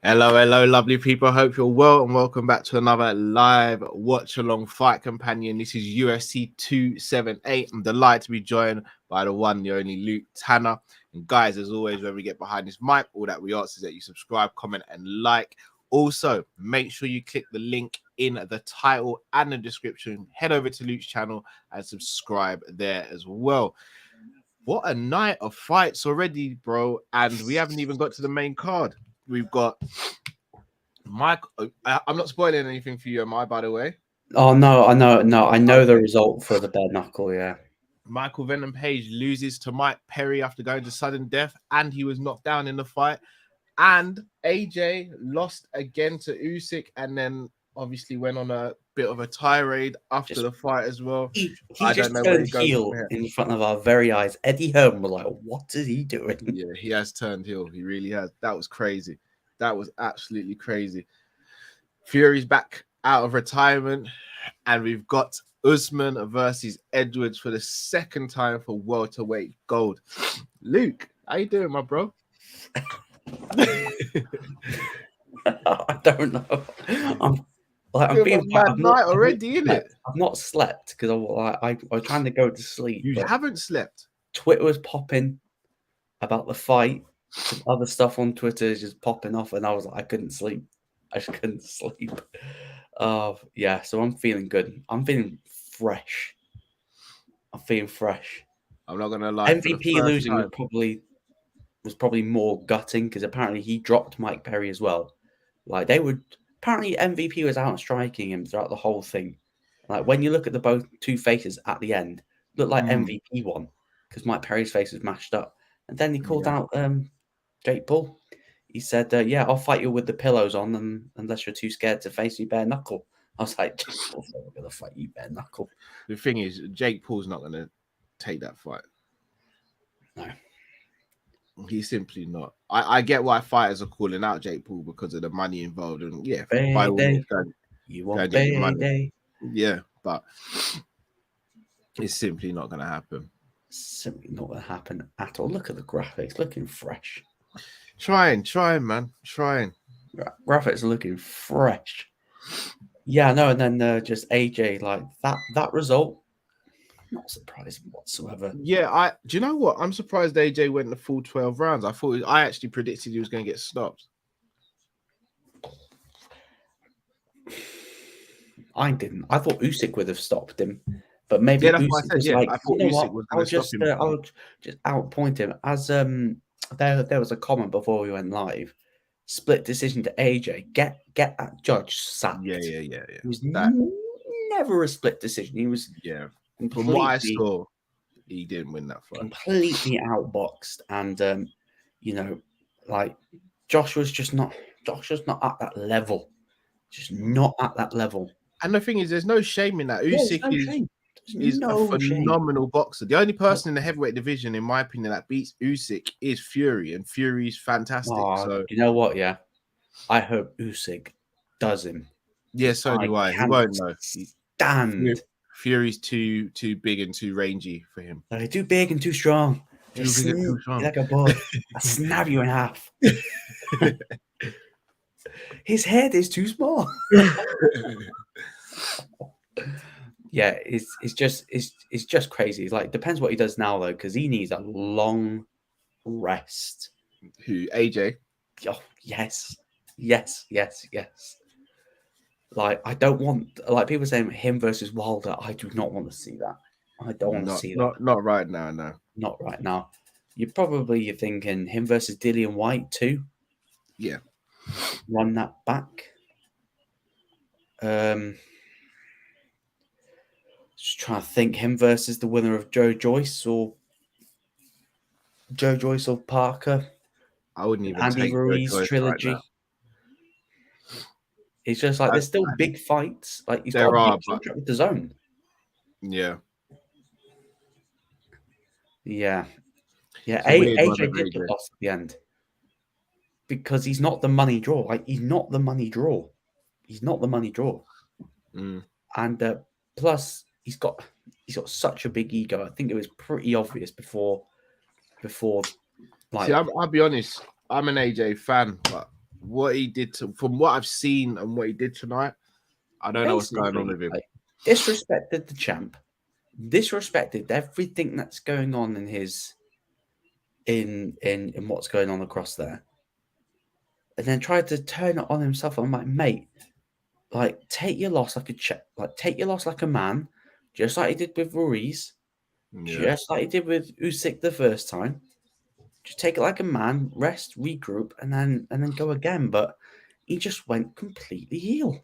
Hello, hello, lovely people. Hope you're well and welcome back to another live watch along fight companion. This is UFC 278. I'm delighted to be joined by the one, the only Luke Tanner. And guys, as always, when we get behind this mic, all that we ask is that you subscribe, comment, and like. Also, make sure you click the link in the title and the description. Head over to Luke's channel and subscribe there as well. What a night of fights already, bro. And we haven't even got to the main card. We've got Mike. I'm not spoiling anything for you, am I, by the way? Oh no, I know the result for the bare knuckle. Yeah, Michael Venom Page loses to Mike Perry after going to sudden death, and he was knocked down in the fight. And AJ lost again to Usyk, and then obviously went on a bit of a tirade after the fight as well. he I just don't know where turned he goes from heel here. in front of our very eyes. Eddie Hearn was like, "What is he doing?" Yeah, he has turned heel. He really has. That was crazy. That was absolutely crazy. Fury's back out of retirement, and we've got Usman versus Edwards for the second time for welterweight gold. Luke, how you doing, my bro? I don't know. I'm being mad night already, isn't it? I've not slept because I was trying to go to sleep. You haven't slept. Twitter was popping about the fight. Other stuff on Twitter is just popping off, and I was like, I couldn't sleep. I just couldn't sleep. Yeah, so I'm feeling good. I'm feeling fresh. I'm feeling fresh. I'm not gonna lie. MVP losing was probably more gutting because apparently he dropped Mike Perry as well. Like they would apparently MVP was out striking him throughout the whole thing. Like when you look at the both two faces at the end, looked like MVP won because Mike Perry's face was mashed up. And then he called out Jake Paul. He said, "Yeah, I'll fight you with the pillows on, unless you're too scared to face me bare knuckle." I was like, "Jake Paul's never gonna fight you bare knuckle." The thing is, Jake Paul's not gonna take that fight. No. He's simply not. I get why fighters are calling out Jake Paul because of the money involved, and yeah, by all means, you want payday. Yeah, but it's simply not going to happen. Simply not going to happen at all. Look at the graphics, looking fresh. Trying, man, trying. Graphics are looking fresh. Yeah, no, and then just AJ like that result. Not surprised whatsoever. Yeah, do you know what? I'm surprised AJ went the full 12 rounds. I actually predicted he was going to get stopped. I didn't. I thought Usyk would have stopped him, but maybe that's Usyk what I said. was Yeah, like, I thought Usyk was going to stop him. I'll just outpoint him. As there was a comment before we went live. Split decision to AJ. Get that judge sacked. Yeah. It was never a split decision. He was From what I saw, he didn't win that fight. Completely outboxed, and like Josh was not at that level. Just not at that level. And the thing is, there's no shame in that. Usyk is a phenomenal boxer. The only person in the heavyweight division, in my opinion, that beats Usyk is Fury, and Fury's fantastic. So you know what? Yeah, I hope Usyk does him. Yeah, so do I. He won't know. Stand. Fury's too big and too rangy for him. Too big and too strong. Too big and too strong. Like a bull. I snap you in half. His head is too small. Yeah, it's just crazy. It's like depends what he does now though, because he needs a long rest. Who, AJ? Oh yes. Like I don't want like people saying him versus Wilder. I do not want to see that. I don't want to see that. Not right now. No, not right now. You're thinking him versus Dillian White too. Yeah, run that back. Just trying to think him versus the winner of Joe Joyce or Parker. I wouldn't even Andy take Ruiz trilogy. Right, it's just like there's still big fights. Like he's got a big contract with the Zone. Yeah. AJ did the loss at the end because he's not the money draw. Like he's not the money draw. And plus he's got such a big ego. I think it was pretty obvious before. Like, see, I'll be honest. I'm an AJ fan, but what he did from what I've seen and what he did tonight, I don't know what's going on with him. Like, disrespected the champ, disrespected everything that's going on in his in what's going on across there, and then tried to turn it on himself. I'm like, mate, like take your loss like take your loss like a man, just like he did with Ruiz, just like he did with Usyk the first time. Just take it like a man, rest, regroup, and then go again. But he just went completely heel.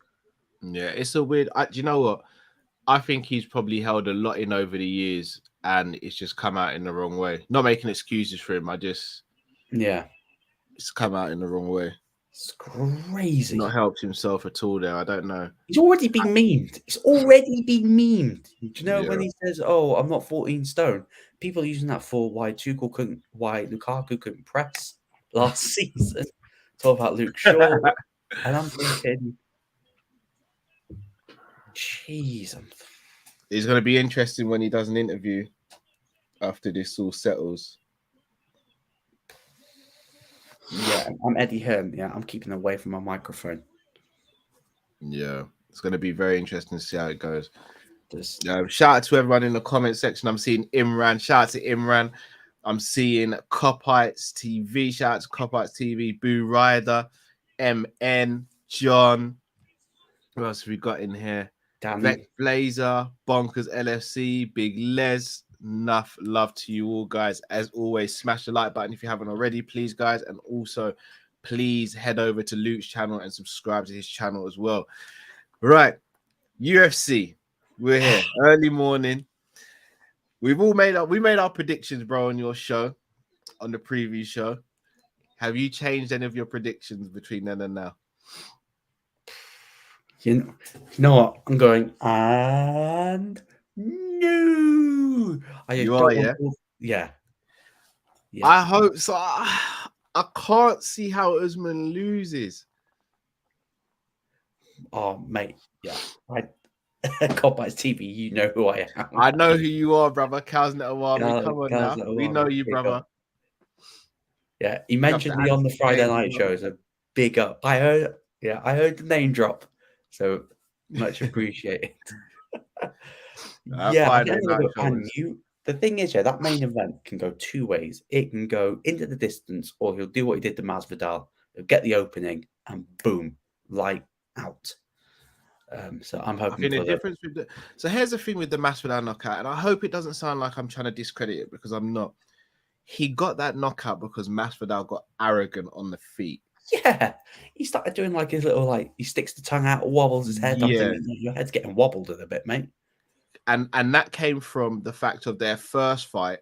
Yeah, it's a weird. Do you know what? I think he's probably held a lot in over the years, and it's just come out in the wrong way. Not making excuses for him. It's come out in the wrong way. It's crazy. Not helped himself at all there. I don't know. He's already been memed. He's already been memed. Do you know when he says, "Oh, I'm not 14 stone"? People are using that for why Lukaku couldn't press last season. Talk about Luke Shaw, and I'm thinking, jeez, It's going to be interesting when he does an interview after this all settles. Yeah, I'm Eddie Hearn. Yeah, I'm keeping away from my microphone. Yeah, it's going to be very interesting to see how it goes. Shout out to everyone in the comment section. I'm seeing Imran. Shout out to Imran. I'm seeing Copites TV. Shout out to Copites TV. Boo Ryder, MN, John. Who else have we got in here? Vex Blazer, Bonkers LFC, Big Les. Enough love to you all, guys. As always, smash the like button if you haven't already, please, guys. And also, please head over to Luke's channel and subscribe to his channel as well. Right, UFC. We're here early morning. We made our predictions, bro, on your show, on the preview show. Have you changed any of your predictions between then and now? You know what? I'm going, and no. Yeah. I hope so. I can't see how Usman loses. Oh, mate. Yeah. Copites TV, you know who I am. I know who you are, brother. Cows Netawami. Come on now. We know you, brother. Yeah, he mentioned me on the Friday night show as a big up. I heard the name drop. So much appreciated. The thing is, that main event can go two ways. It can go into the distance, or he'll do what he did to Masvidal. He'll get the opening and boom, light out. So I'm hoping the difference with so here's the thing with the Masvidal knockout, and I hope it doesn't sound like I'm trying to discredit it because I'm not. He got that knockout because Masvidal got arrogant on the feet. Yeah, he started doing like his little he sticks the tongue out, wobbles his head. Yeah, your head's getting wobbled a bit, mate. And that came from the fact of their first fight.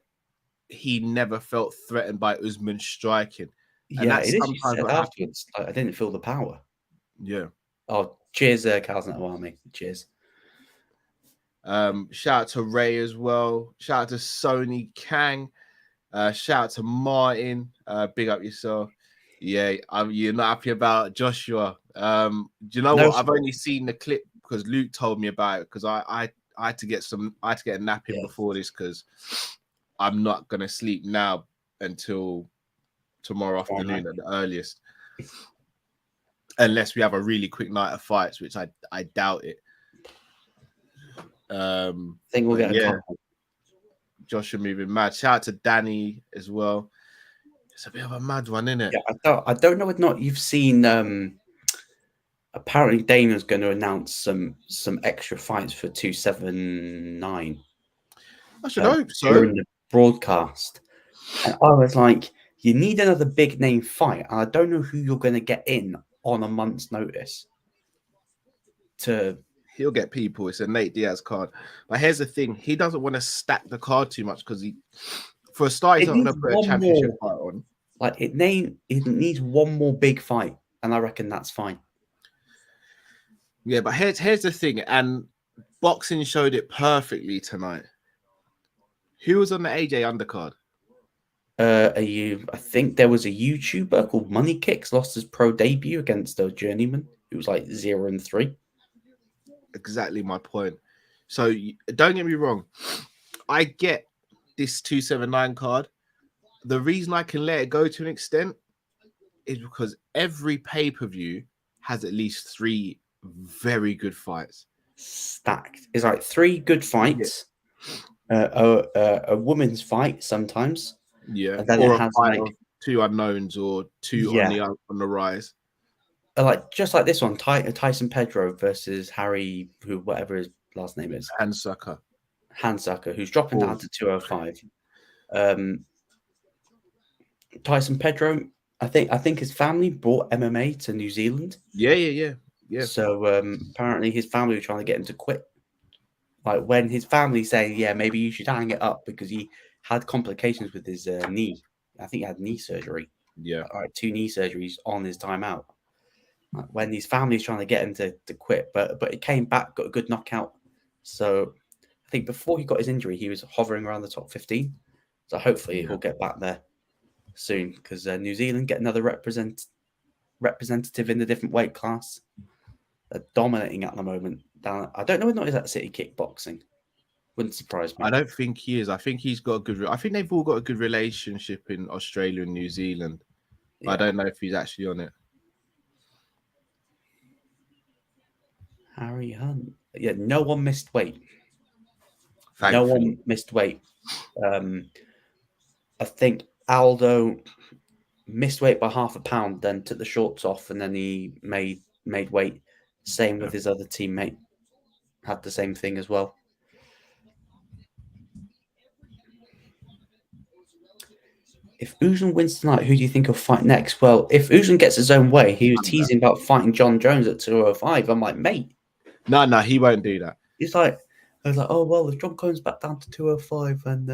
He never felt threatened by Usman striking. And that's sometimes what afterwards. I didn't feel the power. Yeah. Oh, cheers, Carl's Netawami. Cheers. Shout out to Ray as well. Shout out to Sony Kang. Shout out to Martin. Big up yourself. Yeah, you're not happy about Joshua. Do you know what? I've only seen the clip because Luke told me about it because I had to get a nap in before this because I'm not gonna sleep now until tomorrow afternoon at the earliest. Unless we have a really quick night of fights, which I doubt it. I think we'll get a couple. Joshua moving mad. Shout out to Danny as well. It's a bit of a mad one, isn't it? Yeah, I don't know whether or not you've seen. Apparently, Dana's going to announce some extra fights for 279. I should hope so. During the broadcast, and I was like, "You need another big name fight." And I don't know who you're going to get in on a month's notice. He'll get people. It's a Nate Diaz card, but here's the thing: he doesn't want to stack the card too much because for a start, he's not going to put a championship fight on. Like it needs one more big fight, and I reckon that's fine. Yeah, but here's the thing, and boxing showed it perfectly tonight. Who was on the AJ undercard? I think there was a YouTuber called Money Kicks lost his pro debut against a journeyman who was like 0-3. Exactly my point. So don't get me wrong, I get this 279 card. The reason I can let it go to an extent is because every pay-per-view has at least 3 very good fights. Stacked. It's like 3 good fights, a woman's fight sometimes, Yeah, and then it or a has fight like of 2 unknowns or 2 on the rise. Like just like this one, Tyson Pedro versus Harry, who whatever his last name is, Handsucker. Handsucker, who's dropping down to 205. Tyson Pedro, I think his family brought MMA to New Zealand. Yeah. So apparently his family were trying to get him to quit. Like when his family saying, "Yeah, maybe you should hang it up," because he had complications with his knee. I think he had knee surgery. Yeah. Like 2 knee surgeries on his time out. Like when his family's trying to get him to quit, but he came back, got a good knockout. So I think before he got his injury, he was hovering around the top 15. So hopefully he'll get back there soon because New Zealand get another representative in the different weight class. They're dominating at the moment. I don't know whether he's at City Kickboxing. Wouldn't surprise me. I don't think he is. I think he's got a good. I think they've all got a good relationship in Australia and New Zealand. Yeah. I don't know if he's actually on it. Harry Hunt. Yeah, no one missed weight. Thankfully. No one missed weight. I think Aldo missed weight by half a pound, then took the shorts off, and then he made weight. Same with his other teammate. Had the same thing as well. If Usman wins tonight, who do you think will fight next? Well, if Usman gets his own way, he was teasing about fighting John Jones at 205. I'm like, mate. No, he won't do that. He's like, I was like, oh, well, if John comes back down to 205 and...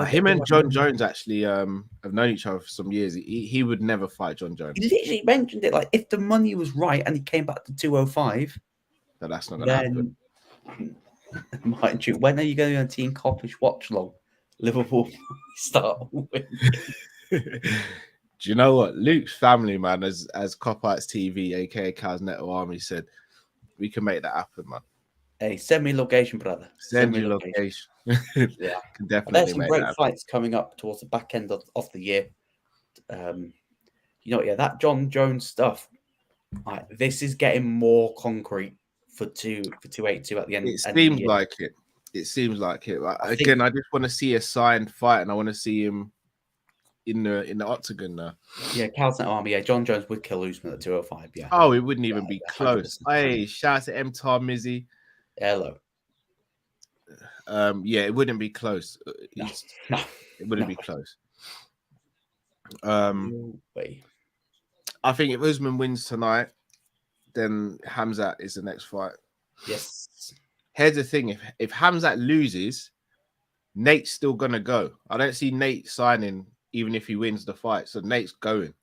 him and John Jones actually have known each other for some years. He would never fight John Jones. He literally mentioned it. Like, if the money was right and he came back to 205... But that's not going to happen. Mind you, when are you going on Team Coppish Watchalong? Liverpool start winning. Do you know what? Luke's family, man, as Cop-Arts TV, aka Cow's Netto Army, said, we can make that happen, man. Hey, send me location, brother. Send me location. Yeah, can definitely. There's some great fights coming up towards the back end of the year. That John Jones stuff. Like, this is getting more concrete for 282 at the end. It seems like it. It seems like it. I just want to see a signed fight, and I want to see him in the octagon now. Yeah, Calcent Army. Yeah, John Jones would kill Usman at 205. Yeah. Oh, it wouldn't even be close. 100%. Hey, shout out to M-Tar Mizzy. Hello. Yeah, it wouldn't be close. No, it wouldn't be close. No way. I think if Usman wins tonight, then Hamzat is the next fight. Yes. Here's the thing: if Hamzat loses, Nate's still gonna go. I don't see Nate signing even if he wins the fight. So Nate's going.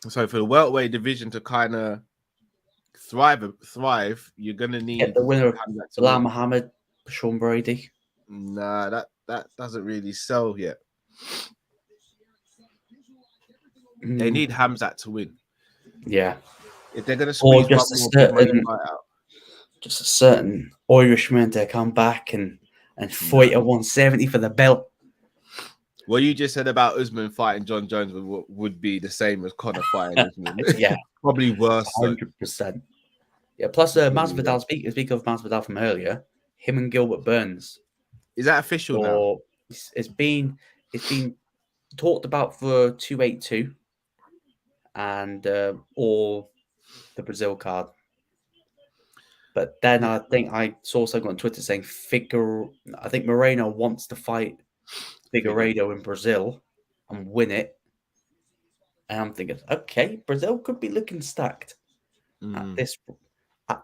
So for the welterweight division to kind of thrive, you're gonna need get the winner of Bilal Muhammad, Sean Brady. Nah, that doesn't really sell yet. They need Hamzat to win. Yeah. If they're gonna squeeze just a certain Irishman to come back and fight at 170 for the belt. What you just said about Usman fighting John Jones would be the same as Conor fighting Usman. Yeah, probably worse. 100%. Yeah. Plus, Masvidal. Speak of Masvidal from earlier. Him and Gilbert Burns. Is that official now? It's been talked about for 282, and or the Brazil card. But then I think I saw something on Twitter saying I think Moreno wants to fight Figueiredo in Brazil and win it. And I'm thinking, okay, Brazil could be looking stacked at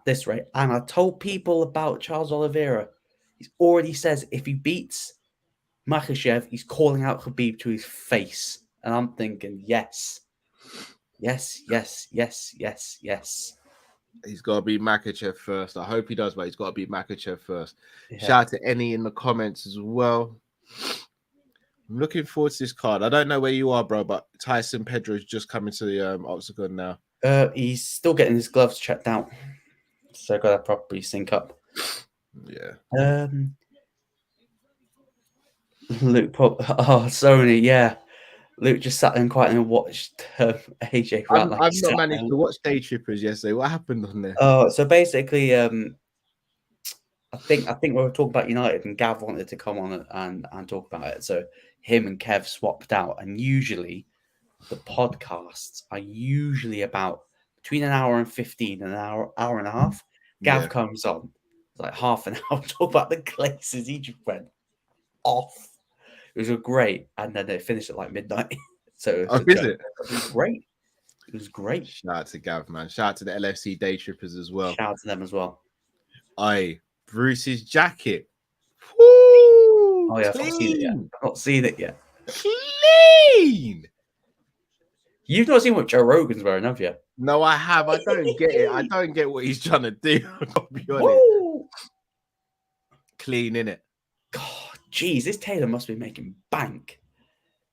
this rate. And I told people about Charles Oliveira. He already says if he beats Makhachev, he's calling out Khabib to his face. And I'm thinking, yes. He's got to beat Makhachev first. I hope he does, but he's got to beat Makhachev first. Yeah. Shout out to Any in the comments as well. I'm looking forward to this card. I don't know where you are, bro, but Tyson Pedro is just coming to the octagon now. He's still getting his gloves checked out, so got to properly sync up. Yeah. Luke Pop. Oh, Sony. Yeah. Luke just sat there and quietly watched AJ for like I've not managed to watch Day Trippers yesterday. What happened on there? Oh, so basically, I think we were talking about United, and Gav wanted to come on and talk about it. So him and Kev swapped out, and usually the podcasts are usually about between an hour and 15 and an hour and a half. Gav comes on, it's like half an hour, talk about the Glazers. He just went off. It was great, and then they finished at like midnight. So is it? It was great. It was great. Shout out to Gav, man. Shout out to the LFC Day Trippers as well. Shout out to them as well. Bruce's jacket. Woo! Oh yeah, I've not seen it yet. Clean. You've not seen what Joe Rogan's wearing, have you? No, I have. I don't get it. I don't get what he's trying to do. I'll be honest. Woo! Clean, innit? God, geez, this tailor must be making bank.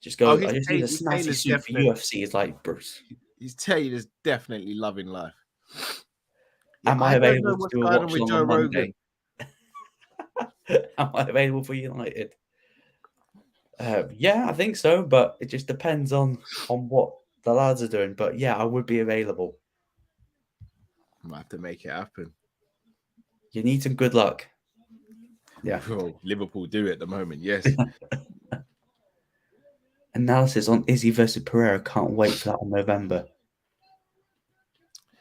Just go. I just need a snazzy suit for UFC. It's like Bruce. His tailor's definitely loving life. Am I available to do a watch on Monday? Am I available for United? Yeah, I think so, but it just depends on what the lads are doing. But yeah, I would be available. I might have to make it happen. You need some good luck. Yeah. Bro, Liverpool do it at the moment, yes. Analysis on Izzy versus Pereira. Can't wait for that in November.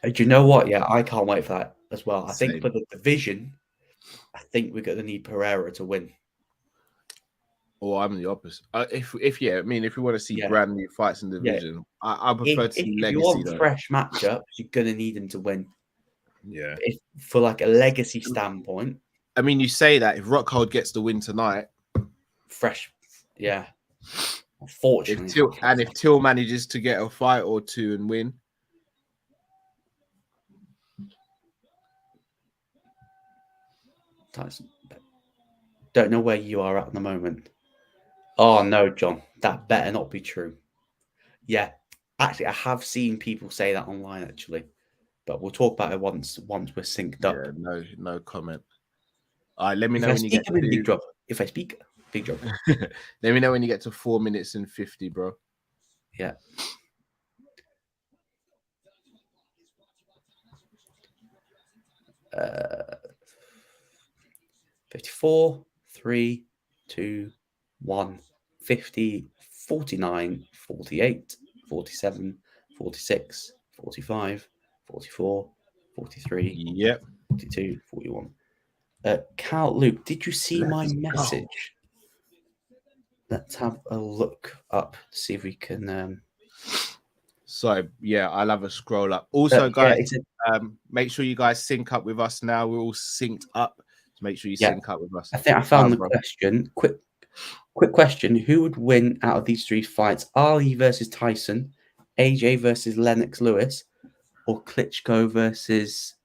Do you know what? Yeah, I can't wait for that as well. I think for the division, I think we're going to need Pereira to win. Or I'm the opposite. If we want to see brand new fights in the division, I prefer to see legacy. If you want fresh matchups, you're going to need him to win. Yeah. For like a legacy standpoint. I mean, you say that if Rockhold gets the win tonight, fresh, yeah. Unfortunately, if Till manages to get a fight or two and win. Tyson, don't know where you are at the moment. Oh no, John, that better not be true. Yeah, actually, I have seen people say that online actually, but we'll talk about it once we're synced up. Yeah, no comment. All right, let me know when you get to big drop. If I speak, big drop. Let me know when you get to 4 minutes and 50, bro. Yeah. Uh, 54, 3, 2, 1, 50, 49, 48, 47, 46, 45, 44, 43, yep, 42, 41. Cal, Luke, did you see my message? Let's have a look up, see if we can. So yeah, I'll have a scroll up. Also, guys, make sure you guys sync up with us now. We're all synced up. So make sure you sync up with us. I think I found the question. Quick question: who would win out of these three fights? Ali versus Tyson, AJ versus Lennox Lewis, or Klitschko versus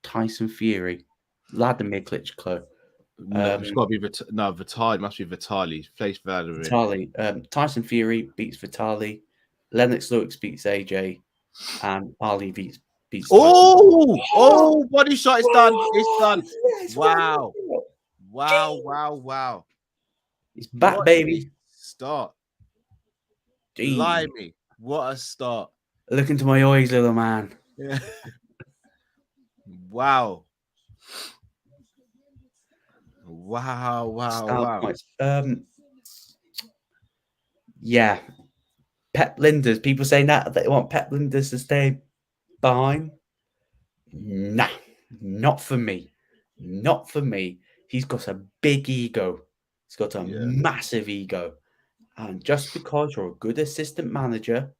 Tyson Fury? Vladimir Klitschko. No, it's got to be Vitaly. It must be Vitaly. Face Vladimir. Vitaly. Tyson Fury beats Vitaly. Lennox Lewis beats AJ, and Ali beats. Oh! Body shot! It's done. It's done. Yes, wow! He's back, what baby. Start. Blimey! What a start! Look into my eyes, little man. Yeah. Wow. Yeah. Pep Linders. People saying that they want Pep Linders to stay behind. Nah, not for me. Not for me. He's got a big ego. He's got a massive ego. And just because you're a good assistant manager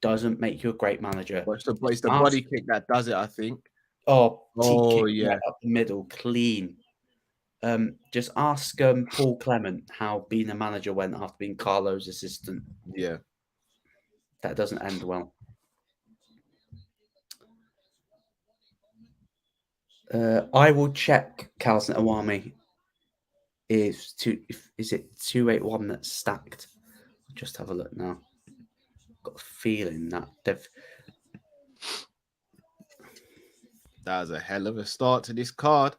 doesn't make you a great manager. It's the body kick that does it, I think. Oh yeah, up the middle, clean. Just ask Paul Clement how being a manager went after being Carlo's assistant. Yeah, that doesn't end well. I will check Calzin Awami. Is it 281 that's stacked? I'll just have a look now. Got a feeling that that was a hell of a start to this card.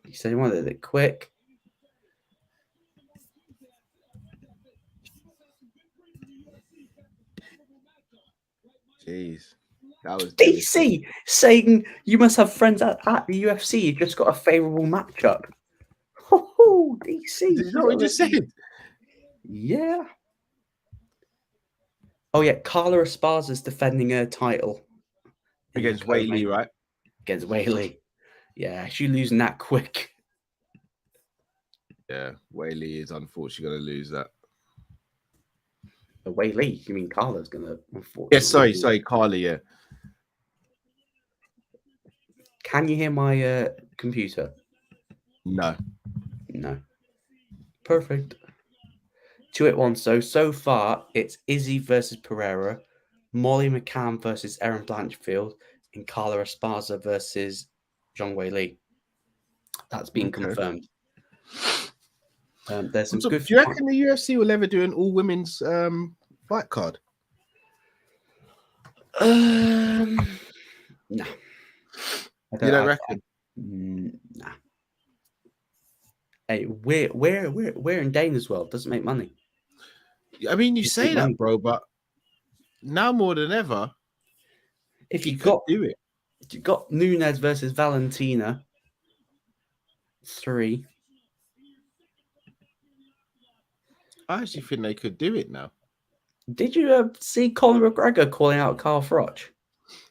You said you wanted it quick. Jeez, that was devastating. DC saying you must have friends at the UFC. You just got a favourable matchup. Oh, DC. Is that what you just said? Yeah. Oh, yeah. Carla Esparza's defending her title. Against Whaley, right? Against Whaley. Yeah, she's losing that quick. Yeah, Whaley is unfortunately going to lose that. Whaley? You mean Carla's going to? Yes, sorry, Carla, yeah. Can you hear my computer? No. Perfect. 2-1. So far, it's Izzy versus Pereira, Molly McCann versus Erin Blanchfield, and Carla Esparza versus Zhang Weili. That's been confirmed. There's some good. Do you reckon the UFC will ever do an all women's fight card? No. You don't reckon? Nah. Hey, we're in Dana's world. Doesn't make money. I mean, you say that, bro, but now more than ever, if you do it. You got Nunes versus Valentina. 3. I actually think they could do it now. Did you see Conor McGregor calling out Carl Froch?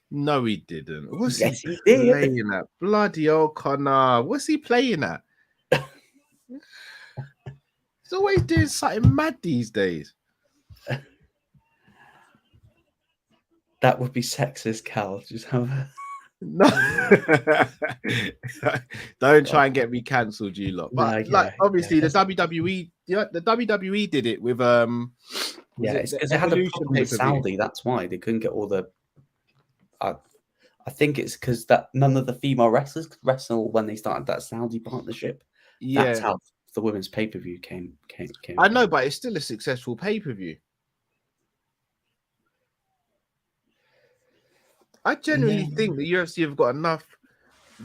No, he didn't. What's he he did. playing at? Bloody old Conor. What's he playing at? He's always doing something mad these days. That would be sexist, Cal. Just have a... No. Don't try and get me cancelled, you lot. But obviously the WWE, the WWE did it with it's because they had a problem with Saudi. That's why they couldn't get all the. I think it's because that none of the female wrestlers could wrestle when they started that Saudi partnership. Yeah, that's how the women's pay-per-view came. I know, but it's still a successful pay-per-view. I genuinely think the UFC have got enough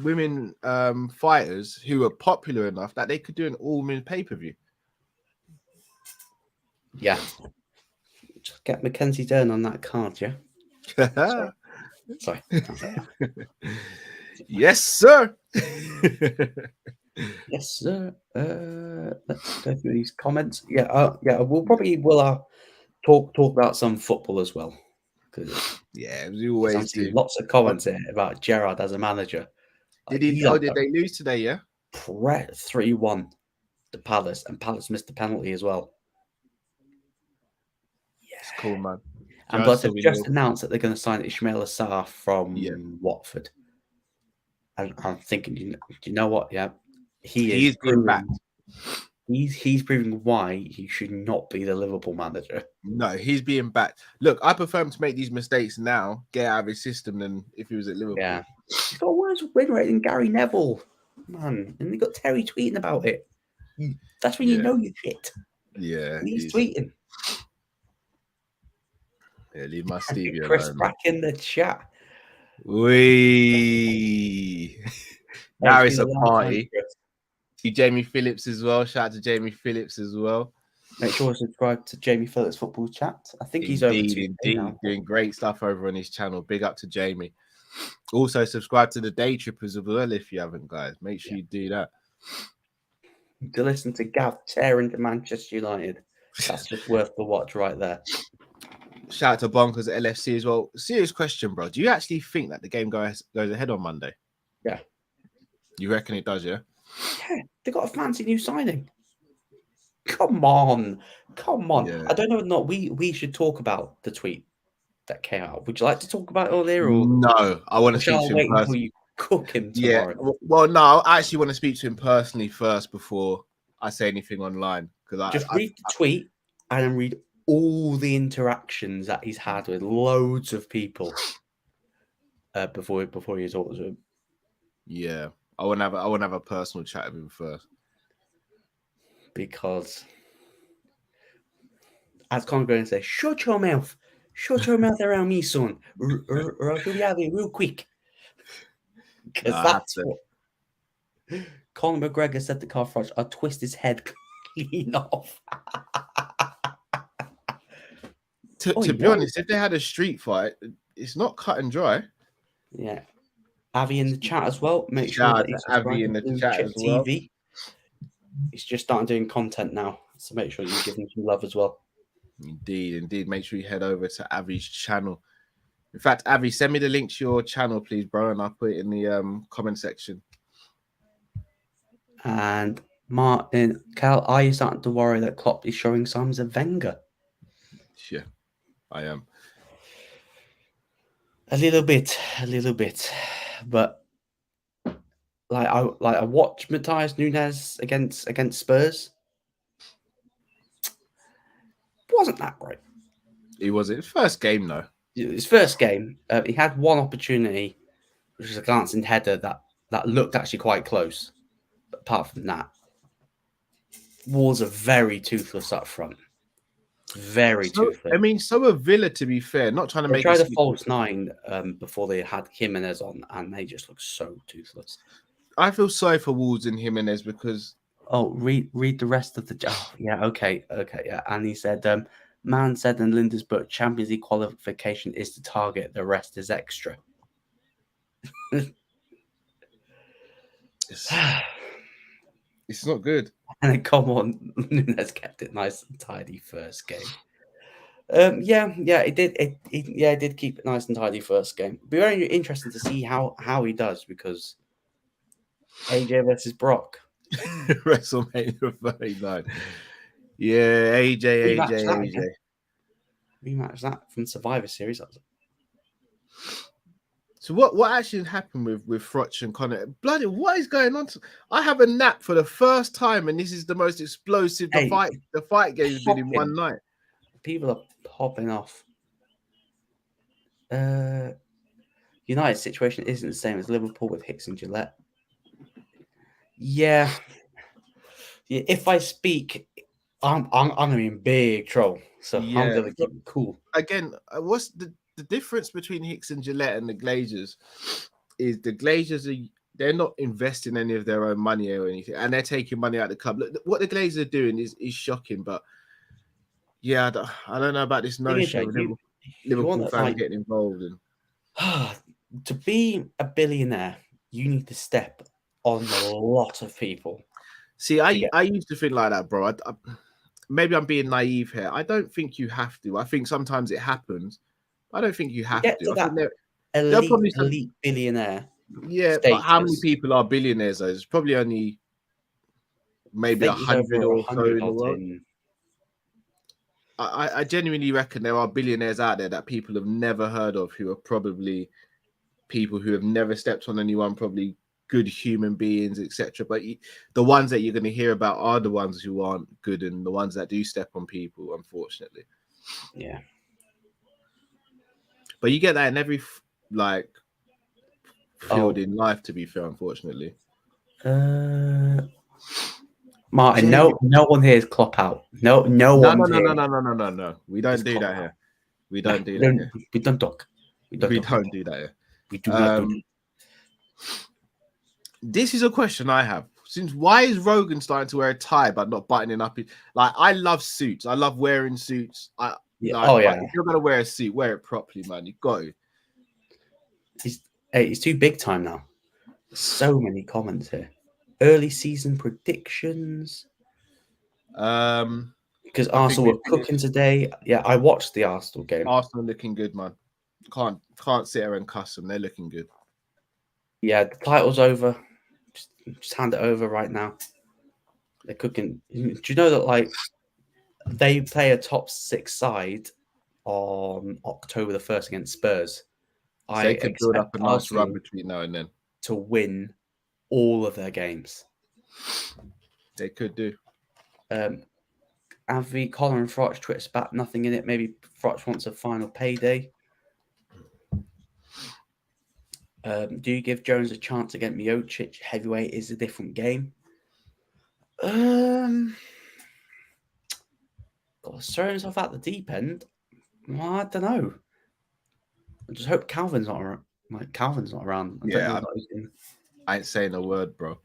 women fighters who are popular enough that they could do an all-women pay-per-view. Yeah. Just get Mackenzie Dern on that card, yeah? Sorry. Yes, sir. Yes, sir. Let's go through these comments. We'll probably talk about some football as well. Yeah, we always do. Lots of comments here about Gerrard as a manager. Did they lose today? Yeah, 3-1 to Palace, and Palace missed the penalty as well. Yeah, it's cool, man. And plus, they've just announced that they're going to sign Ismail Assar from Watford. And I'm thinking, do you know what? Yeah, he's been back. He's proving why he should not be the Liverpool manager. No, he's being backed. Look, I prefer him to make these mistakes now, get out of his system, than if he was at Liverpool. Yeah, he's got a worse win rate than Gary Neville, man. And they got Terry tweeting about it. That's when you know you're shit. Yeah, he's tweeting. Yeah, leave my Stevie alone. Chris back in the chat. Now it's a party. See Jamie Phillips as well. Shout out to Jamie Phillips as well. Make sure to subscribe to Jamie Phillips Football Chat. I think he's over now. Doing great stuff over on his channel. Big up to Jamie. Also, subscribe to the Day Trippers as well if you haven't, guys. Make sure you do that. To listen to Gav tearing to Manchester United. That's just worth the watch right there. Shout out to Bonkers at LFC as well. Serious question, bro. Do you actually think that the game goes ahead on Monday? Yeah. You reckon it does, yeah? Yeah, they got a fancy new signing. Come on. Yeah. I don't know if not we should talk about the tweet that came out. Would you like to talk about it all there? Or no, I want to speak to him wait until you cook him tomorrow. Yeah. Well, no, I actually want to speak to him personally first before I say anything online. Because just read the tweet and then read all the interactions that he's had with loads of people before you talk to him. Yeah. I want to have a personal chat with him first. Because as Conor going to say, shut your mouth around me, son, or I'll be out of here real quick. Because that's what Conor McGregor said to Carl Froch, I'll twist his head clean off. To be honest, if they had a street fight, it's not cut and dry. Yeah. Avi in the chat as well. Make sure Shout that out you to subscribe Avi in to the Blue chat Chip as well. TV. He's just starting doing content now, so make sure you give him some love as well. Indeed. Make sure you head over to Avi's channel. In fact, Avi, send me the link to your channel, please, bro, and I'll put it in the comment section. And Martin, Cal, are you starting to worry that Klopp is showing signs of Wenger? Yeah, I am. A little bit, but I watched Matthias Nunes against Spurs. Wasn't that great. He was his first game though. His first game, he had one opportunity, which was a glancing header that looked actually quite close. But apart from that, Wolves are very toothless up front. Very toothless. I mean, so are Villa, to be fair. Not trying to They make tried a false nine before they had Jimenez on, and they just look so toothless. I feel sorry for Wolves and Jimenez because. Oh, read the rest of the. Oh, yeah, okay, yeah. And he said, "Man said in Linda's book, Champions League qualification is the target. The rest is extra." It's not good. And then come on, Nunes kept it nice and tidy first game. Yeah, it did. It did keep it nice and tidy first game. It'll be very interesting to see how he does because AJ versus Brock. WrestleMania 39. Yeah, AJ. Rematch that from Survivor Series. So what actually happened with Frotch and Conor? Bloody, what is going on? I have a nap for the first time, and this is the most explosive the fight game's been in one night. People are popping off. United's situation isn't the same as Liverpool with Hicks and Gillette. Yeah. If I speak, I'm gonna be in big trouble. So I'm gonna keep it cool. Again, what's the difference between Hicks and Gillette and the Glazers? Is the Glazers they're not investing any of their own money or anything, and they're taking money out of the club. Look, what the Glazers are doing is shocking, but yeah, I don't know about this notion of Liverpool fans getting involved in. To be a billionaire, you need to step on a lot of people. See, I used to think like that, bro. Maybe I'm being naive here. I don't think you have to. I think sometimes it happens. I don't think you have to. I think elite billionaire. Yeah, status. But how many people are billionaires? Though? There's probably only maybe 100 or so in the world. I genuinely reckon there are billionaires out there that people have never heard of who are probably people who have never stepped on anyone, probably good human beings, etc. But the ones that you're going to hear about are the ones who aren't good and the ones that do step on people, unfortunately. Yeah. But you get that in every field in life, to be fair, unfortunately. Martin, no one here is Klopp out. No. No. We don't do that here. We don't do that here. We don't talk. We don't do that here. We do not do that. This is a question I have. Why is Rogan starting to wear a tie but not buttoning up? I love suits. I love wearing suits. If you're gonna wear a suit, wear it properly, man. You got to. He's too big time now. So many comments here. Early season predictions. Because Arsenal were cooking today. Yeah, I watched the Arsenal game. Arsenal looking good, man. Can't sit there and cuss them. They're looking good. Yeah, the title's over. Just hand it over right now. They're cooking. Do you know that they play a top 6 side on October the 1st against Spurs? So they could build up a nice run between now and then to win all of their games. They could do. Avi, Colin and Frotch Twitter spat nothing in it. Maybe Frotch wants a final payday. Do you give Jones a chance against Miocic? Heavyweight is a different game. Got to throw himself out the deep end. Well, I don't know. I just hope Calvin's not around. Calvin's not around. I ain't saying a word, bro.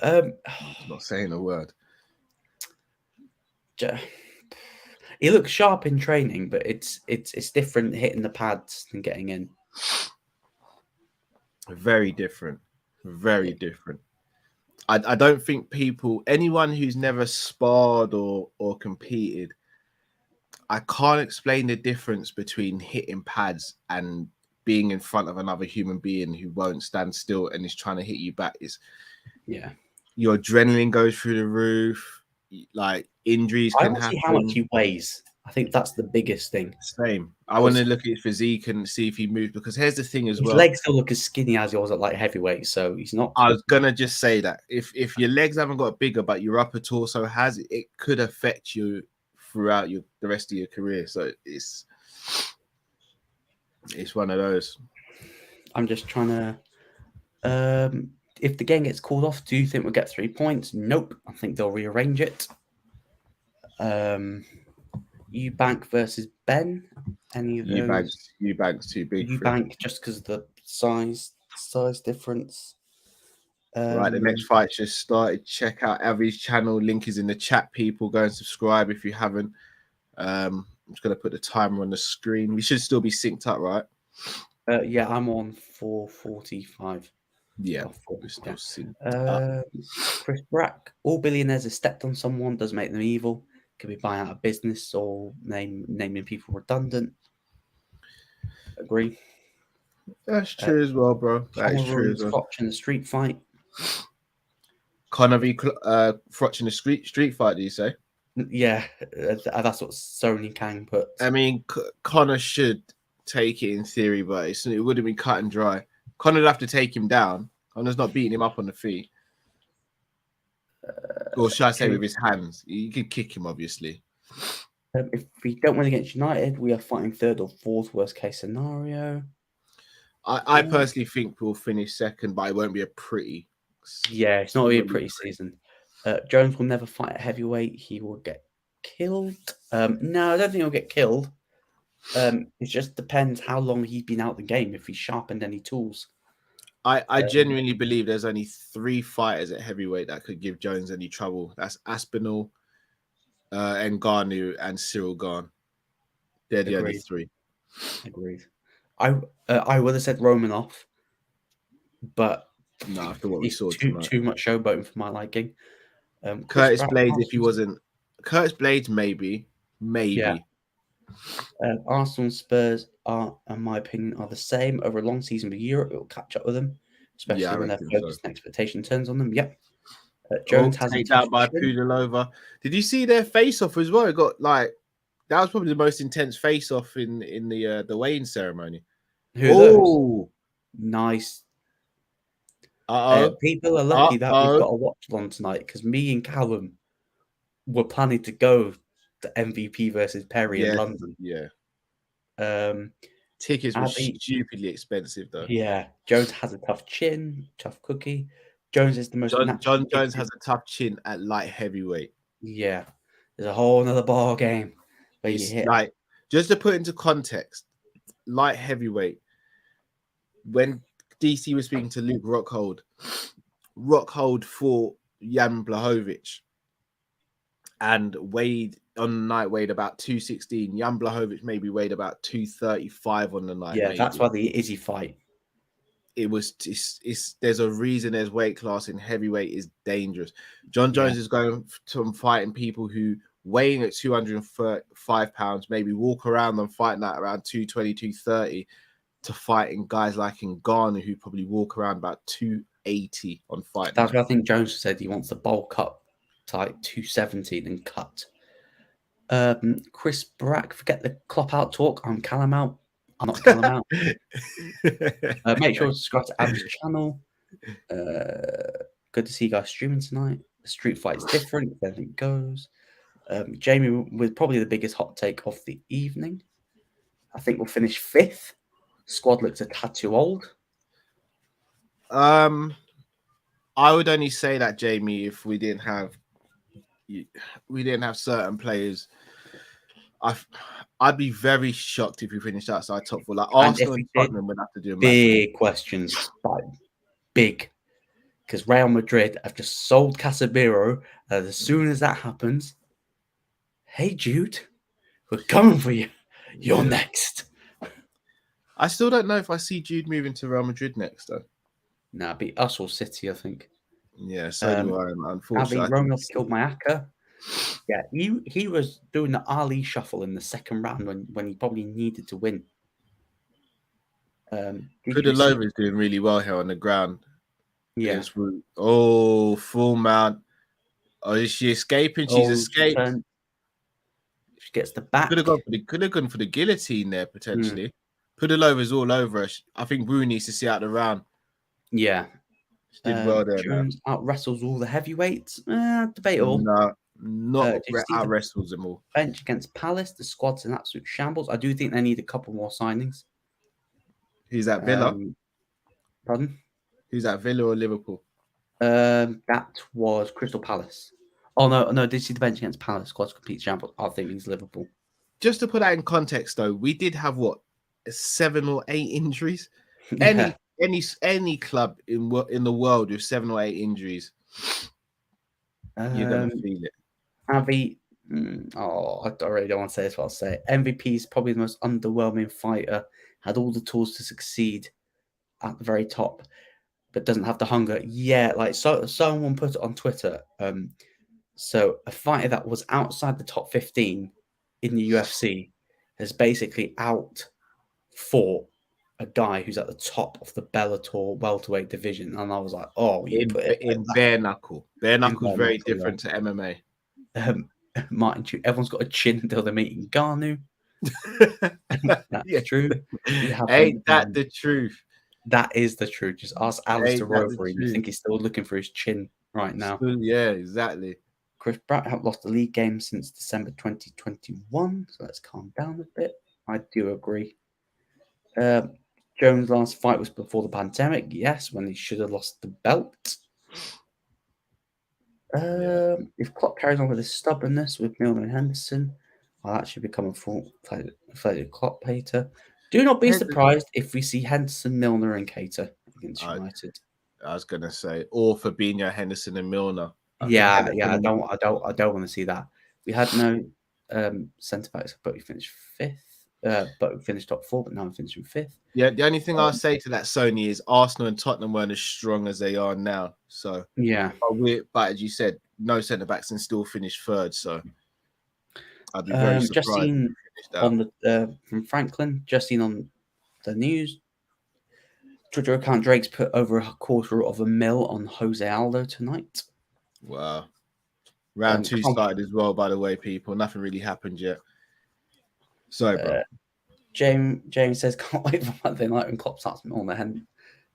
I'm not saying a word. He looks sharp in training, but it's different hitting the pads than getting in. Very different. Very different. I don't think anyone who's never sparred or competed, I can't explain the difference between hitting pads and being in front of another human being who won't stand still and is trying to hit you back. Your adrenaline goes through the roof. Like injuries I can want to see happen. how much he weighs. I think that's the biggest thing. Same. I want to look at his physique and see if he moves, because here's the thing as his well. legs still look as skinny as yours at light heavyweight, so he's not. I was gonna just say that if your legs haven't got bigger but your upper torso has, it could affect you throughout the rest of your career. So it's one of those. I'm just trying to. If the game gets called off, do you think we'll get 3 points? Nope. I think they'll rearrange it. Eubank versus Ben. Any of those? Eubank's too big. Eubank just because of the size difference. Right, the next fight just started. Check out Avi's channel. Link is in the chat. People, go and subscribe if you haven't. I'm just gonna put the timer on the screen. We should still be synced up, right? Yeah, I'm on 4:45. Yeah, we're still synced up. Chris Brack. All billionaires have stepped on someone does make them evil. Could be buying out a business or naming people redundant. Agree. That's true as well, bro. That is true as well. Frotch in the street fight. Conor v. Frotch in the street fight, do you say? Yeah, that's what Sony Kang put. I mean, Conor should take it in theory, but it wouldn't be cut and dry. Conor would have to take him down. Conor's not beating him up on the feet. Or should I say with his hands? You could kick him, obviously. If we don't win against United, we are fighting third or fourth, worst case scenario. I personally think we'll finish second, but it won't be a pretty. Yeah, it's not going to be a pretty season. Jones will never fight at heavyweight. He will get killed. No, I don't think he'll get killed. It just depends how long he's been out the game, if he's sharpened any tools. I genuinely believe there's only 3 fighters at heavyweight that could give Jones any trouble. That's Aspinall, Ngannou, and Cyril Gane. They're the only 3. Agreed. I would have said Romanov, but no, after what we saw too much showboating for my liking. Curtis Blades, if he wasn't Curtis Blades, maybe. Yeah. Arsenal and Spurs are, in my opinion, are the same. Over a long season with Europe, it will catch up with them, especially when their focus and expectation turns on them. Yep. Jones has taken out by Pudilova. Did you see their face-off as well? It got that was probably the most intense face-off in the weighing ceremony. Oh, nice. People are lucky that we've got a Watchalong tonight, because me and Callum were planning to go to MVP versus Perry in London. Yeah. Tickets were stupidly expensive, though. Yeah. Jones has a tough chin, tough cookie. Jones is the most John Jones has a tough chin at light heavyweight. Yeah. There's a whole other ball game. It's like, just to put into context, light heavyweight, when DC was speaking to Luke Rockhold fought Jan Blachowicz and weighed about 216. Jan Blachowicz maybe weighed about 235 on the night. Yeah, that's why the Izzy fight. There's a reason there's weight class in heavyweight is dangerous. John Jones is going to fighting people who weighing at 235 pounds, maybe walk around and fighting at around 220, 230, to fighting guys like Ngannou who probably walk around about 280 on fight. That's what I think Jones said. He wants the bulk up to like 270 and cut. Chris Brack, forget the clop out talk. I'm Callum out. I'm not Callum out. Make sure to subscribe to Abby's channel. Good to see you guys streaming tonight. The street fight is different. Everything goes. Jamie with probably the biggest hot take of the evening. I think we'll finish 5th. Squad looks a tad too old. I would only say that, Jamie, if we didn't have certain players. I'd be very shocked if we finished outside top 4. Like Arsenal and Tottenham would have to do a big questions, like big, because Real Madrid have just sold Casemiro, and as soon as that happens, hey Jude, We're coming for you. You're next. I still don't know if I see Jude moving to Real Madrid next, though. Nah, be us or City, I think. Yeah, so do I. Avi Unfortunately, Romanov killed Mayaka. Yeah, he was doing the Ali shuffle in the second round when he probably needed to win. Did you see? Pudilova is doing really well here on the ground. Yeah. Oh, full mount. Oh, is she escaping? She's escaped. She gets the back. Could have gone for the guillotine there potentially. Pudilova's all over her. I think Wu needs to see out the round. Yeah. She did well there. Jones out wrestles all the heavyweights. Debatable. No, not out wrestles them all. Bench against Palace. The squad's in absolute shambles. I do think they need a couple more signings. Who's at Villa? Pardon? Who's at Villa or Liverpool? That was Crystal Palace. Oh no! Did you see the bench against Palace? Squad's complete shambles. I think it's Liverpool. Just to put that in context, though, we did have 7 or 8 injuries. Yeah. Any club in the world with 7 or 8 injuries, you're gonna feel it. Avi, I already don't want to say this, but I'll say it. MVP is probably the most underwhelming fighter. Had all the tools to succeed at the very top, but doesn't have the hunger. Yeah, like someone put it on Twitter. So a fighter that was outside the top 15 in the UFC has basically out-fought a guy who's at the top of the Bellator welterweight division, and I was like, "Oh, you put it in bare knuckle. Bare knuckle's very different to MMA." Martin, everyone's got a chin until they're meeting Garnu. That's true. Ain't that the truth? That is the truth. Just ask Alistair Rover. You think he's still looking for his chin right now? Yeah, exactly. Chris Pratt have lost the league game since December 2021, so let's calm down a bit. I do agree. Jones' last fight was before the pandemic, yes, when he should have lost the belt. If Klopp carries on with his stubbornness with Milner and Henderson, I'll actually become a full-fledged Klopp hater. Do not be surprised if we see Henderson, Milner, and Cater against United. I was gonna say, or Fabinho, Henderson, and Milner. I don't want to see that. We had no centre backs, but we finished 5th. But we finished top 4, but now we're finishing 5th. Yeah, the only thing I'll say to that, Sony, is Arsenal and Tottenham weren't as strong as they are now. So yeah, but as you said, no centre backs and still finish 3rd. So I'd be very surprised. Just seen on from Franklin, just seen on the news. Twitter account Drake's put over $250,000 on Jose Aldo tonight. Wow. Round 2 started as well, by the way, people. Nothing really happened yet. Sorry, bro. James says, can't wait for Monday night when Klopp starts on the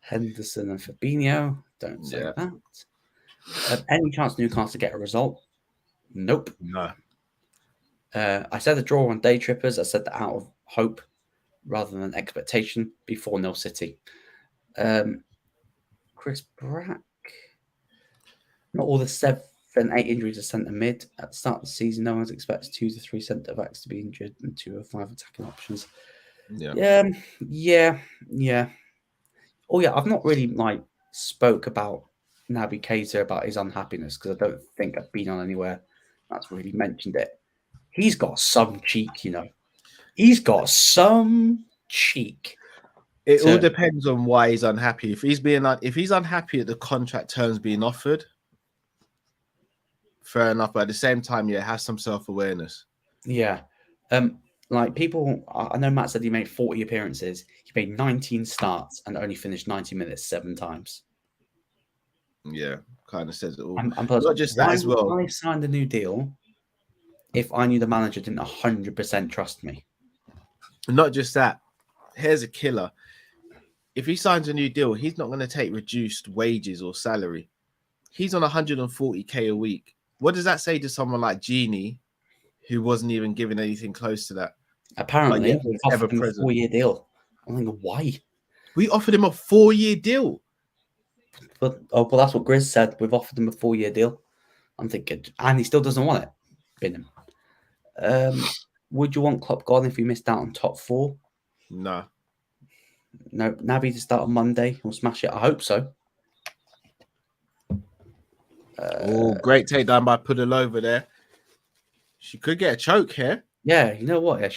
Henderson and Fabinho. Don't say that. Any chance Newcastle get a result? Nope. No. I said the draw on day trippers. I said that out of hope rather than expectation before 0 City. Chris Brack. Not all the 7, 8 injuries are centre mid. At the start of the season, no one expects 2 to 3 centre backs to be injured and 2 or 5 attacking options. Yeah. Oh yeah, I've not really spoke about Naby Keita about his unhappiness because I don't think I've been on anywhere that's really mentioned it. He's got some cheek, He's got some cheek. It all depends on why he's unhappy. If he's unhappy at the contract terms being offered, fair enough. But at the same time, have some self-awareness. Yeah. People, I know Matt said he made 40 appearances. He made 19 starts and only finished 90 minutes 7 times. Yeah, kind of says it all. Not just that as well. I signed a new deal if I knew the manager didn't 100% trust me. Not just that. Here's a killer. If he signs a new deal, he's not going to take reduced wages or salary. He's on 140k a week. What does that say to someone like Genie, who wasn't even given anything close to that? Apparently, we offered him a 4-year deal. I'm thinking, why? We offered him a 4-year deal. But that's what Grizz said. We've offered him a 4-year deal. I'm thinking, and he still doesn't want it. Bin him. Would you want Klopp gone if we missed out on top 4? No. No, Naby to start on Monday. We'll smash it. I hope so. Great takedown by Pudilova there. She could get a choke here. Yeah, you know what? Yeah,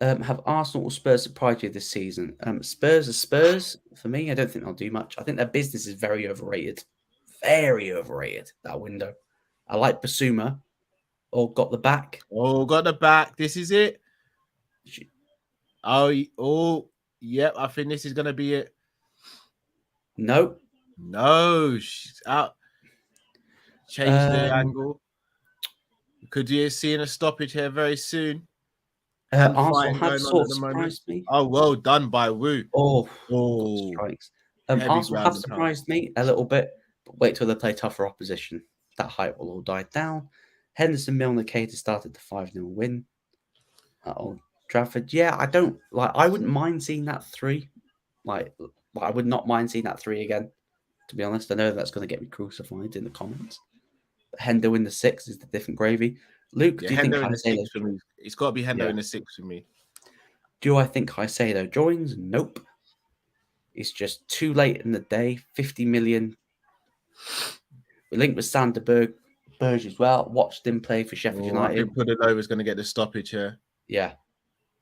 have Arsenal or Spurs surprised you this season? Spurs are Spurs for me. I don't think they'll do much. I think their business is very overrated. Very overrated, that window. I like Basuma or got the back. Oh, got the back. This is it. She- Oh, yep. I think this is gonna be it. No. No, she's out. Change the angle. Could you see a stoppage here very soon? Hand Arsenal fighting have going on sort at of the moment. surprised me. Oh, well done by Wu. Oh, got Oh, strikes. heavy Arsenal have ground and pound. surprised me a little bit, but wait till they play tougher opposition. That hype will all die down. Henderson, Milner, Keita started the 5-0 win at Old Trafford. Yeah, I don't like. I wouldn't mind seeing that 3. Like, I would not mind seeing that 3 again. To be honest, I know that's going to get me crucified in the comments. But Hendo in the 6 is the different gravy. Luke, Yeah, do you think Hendo in the Caicedo? 6 for me. It's got to be Hendo Yeah. in the 6 for me. Do I think Caicedo joins? Nope. It's just too late in the day. 50 million. We linked with Sanderberg as well. Watched him play for Sheffield Oh, I United. think Pudelova's is going to get the stoppage here. Yeah.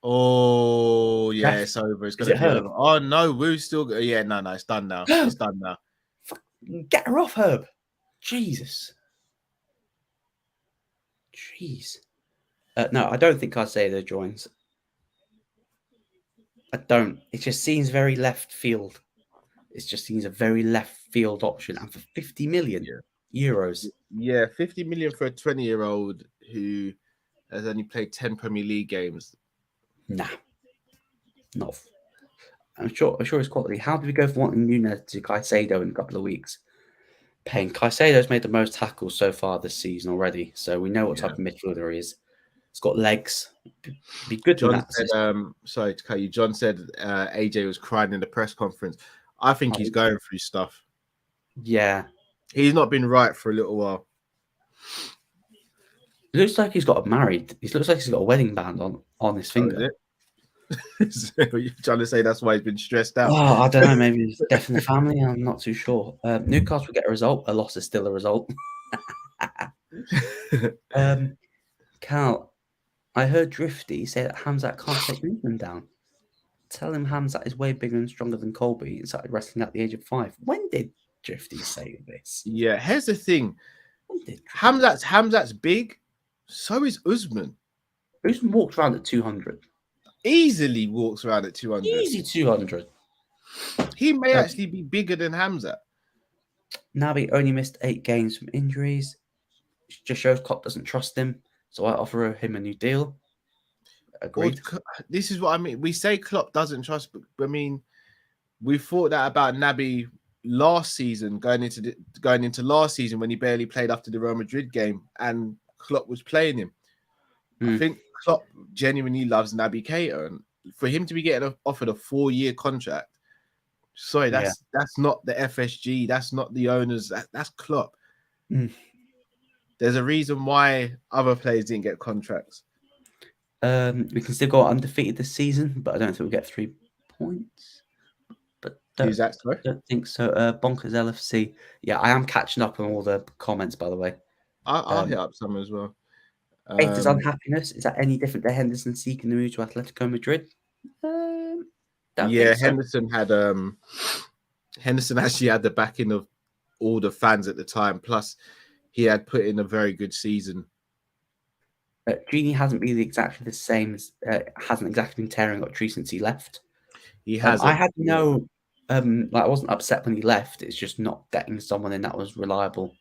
Oh, yeah, Ref, it's over. It's is going to it be Herb? over. Oh, no, Wu's still. Yeah, no, it's done now. It's done now. Get her off, Herb. Jesus. Jeez. No, I don't think Caicedo joins. I don't. It just seems very left field. It just seems a very left field option. And for 50 million euros. Yeah, 50 million for a 20-year-old who has only played 10 Premier League games. Nah. Not. I'm sure it's quality. How did we go from wanting Nunez to Caicedo in a couple of weeks? Payne. Caicedo's made the most tackles so far this season already, so we know what type of midfielder he is. He's got legs. Be good in John that said, system. sorry to cut you. John said AJ was crying in the press conference. I think he's going through stuff. Yeah. He's not been right for a little while. It looks like he's got married. It looks like he's got a wedding band on his finger. So you're trying to say that's why he's been stressed out? Oh, I don't know. Maybe it's death in the family. I'm not too sure. Newcastle will get a result. A loss is still a result. Cal, I heard Drifty say that Hamzat can't take Usman down. Tell him Hamzat is way bigger and stronger than Colby and started wrestling at the age of 5. When did Drifty say this? Yeah, here's the thing. Hamzat's big. So is Usman. Usman walked around at 200. Easily walks around at 200. Easy 200. He may actually be bigger than Hamzat. Naby only missed 8 games from injuries. It just shows Klopp doesn't trust him. So I offer him a new deal. Agreed. This is what I mean. We say Klopp doesn't trust, but I mean, we thought that about Naby last season, going into last season when he barely played after the Real Madrid game, and Klopp was playing him. I think Klopp genuinely loves Naby Keita, and for him to be getting offered a 4-year contract, sorry, that's not the FSG, that's not the owners, that's Klopp. There's a reason why other players didn't get contracts. We can still go undefeated this season, but I don't think we'll get 3 points. But Who's that, sorry? Don't think so. Bonkers LFC. Yeah, I am catching up on all the comments, by the way. I'll hit up some as well. Keita's unhappiness, is that any different to Henderson seeking the move to Atletico Madrid? Yeah, Henderson actually had the backing of all the fans at the time. Plus, he had put in a very good season. Genie hasn't been exactly the same. Hasn't exactly been tearing up tree since he left. He hasn't. I had no. I wasn't upset when he left. It's just not getting someone in that was reliable.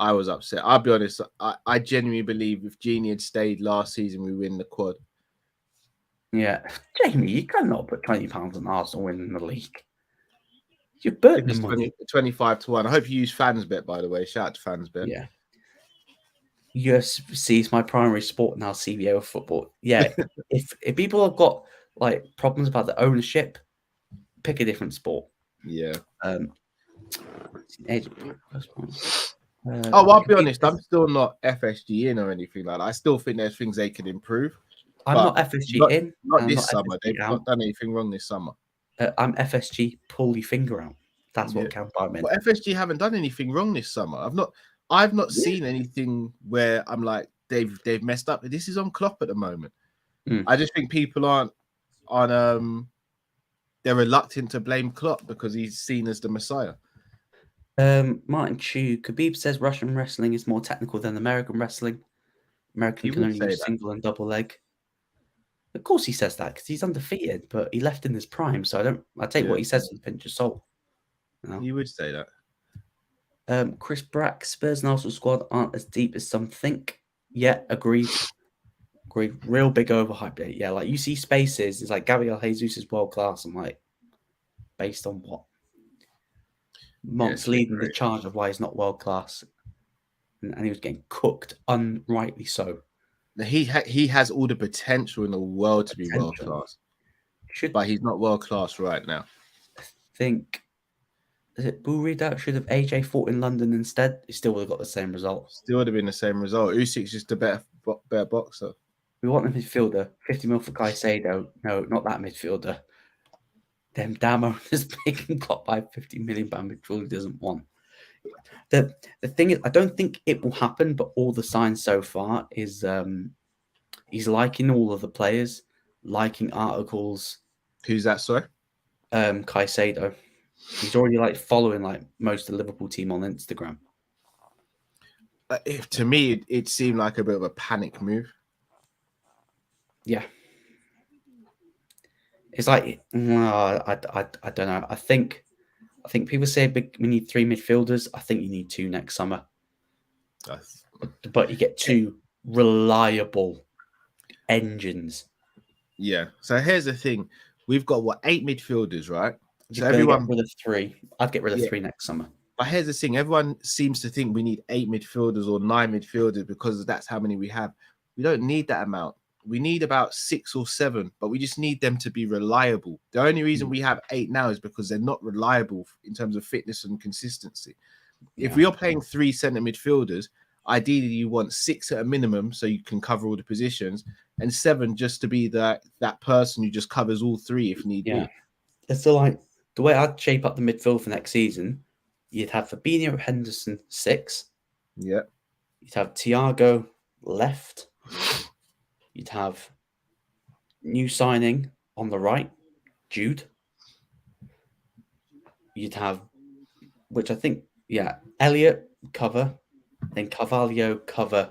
I was upset. I'll be honest. I genuinely believe if Genie had stayed last season, we win the quad. Yeah, Jamie, you cannot put £20 on Arsenal winning the league. You burnt the money. 25-1. I hope you use FansBet, by the way. Shout out to FansBet. Yeah. UFC is my primary sport now, CBO of football. Yeah, if people have got like problems about the ownership, pick a different sport. Yeah. I'll be honest. I'm still not FSG in or anything like that. I still think there's things they could improve. I'm not FSG in. Not this summer. They've not done anything wrong this summer. I'm FSG. Pull your finger out. That's what counts by But FSG haven't done anything wrong this summer. I've not seen anything where I'm like, they've messed up. This is on Klopp at the moment. Mm. I just think people aren't they're reluctant to blame Klopp because he's seen as the Messiah. Martin Chu, Khabib says Russian wrestling is more technical than American wrestling. American He can would only say use that. single and double leg. Of course he says that because he's undefeated, but he left in his prime. So I take what he says with a pinch of salt. You know? He would say that. Chris Brack, Spurs and Arsenal squad aren't as deep as some think. Yeah, agreed. Real big overhype. Yeah, like you see spaces. It's like Gabriel Jesus is world class. I'm like, based on what? Monk's leading the charge of why he's not world class, and he was getting cooked, unrightly so. He has all the potential in the world to be world class, but he's not world class right now. I think is it Bull Readout should have AJ fought in London instead. He still would have got the same result. Still would have been the same result. Usyk's just a better boxer. We want a midfielder. 50 mil for Caicedo. No, not that midfielder. Them damn owners making Klopp by £50 million midfielder he doesn't want. The thing is, I don't think it will happen, but all the signs so far is he's liking all of the players, liking articles. Who's that, sorry? Caicedo. He's already like following like most of the Liverpool team on Instagram. To me, it seemed like a bit of a panic move. Yeah. It's like, I don't know. I think people say we need 3 midfielders. I think you need 2 next summer. But you get 2 reliable engines. Yeah. So here's the thing. We've got, 8 midfielders, right? So everyone get rid of 3. I'd get rid of 3 next summer. But here's the thing. Everyone seems to think we need 8 midfielders or 9 midfielders because that's how many we have. We don't need that amount. We need about 6 or 7, but we just need them to be reliable. The only reason we have 8 now is because they're not reliable in terms of fitness and consistency. If we are playing 3 centre midfielders, ideally you want 6 at a minimum so you can cover all the positions, and 7 just to be that person who just covers all 3 if need be. It's so like the way I'd shape up the midfield for next season, you'd have Fabinho, Henderson 6. Yeah. You'd have Thiago left. You'd have new signing on the right, Jude. You'd have, which I think, Elliot cover, then Carvalho cover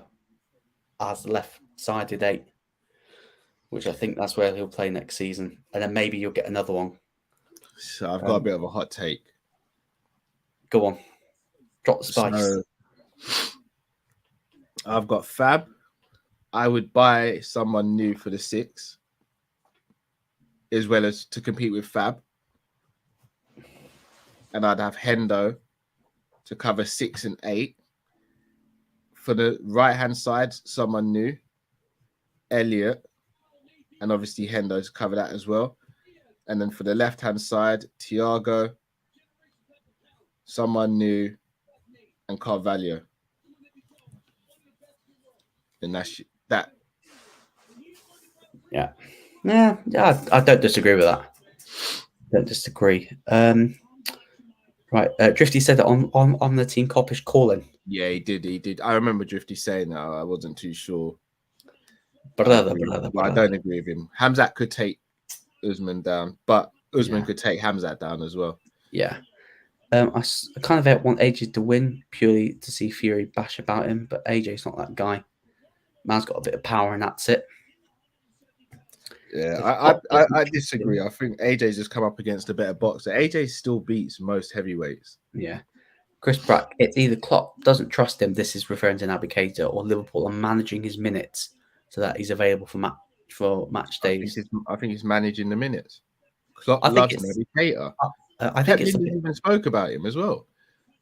as left-sided 8, which I think that's where he'll play next season. And then maybe you'll get another one. So I've got a bit of a hot take. Go on. Drop the spice. So I've got Fab. I would buy someone new for the 6, as well as to compete with Fab. And I'd have Hendo to cover 6 and 8. For the right-hand side, someone new, Elliot, and obviously Hendo to cover that as well. And then for the left-hand side, Thiago, someone new, and Carvalho. And that's that. Yeah, I don't disagree with that. Don't disagree. Right, Drifty said that on the team Coppish calling. Yeah, he did. I remember Drifty saying that. I wasn't too sure. Brother. I don't agree with him. Hamzat could take Usman down, but Usman could take Hamzat down as well. Yeah. I kind of want AJ to win purely to see Fury bash about him, but AJ's not that guy. Man's got a bit of power and that's it. Yeah, I disagree. I think AJ's just come up against a better boxer. AJ still beats most heavyweights. Yeah. Chris Brack, it's either Klopp doesn't trust him, this is referring to Navigator, or Liverpool are managing his minutes so that he's available for match days. I think he's managing the minutes. Klopp loves Navigator. I think it's even spoke about him as well.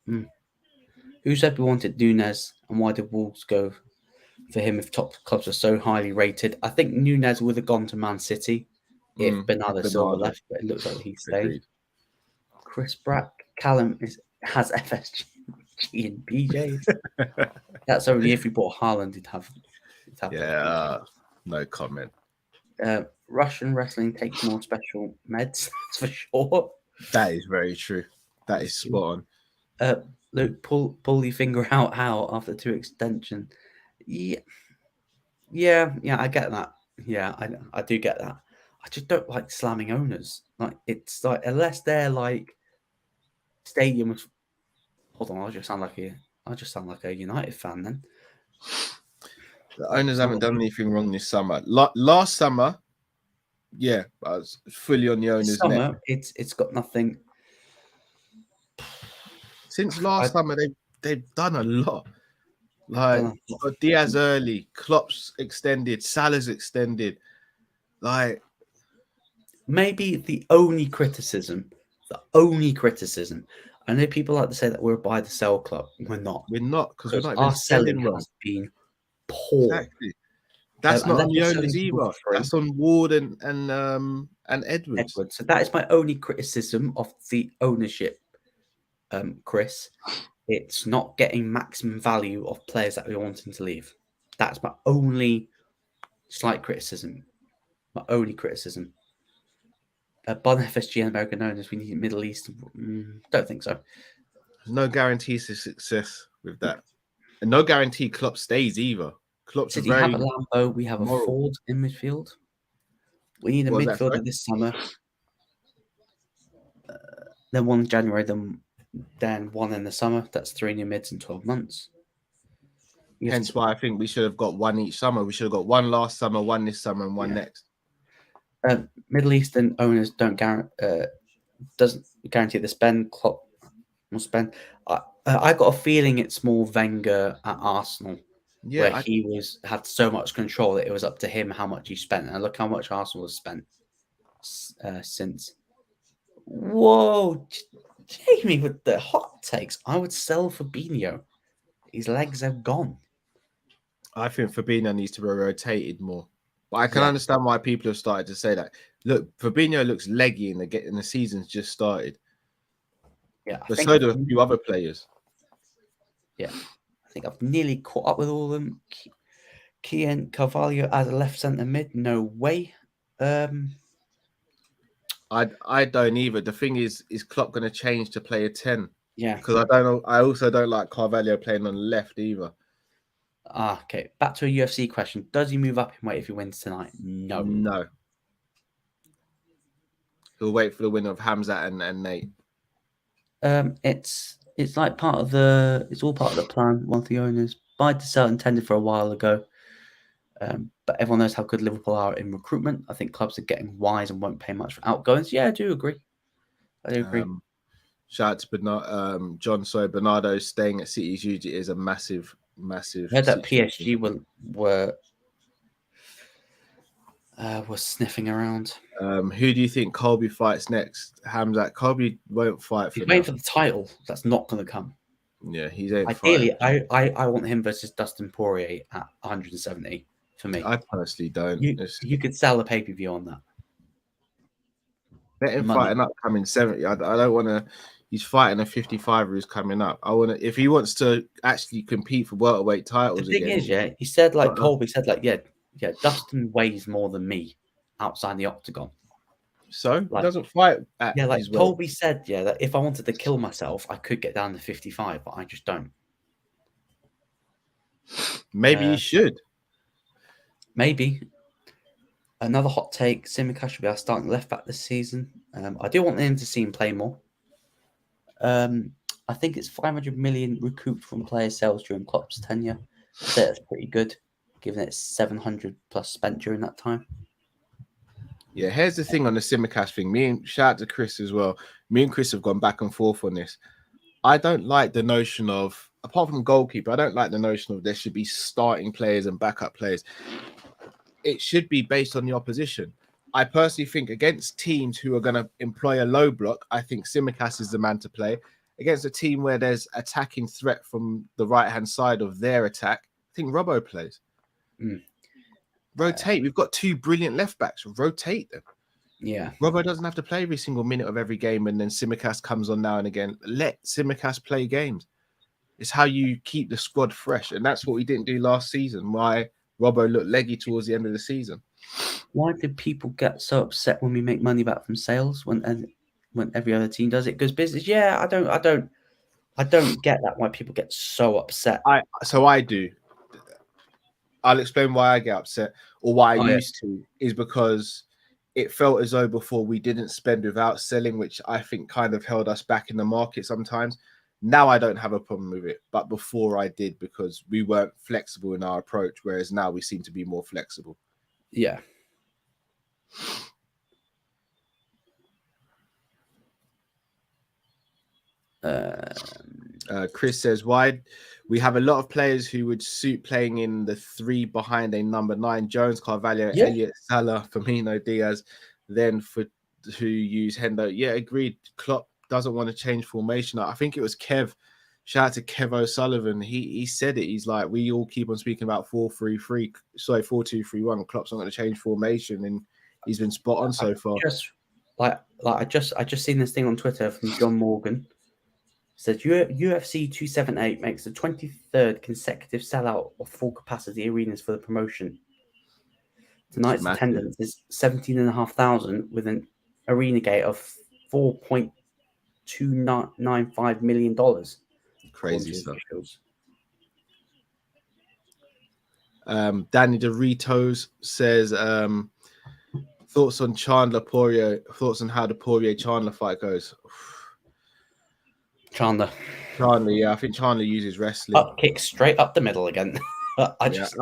Who said we wanted Nunez, and why did Wolves go for him if top clubs are so highly rated? I think Nunez would have gone to Man City if Bernardo Silva left, but it looks like he stayed. Agreed. Chris Brack, Callum has FSG and PJs. That's only if we bought Haaland, he'd have no comment. Russian wrestling takes more special meds, that's for sure. That is very true. That is spot on. Luke, pull your finger out how after 2 extension. Yeah, Yeah, I get that. Yeah, I do get that. I just don't like slamming owners. Like it's like unless they're like stadiums. Hold on, I just sound like a United fan then. The Like owners it's not haven't a done anything wrong this summer. Last summer, yeah, I was fully on the this owner's neck. summer. It's got nothing. Since last summer, they've done a lot. Like Don't know. got Diaz early, Klopp's extended, Salah's extended. Like Maybe the only criticism, I know people like to say that we're a buy to sell club. We're not, we're not, because we're because not even our selling selling well. has been poor. Exactly. That's not Unless on the we're owners selling people either. for free, That's on Ward and Edwards. Edward. So that is my only criticism of the ownership, Chris. It's not getting maximum value of players that we want him to leave. That's my only slight criticism. My only criticism. Bun FSG and American owners, we need Middle East. Don't think so. There's no guarantees of success with that. And no guarantee Klopp stays either. Klopp's City very have a Lambo. We have moral. a Ford in midfield. We need a What was that, midfielder sorry? this summer. Then one in January, then one in the summer. That's 3 new mids in 12 months. Hence why I think we should have got one each summer. We should have got one last summer, one this summer, and one next. Middle Eastern owners doesn't guarantee the spend. Klopp will spend. I got a feeling it's more Wenger at Arsenal, where he had so much control that it was up to him how much he spent. And look how much Arsenal has spent since. Whoa, Jamie with the hot takes. I would sell Fabinho. His legs have gone. I think Fabinho needs to be rotated more. But I can understand why people have started to say that. Look, Fabinho looks leggy and the season's just started. Yeah, but so do a few other players. Yeah, I think I've nearly caught up with all of them. Kian Carvalho as a left centre mid, no way. I don't either. The thing is Klopp going to change to play a 10? Yeah, because I don't know. I also don't like Carvalho playing on the left either. Okay, back to a UFC question. Does he move up in weight if he wins tonight? No. He'll wait for the winner of Hamzat and Nate. It's like part of the. It's all part of the plan. One of the owners buy to sell intended for a while ago. But everyone knows how good Liverpool are in recruitment. I think clubs are getting wise and won't pay much for outgoings. Yeah, I do agree. Shout out to Bernard, John. So Bernardo staying at City's duty is a massive. I heard that PSG were sniffing around. Who do you think Colby fights next? Hamzat. Colby won't fight for. He's waiting for the title. That's not going to come. Yeah, he's ain't. Ideally, I want him versus Dustin Poirier at 170 for me. I personally don't. You could sell a pay-per-view on that. Let him fight an upcoming 70. I don't want to. He's fighting a 55er who's coming up. I want to. If he wants to actually compete for welterweight titles, the thing is, he said Colby said Dustin weighs more than me outside the octagon. So he doesn't fight. Colby said, that if I wanted to kill myself, I could get down to 55, but I just don't. Maybe you should. Maybe. Another hot take: Tsimikas should be our starting left back this season. I do want him to see him play more. I think it's 500 million recouped from player sales during Klopp's tenure. I'd say that's pretty good, given it's 700 plus spent during that time. Yeah, here's the thing on the Tsimikas thing. Shout out to Chris as well. Me and Chris have gone back and forth on this. I don't like the notion of, apart from goalkeeper, I don't like the notion of there should be starting players and backup players. It should be based on the opposition. I personally think against teams who are going to employ a low block, I think Tsimikas is the man to play. Against a team where there's attacking threat from the right-hand side of their attack, I think Robbo plays. Rotate. We've got two brilliant left backs. Rotate them. Yeah. Robbo doesn't have to play every single minute of every game, and then Tsimikas comes on now and again. Let Tsimikas play games. It's how you keep the squad fresh, and that's what we didn't do last season. Why Robbo looked leggy towards the end of the season. Why did people get so upset when we make money back from sales when every other team does it? Because business, I don't get that. Why people get so upset. I do. I'll explain why I get upset, or why I used to, is because it felt as though before we didn't spend without selling, which I think kind of held us back in the market sometimes. Now I don't have a problem with it, but before I did, because we weren't flexible in our approach, whereas now we seem to be more flexible. Yeah. Chris says, why we have a lot of players who would suit playing in the 3 behind a number 9, Jones, Carvalho, Elliott, Salah, Firmino, Diaz, then to use Hendo. Yeah, agreed. Klopp doesn't want to change formation. I think it was Kev. Shout out to Kev O'Sullivan. He said it. He's like, we all keep on speaking about 4-3-3, sorry, 4-2-3-1. Klopp's not going to change formation, and he's been spot on so far. I just seen this thing on Twitter from John Morgan. It says UFC 278 makes the 23rd consecutive sellout of full capacity arenas for the promotion. Tonight's attendance is 17,500 with an arena gate of $4.295 million. Crazy stuff. Danny Doritos says, thoughts on Chandler Poirier, thoughts on how the Poirier Chandler fight goes. Chandler, yeah, I think Chandler uses wrestling. Up kick straight up the middle again. I just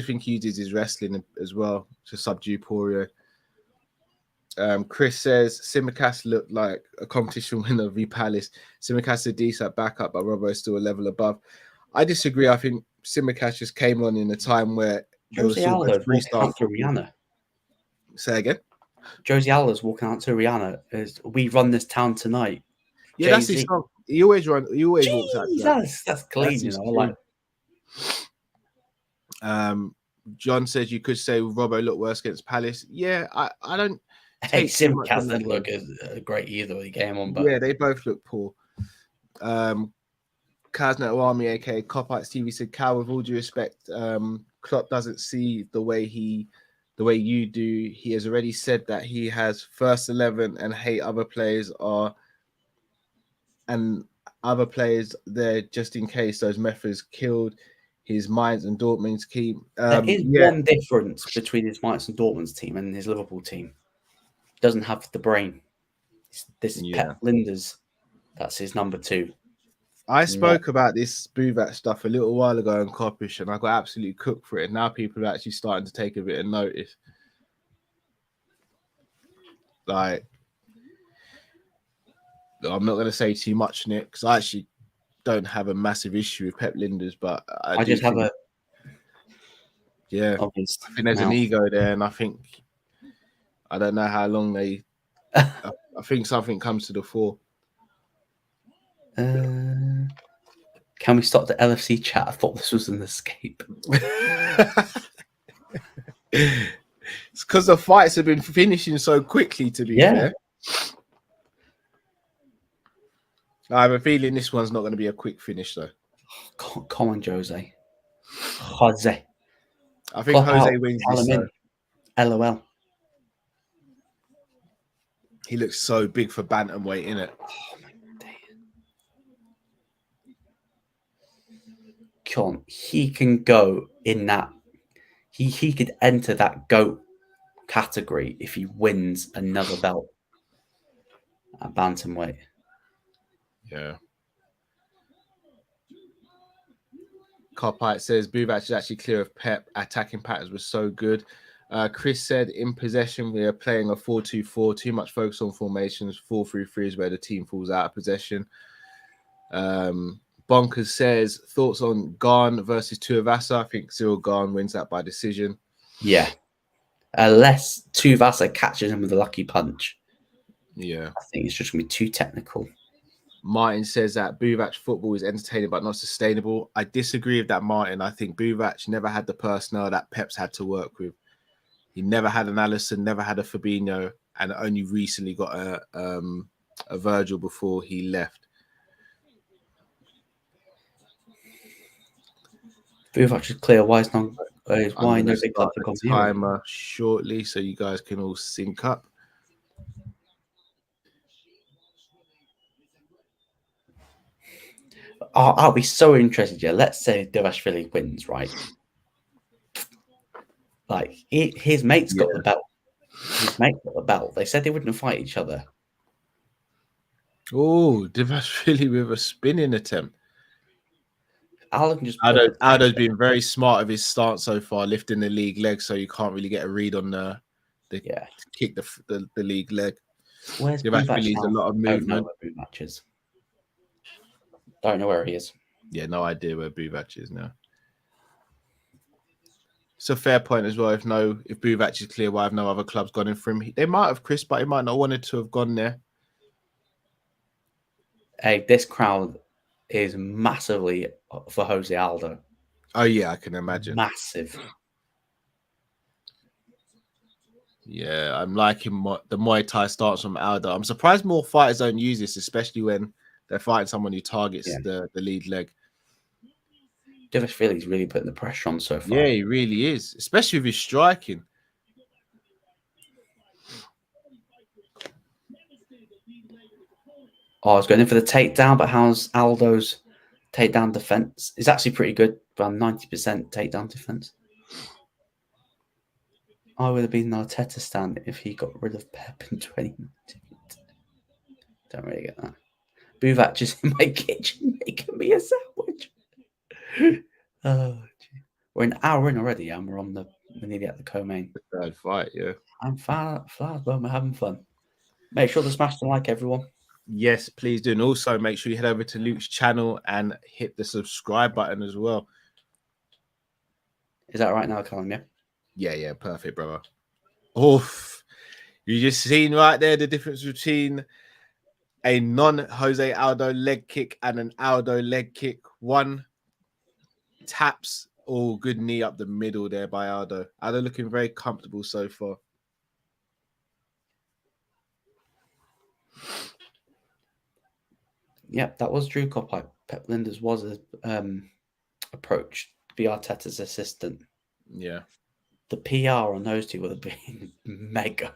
think he uses his wrestling as well to subdue Poirier. Chris says Simicast looked like a competition winner v Palace. Simicast is a decent backup, but Robbo is still a level above. I disagree. I think Simicast just came on in a time where Josie Aldo walking out to Rihanna. Say again. Josie Aldo's walking out to Rihanna as we run this town tonight. Yeah, that's his song. He always walks out to that. That's clean, you know. John says you could say Robbo looked worse against Palace. Yeah, I don't. Hey, Simcast didn't look great either. He came on, but yeah, they both look poor. Kaznet Army, aka Copites TV, said, "Cal, with all due respect, Klopp doesn't see the way you do. He has already said that he has first 11 and hate other players there just in case those methods killed his Mainz and Dortmund's team." There is one difference between his Mainz and Dortmund's team and his Liverpool team. He doesn't have the brain. This is Pep Linders. That's his number 2. I spoke about this Buvac stuff a little while ago on Copish, and I got absolutely cooked for it. Now people are actually starting to take a bit of notice. Like, I'm not going to say too much, Nick, because I actually don't have a massive issue with Pep Linders, but I just have I think there's an ego there, and I don't know how long I think something comes to the fore. Can we stop the LFC chat? I thought this was an escape. It's because the fights have been finishing so quickly, to be fair. I have a feeling this one's not going to be a quick finish, though. Come on, Jose. I think Jose wins this, though. LOL. He looks so big for bantamweight, innit? Oh, my God. He can go in that. He could enter that GOAT category if he wins another belt at bantamweight. Yeah. Copite says Buvac is actually clear of Pep. Attacking patterns were so good. Chris said in possession we are playing a 4-2-4. Too much focus on formations. 4-3-3 is where the team falls out of possession. Bonkers says thoughts on Garn versus Tuivasa. I think Cyril Garn wins that by decision. Yeah. Unless Tuivasa catches him with a lucky punch. Yeah. I think it's just going to be too technical. Martin says that Buvac football is entertaining but not sustainable. I disagree with that, Martin. I think Buvac never had the personnel that Pep's had to work with. He never had an Alisson, never had a Fabinho, and only recently got a Virgil before he left. Buvac is clear. Why is no big club timer shortly so you guys can all sync up. I'll be so interested. Yeah, let's say Dovashvili wins, right? Like his mate's got Yeah. the belt. His mate got the belt. They said they wouldn't fight each other. Oh, Divashvili with a spinning attempt. Aldo can just put Aldo's been very smart of his stance so far, lifting the league leg, so you can't really get a read on the kick the league leg. Where's Divashvili's a lot of movement. Don't know where Buvac is. Don't know where he is. Yeah, no idea where Buvac is now. It's a fair point as well. If Buvac is clear, why have no other clubs gone in for him? They might have, Chris, but he might not wanted to have gone there. Hey, this crowd is massively for Jose Aldo. Oh yeah, I can imagine. Massive. Yeah, I'm liking the Muay Thai stance from Aldo. I'm surprised more fighters don't use this, especially when they're fighting someone who targets the lead leg. Divashvili's really putting the pressure on so far. Yeah, he really is, especially with his striking. Oh, I was going in for the takedown, but how's Aldo's takedown defense? It's actually pretty good, around 90% takedown defense. I would have been Arteta stand if he got rid of Pep in 2019. Don't really get that. Buvac is in my kitchen making me a sandwich. Oh, gee. We're an hour in already, and we're nearly at the co-main. Third fight, yeah. I'm far, but we're having fun. Make sure to smash the like, everyone. Yes, please do. And also make sure you head over to Luke's channel and hit the subscribe button as well. Is that right now, Colin? Yeah, perfect, brother. Oof. You just seen right there the difference between a non-Jose Aldo leg kick and an Aldo leg kick. One taps, good knee up the middle there by Aldo. Aldo looking very comfortable so far. Yep, that was Drew Kopipe. Pep Linders was approached to be Arteta's assistant. Yeah. The PR on those two would have been mega.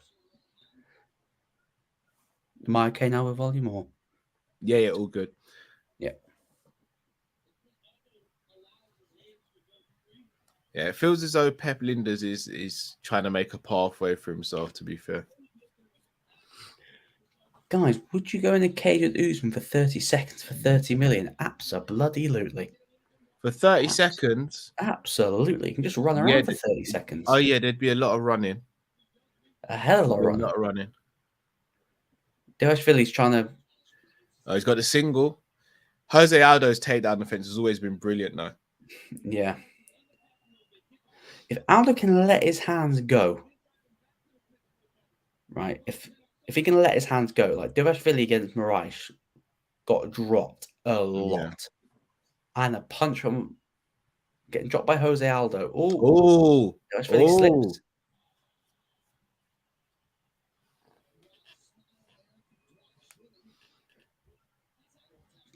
Am I okay now with volume or? Yeah, all good. Yeah. Yeah, it feels as though Pep Linders is trying to make a pathway for himself, to be fair. Guys, would you go in a cage with Usman for 30 seconds for 30 million? Absolutely. For 30 seconds? Absolutely. You can just run around for 30 seconds. Oh, yeah, there'd be a lot of running. A hell of a lot of running. Divashvili's trying to... Oh, he's got the single. Jose Aldo's takedown defense has always been brilliant, though. Yeah. If Aldo can let his hands go, right, if he can let his hands go, like Divashvili against Moraes got dropped a lot. And a punch from getting dropped by Jose Aldo. Divashvili slips.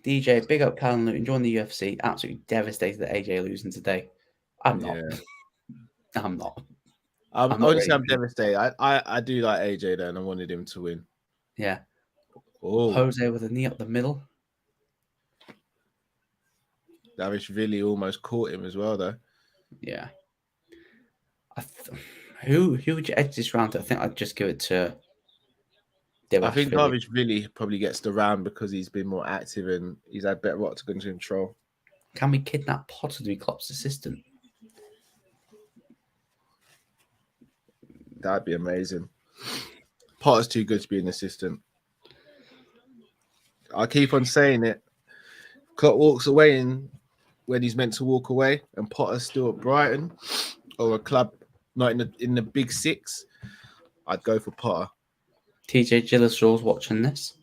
DJ, big up Callum Luton, join the UFC. Absolutely devastated that AJ losing today. I'm not. I'm not. Honestly, I'm devastated. I do like AJ though, and I wanted him to win. Yeah. Jose with a knee up the middle. Davishvili almost caught him as well, though. Yeah. Who would you edge this round to? I think I'd just give it to I think Davishvili probably gets the round because he's been more active and he's had better octagon control. Can we kidnap Potter to be Klopp's assistant? That'd be amazing. Potter's too good to be an assistant. I keep on saying it. Klopp walks away when he's meant to walk away, and Potter's still at Brighton or a club not in the big six. I'd go for Potter. TJ Gillisraw's watching this.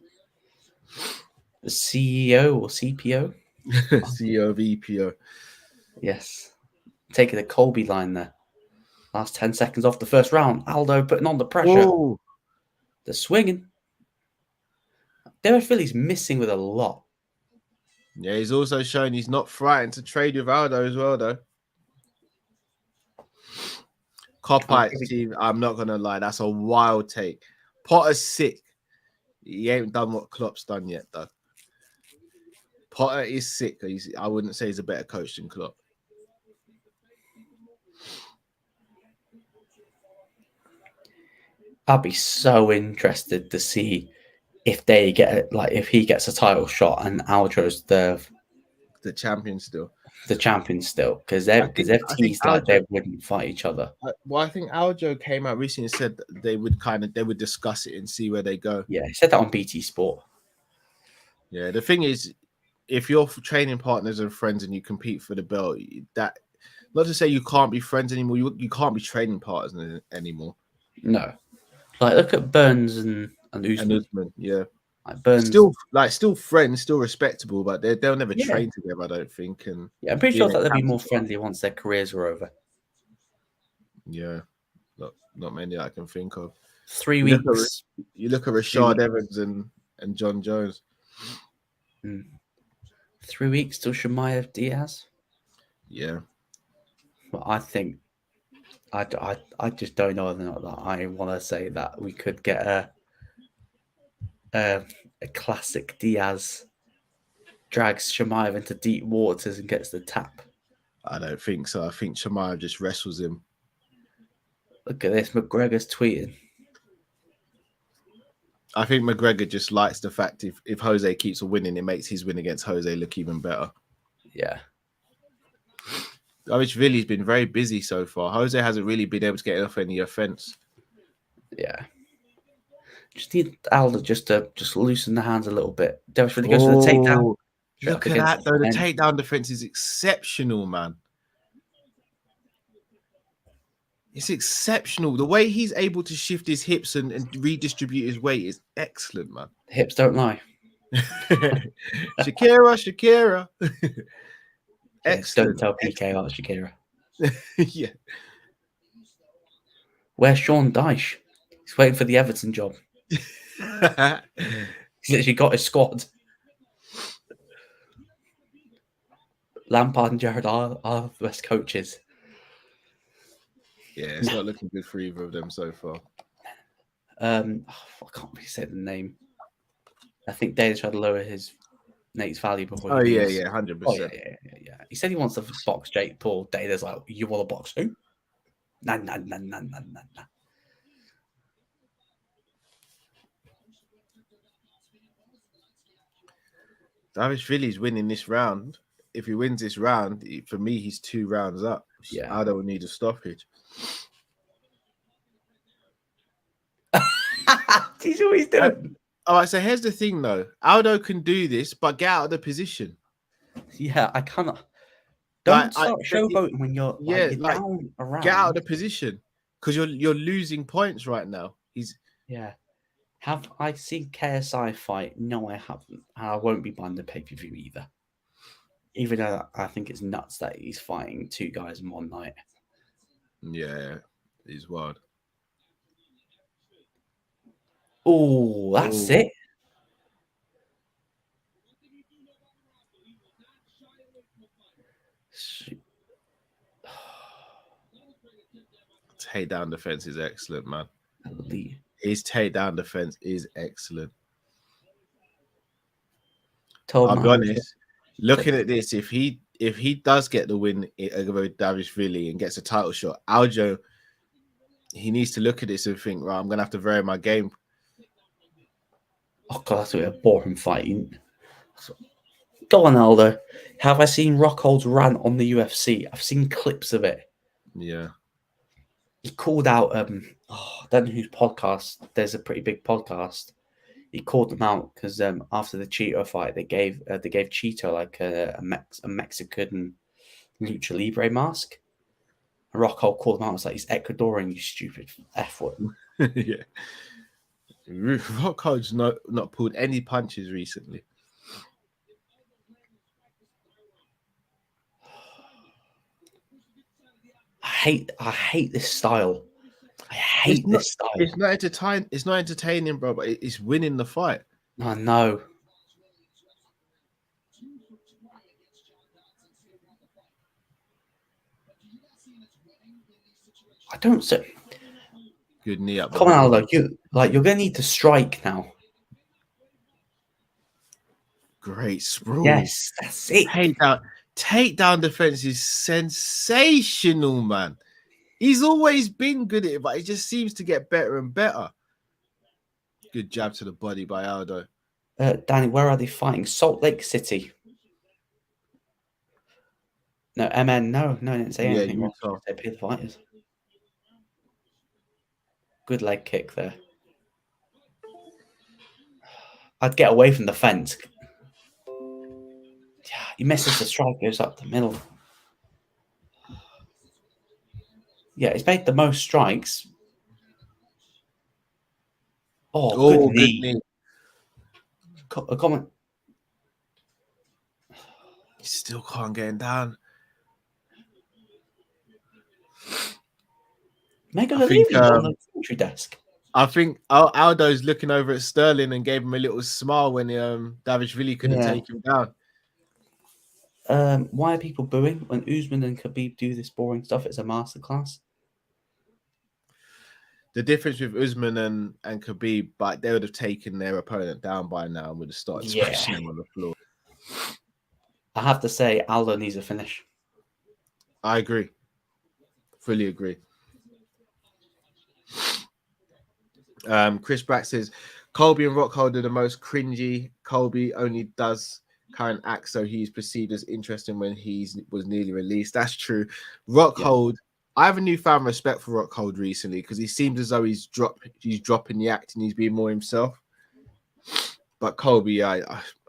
The CEO or CPO? CEO of EPO. Yes. Taking a Colby line there. Last 10 seconds off the first round. Aldo putting on the pressure. Whoa. The swinging. Divashvili's missing with a lot. Yeah, he's also shown he's not frightened to trade with Aldo as well, though. Kopipe team, I'm not going to lie. That's a wild take. Potter's sick. He ain't done what Klopp's done yet, though. Potter is sick. I wouldn't say he's a better coach than Klopp. I'd be so interested to see if they get if he gets a title shot and Aljo's the champion still. champion still, because they've teased like they wouldn't fight each other. Well, I think Aldo came out recently and said that they would discuss it and see where they go. Yeah, he said that on BT Sport. Yeah, the thing is, if you're training partners and friends and you compete for the belt, that not to say you can't be friends anymore, you can't be training partners anymore. No, like look at Burns and Usman. Yeah, like Burns still friends, still respectable, but they'll never train together, I don't think. And yeah, I'm pretty sure that they'll be more friendly once their careers are over. Yeah, not many I can think of. 3 weeks. You look at Rashad Evans and John Jones. 3 weeks till Chimaev Diaz. Yeah, but I think I just don't know that I want to say that we could get a classic Diaz drags Chimaev into deep waters and gets the tap. I don't think so. I think Chimaev just wrestles him. Look at this. McGregor's tweeting. I think McGregor just likes the fact if Jose keeps winning, it makes his win against Jose look even better. Yeah. Dvalishvili's been very busy so far. Jose hasn't really been able to get off any offense. Yeah. Just need Aldo just loosen the hands a little bit. Dvalishvili goes for the takedown. Look at that, though. The takedown defense is exceptional, man. It's exceptional. The way he's able to shift his hips and redistribute his weight is excellent, man. Hips don't lie. Shakira. Excellent. Don't tell PK about Shakira. Yeah. Where's Sean Dyche? He's waiting for the Everton job. He's literally got his squad. Lampard and Gerrard are the best coaches. Yeah, it's not looking good for either of them so far. I can't really say the name. I think Dana tried to lower his Nate's value before. 100%. Yeah. He said he wants to box Jake Paul. Dana's like, you want to box who? Nah. Dvalishvili's winning this round. If he wins this round, for me, he's 2 rounds up. Yeah. Aldo will need a stoppage. He's always doing. All right, so here's the thing, though. Aldo can do this, but get out of the position. Yeah, I cannot. Don't start showboating when you're down around. Get out of the position because you're losing points right now. Have I seen KSI fight? No, I haven't. I won't be buying the pay-per-view either. Even though I think it's nuts that he's fighting 2 guys in one night. Yeah, he's wild. Oh, that's it. Takedown defense is excellent, man. Elite. His takedown defense is excellent. I'll be honest. Looking at this, if he does get the win over Dvalishvili and gets a title shot, Aljo, he needs to look at this and think, right, I'm gonna have to vary my game. Oh god, that's a boring fighting. Go on, Aldo. Have I seen Rockhold's rant on the UFC? I've seen clips of it. Yeah. He called out I don't know whose podcast. There's a pretty big podcast. He called them out because after the Cheeto fight, they gave Cheeto like a Mexican lucha libre mask. And Rockhold called him out. It's like, he's Ecuadorian, you stupid F-word. Yeah. Rockhold's not pulled any punches recently. I hate this style. I hate this style. It's not entertaining. It's not entertaining, bro. But it's winning the fight. I know. I don't say. Good knee up. Come on, Aldo. You're gonna need to strike now. Great sprawl. Yes, that's it. Takedown defense is sensational, man. He's always been good at it, but it just seems to get better and better. Good jab to the body by Aldo. Danny, where are they fighting? Salt Lake City. No, MN. No, I didn't say Yeah, anything. Utah. They pay the fighters. Good leg kick there. I'd get away from the fence. Yeah, he misses the strike, goes up the middle. Yeah, he's made the most strikes. Oh, good Oh, good knee. knee. A comment. He still can't get him down. Megan I think, O'Leary's on the commentary desk. I think Aldo's looking over at Sterling and gave him a little smile when Davishvili couldn't take him down. Why are people booing when Usman and Khabib do this boring stuff? It's a masterclass. The difference with Usman and Khabib, but they would have taken their opponent down by now and would have started smashing him on the floor. I have to say, Aldo needs a finish. I agree. Fully agree. Chris Brack says, Colby and Rockhold are the most cringy. Colby only does current acts, so he's perceived as interesting when he was nearly released. That's true. Rockhold, I have a newfound respect for Rockhold recently because he seems as though he's dropping the act and he's being more himself. But Colby, I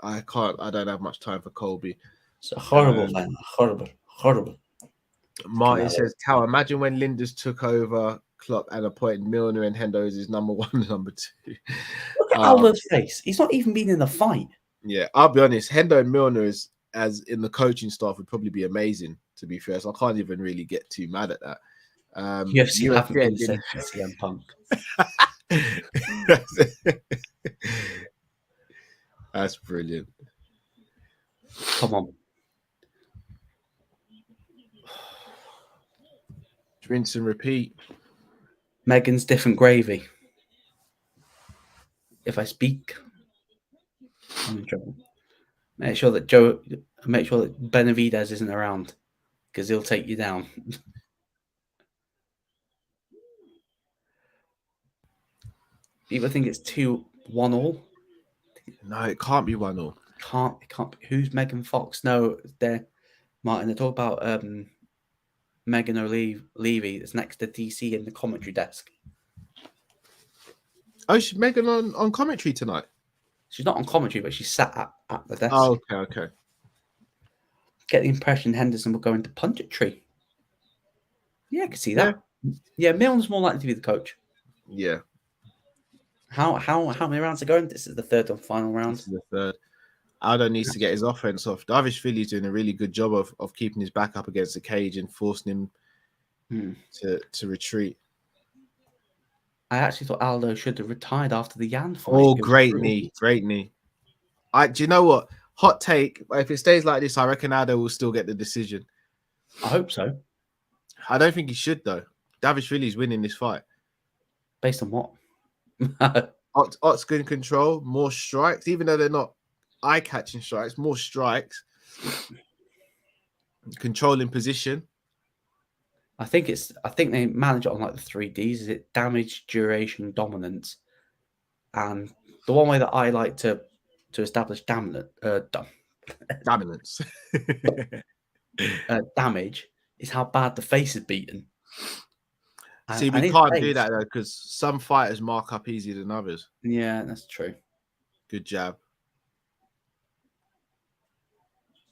don't have much time for Colby. It's a horrible man. Horrible. Martin says, Cal, imagine when Linders took over Klopp and appointed Milner and Hendo as his number one and number two. Look at Aldo's face. He's not even been in the fight. Yeah, I'll be honest. Hendo and Milner as in the coaching staff would probably be amazing, to be fair. So I can't even really get too mad at that. UFC haven't been the same since CM Punk. That's brilliant. Come on. Rinse and repeat. Megan's different gravy. If I speak, I'm in trouble. Make sure that Benavidez isn't around because he'll take you down. People think it's 2-1 No, it can't be 1-1. It can't. Who's Megan Fox? No, they're Martin. They talk about Megan O'Leary that's next to DC in the commentary desk. Oh, she's Megan on commentary tonight. She's not on commentary, but she's sat at the desk. Oh, okay. Get the impression Henderson will go into punditry. Yeah, I can see that. Yeah, Milne's more likely to be the coach. Yeah. How many rounds are going? This is the third and final round. This is the third. Aldo needs to get his offense off. Davishvili is doing a really good job of keeping his back up against the cage and forcing him to retreat. I actually thought Aldo should have retired after the Yan fight. Oh, great knee. Do you know what? Hot take. If it stays like this, I reckon Aldo will still get the decision. I hope so. I don't think he should, though. Davishvili's winning this fight. Based on what? Ott's good control, more strikes, even though they're not eye-catching strikes, more strikes. Controlling position. I think they manage it on like the 3Ds. Is it damage, duration, dominance? And the one way that I like to establish dominance damage is how bad the face is beaten. See, we can't do that though because some fighters mark up easier than others. Yeah, that's true. Good jab.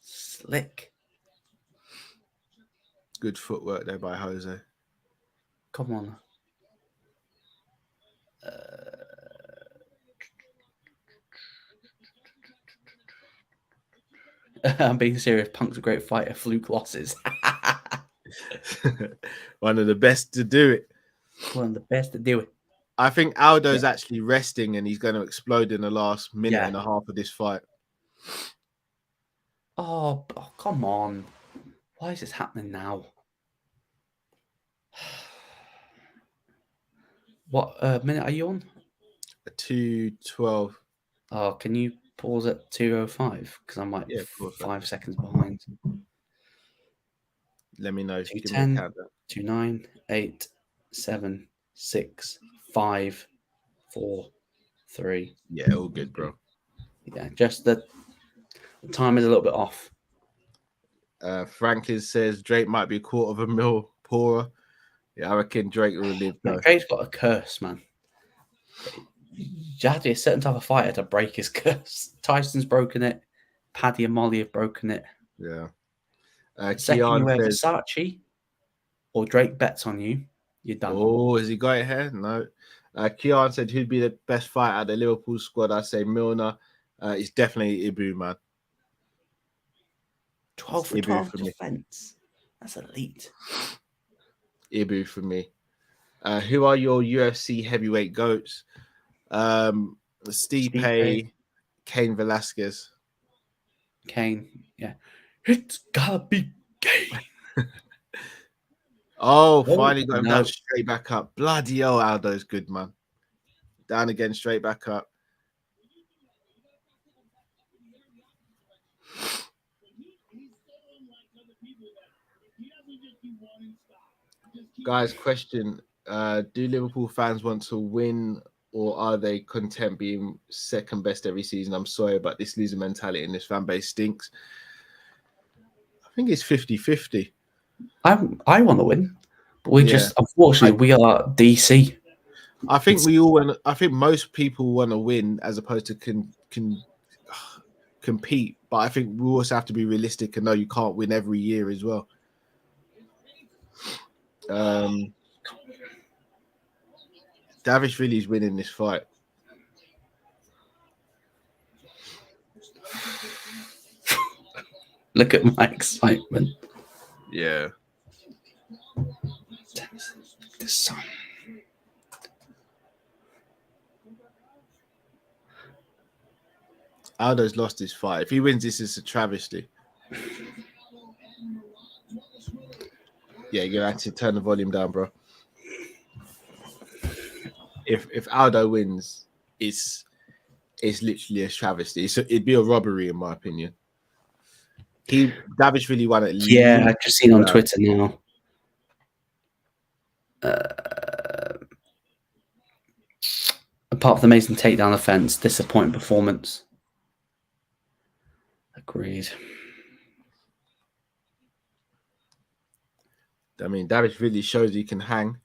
Slick. Good footwork there by Jose. Come on. I'm being serious. Punk's a great fighter. Fluke losses. One of the best to do it. I think Aldo's actually resting and he's going to explode in the last minute and a half of this fight. Oh, come on. Why is this happening now? What minute are you on? 2:12. Oh, can you pause at 2:05? Because I'm like 5 seconds behind. Let me know. 2:10, 2:09, 8, 7, 6, 5, 4, 3. Yeah, all good, bro. Yeah, just the time is a little bit off. Franklin says Drake might be $250,000 poorer. Yeah, I reckon Drake will live though. Drake's got a curse, man. You have to be a certain type of fighter to break his curse. Tyson's broken it. Paddy and Molly have broken it. Yeah. The second you Keon wear says, Versace or Drake bets on you, you're done. oh, has he got it here? No. Keon said, who'd be the best fighter at the Liverpool squad? I say Milner. It's definitely Ibu, man. 12 for 12 defense. That's elite. Ibu for me. Who are your UFC heavyweight goats? Stipe, Cain Velasquez. Cain, yeah. It's gotta be Cain. Finally got him down straight back up. Bloody hell, Aldo's good, man. Down again, straight back up. Guys, question. Do Liverpool fans want to win or are they content being second best every season? I'm sorry, but this loser mentality in this fan base stinks. I think it's 50-50. I want to win, but we just, unfortunately, we are DC. I think we all want. I think most people want to win as opposed to compete. But I think we also have to be realistic and know you can't win every year as well. Davish is winning this fight. Look at my excitement. Yeah. The sun. Aldo's lost his fight. If he wins, this is a travesty. Yeah, you're gonna have to turn the volume down, bro. If Aldo wins, it's literally a travesty. It'd be a robbery, in my opinion. Davish really won it. Yeah, I've just seen on Twitter now. Apart from the amazing takedown offense, disappointing performance. Agreed. I mean, Davish really shows he can hang.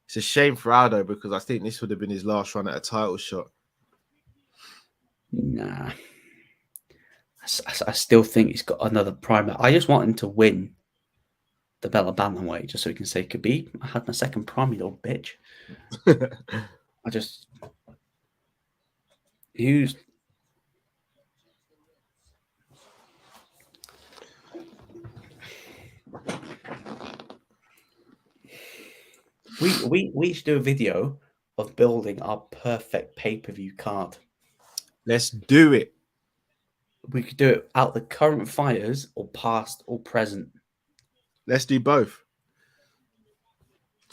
It's a shame for Aldo because I think this would have been his last run at a title shot. Nah. I still think he's got another prime. I just want him to win the Bella Bantamweight just so he can say, Khabib, I had my second prime, you little bitch. We should do a video of building our perfect pay-per-view card. Let's do it. We could do it out the current fighters or past or present. Let's do both.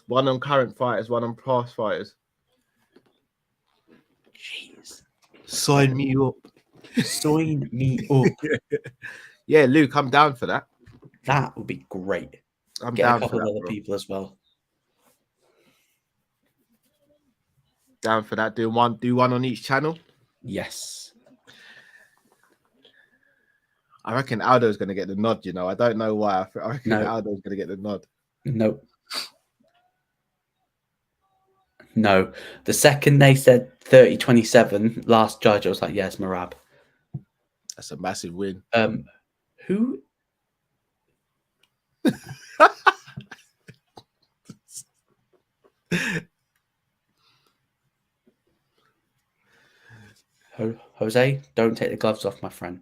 One on current fighters, one on past fighters. Jeez. Sign me up. Sign me up. Yeah, Luke, I'm down for that. That would be great. I'm Get down a couple for that, of other bro. people as well. Down for that. Do one on each channel. Yes. I reckon Aldo's going to get the nod, you know. I don't know why. I reckon Aldo's going to get the nod. Nope. No. The second they said 30-27, last judge, I was like, yes, Merab. That's a massive win. Who? Jose, don't take the gloves off, my friend.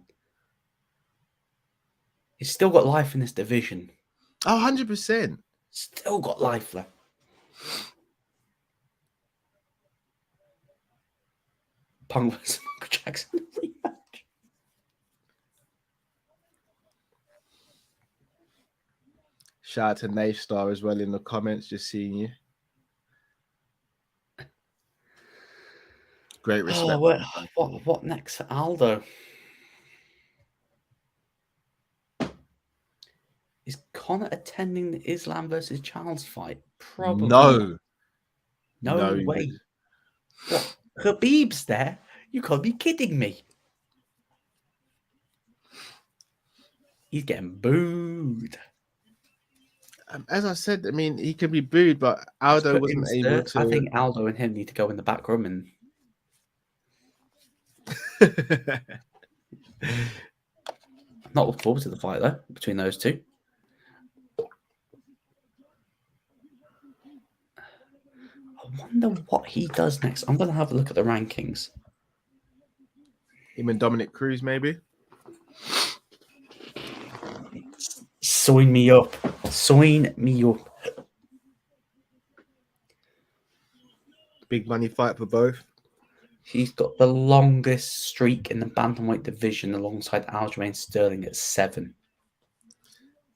He's still got life in this division. Oh, 100%. Still got life left. Punk vs. Michael Jackson rematch. Shout out to Nave Star as well in the comments, just seeing you. Great respect. What next for Aldo? Is Conor attending the Islam versus Charles fight? Probably. No. No way. What? Khabib's there. You can't be kidding me. He's getting booed. As I said, I mean, he could be booed, but Just Aldo put him wasn't able third. I to. think Aldo and him need to go in the back room and not look forward to the fight though between those two. I wonder what he does next. I'm going to have a look at the rankings. Him and Dominic Cruz, maybe. Sign me up. Sign me up. Big money fight for both. He's got the longest streak in the bantamweight division alongside Aljamain Sterling at 7.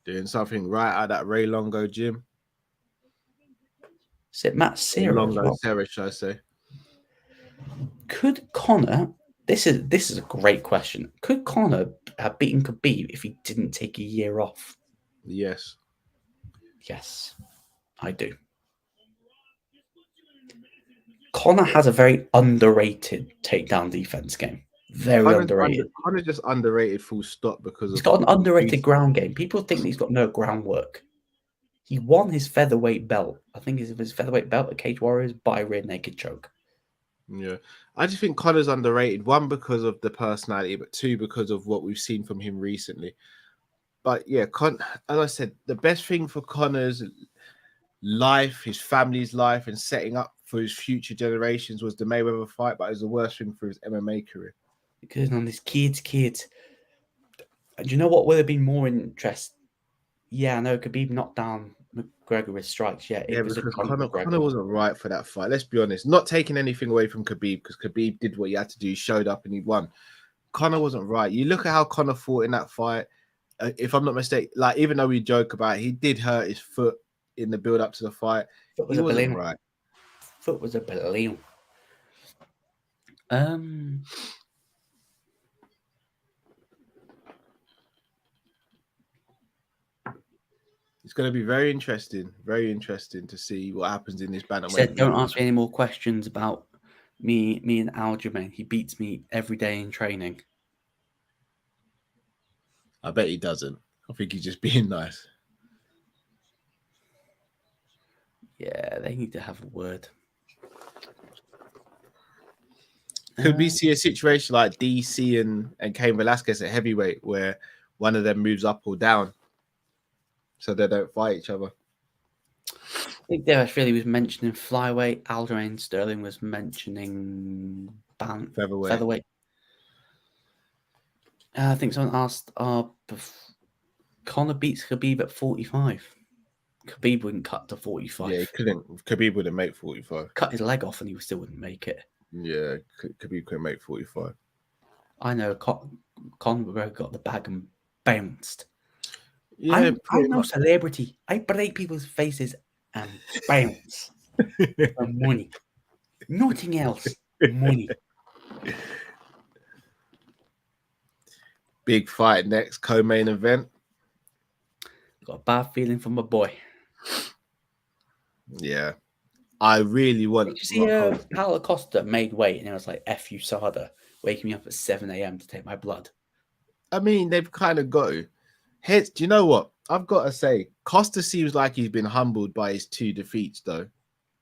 Doing something right at that Ray Longo gym. Is it Matt Serra? Longo Serra, should I say? Could Conor? This is a great question. Could Conor have beaten Khabib if he didn't take a year off? Yes. Yes, I do. Conor has a very underrated takedown defense game. Very underrated. Conor just underrated full stop because he's got an underrated ground game. People think that he's got no groundwork. He won his featherweight belt. I think his featherweight belt at Cage Warriors by rear naked choke. Yeah. I just think Conor's underrated. One, because of the personality, but two, because of what we've seen from him recently. But yeah, as I said, the best thing for Conor's life, his family's life, and setting up for his future generations was the Mayweather fight, but it was the worst thing for his MMA career. Because on this kids. Do you know what would have been more interest? Yeah, no, Khabib knocked down McGregor with strikes. Yeah, it was because Conor wasn't right for that fight. Let's be honest. Not taking anything away from Khabib, because Khabib did what he had to do. He showed up and he won. Conor wasn't right. You look at how Conor fought in that fight. If I'm not mistaken, like, even though we joke about it, he did hurt his foot in the build up to the fight. Foot was he wasn't right. Foot was a balloon. It's going to be very interesting to see what happens in this bantamweight. Said, don't ask me any more questions about me and Aljamain. He beats me every day in training. I bet he doesn't. I think he's just being nice. Yeah, they need to have a word. Could we see a situation like DC and Cain Velasquez at heavyweight, where one of them moves up or down so they don't fight each other? I think Davis really was mentioning flyweight. Aljamain Sterling was mentioning featherweight. I think someone asked, Conor beats Khabib at 45. Khabib wouldn't cut to 45. Yeah, he couldn't. Khabib wouldn't make 45. Cut his leg off and he still wouldn't make it. Yeah, Khabib couldn't make 45. I know Conor McGregor got the bag and bounced. Yeah, I'm no celebrity. I break people's faces and bounce for money. Nothing else. Money. Big fight next, co-main event. Got a bad feeling from my boy. Yeah. I really want. Did you see Paulo Costa made weight and it was like, F you, Sada, waking me up at 7 a.m. to take my blood? I mean, they've kind of got to. Do you know what? I've got to say, Costa seems like he's been humbled by his 2 defeats, though.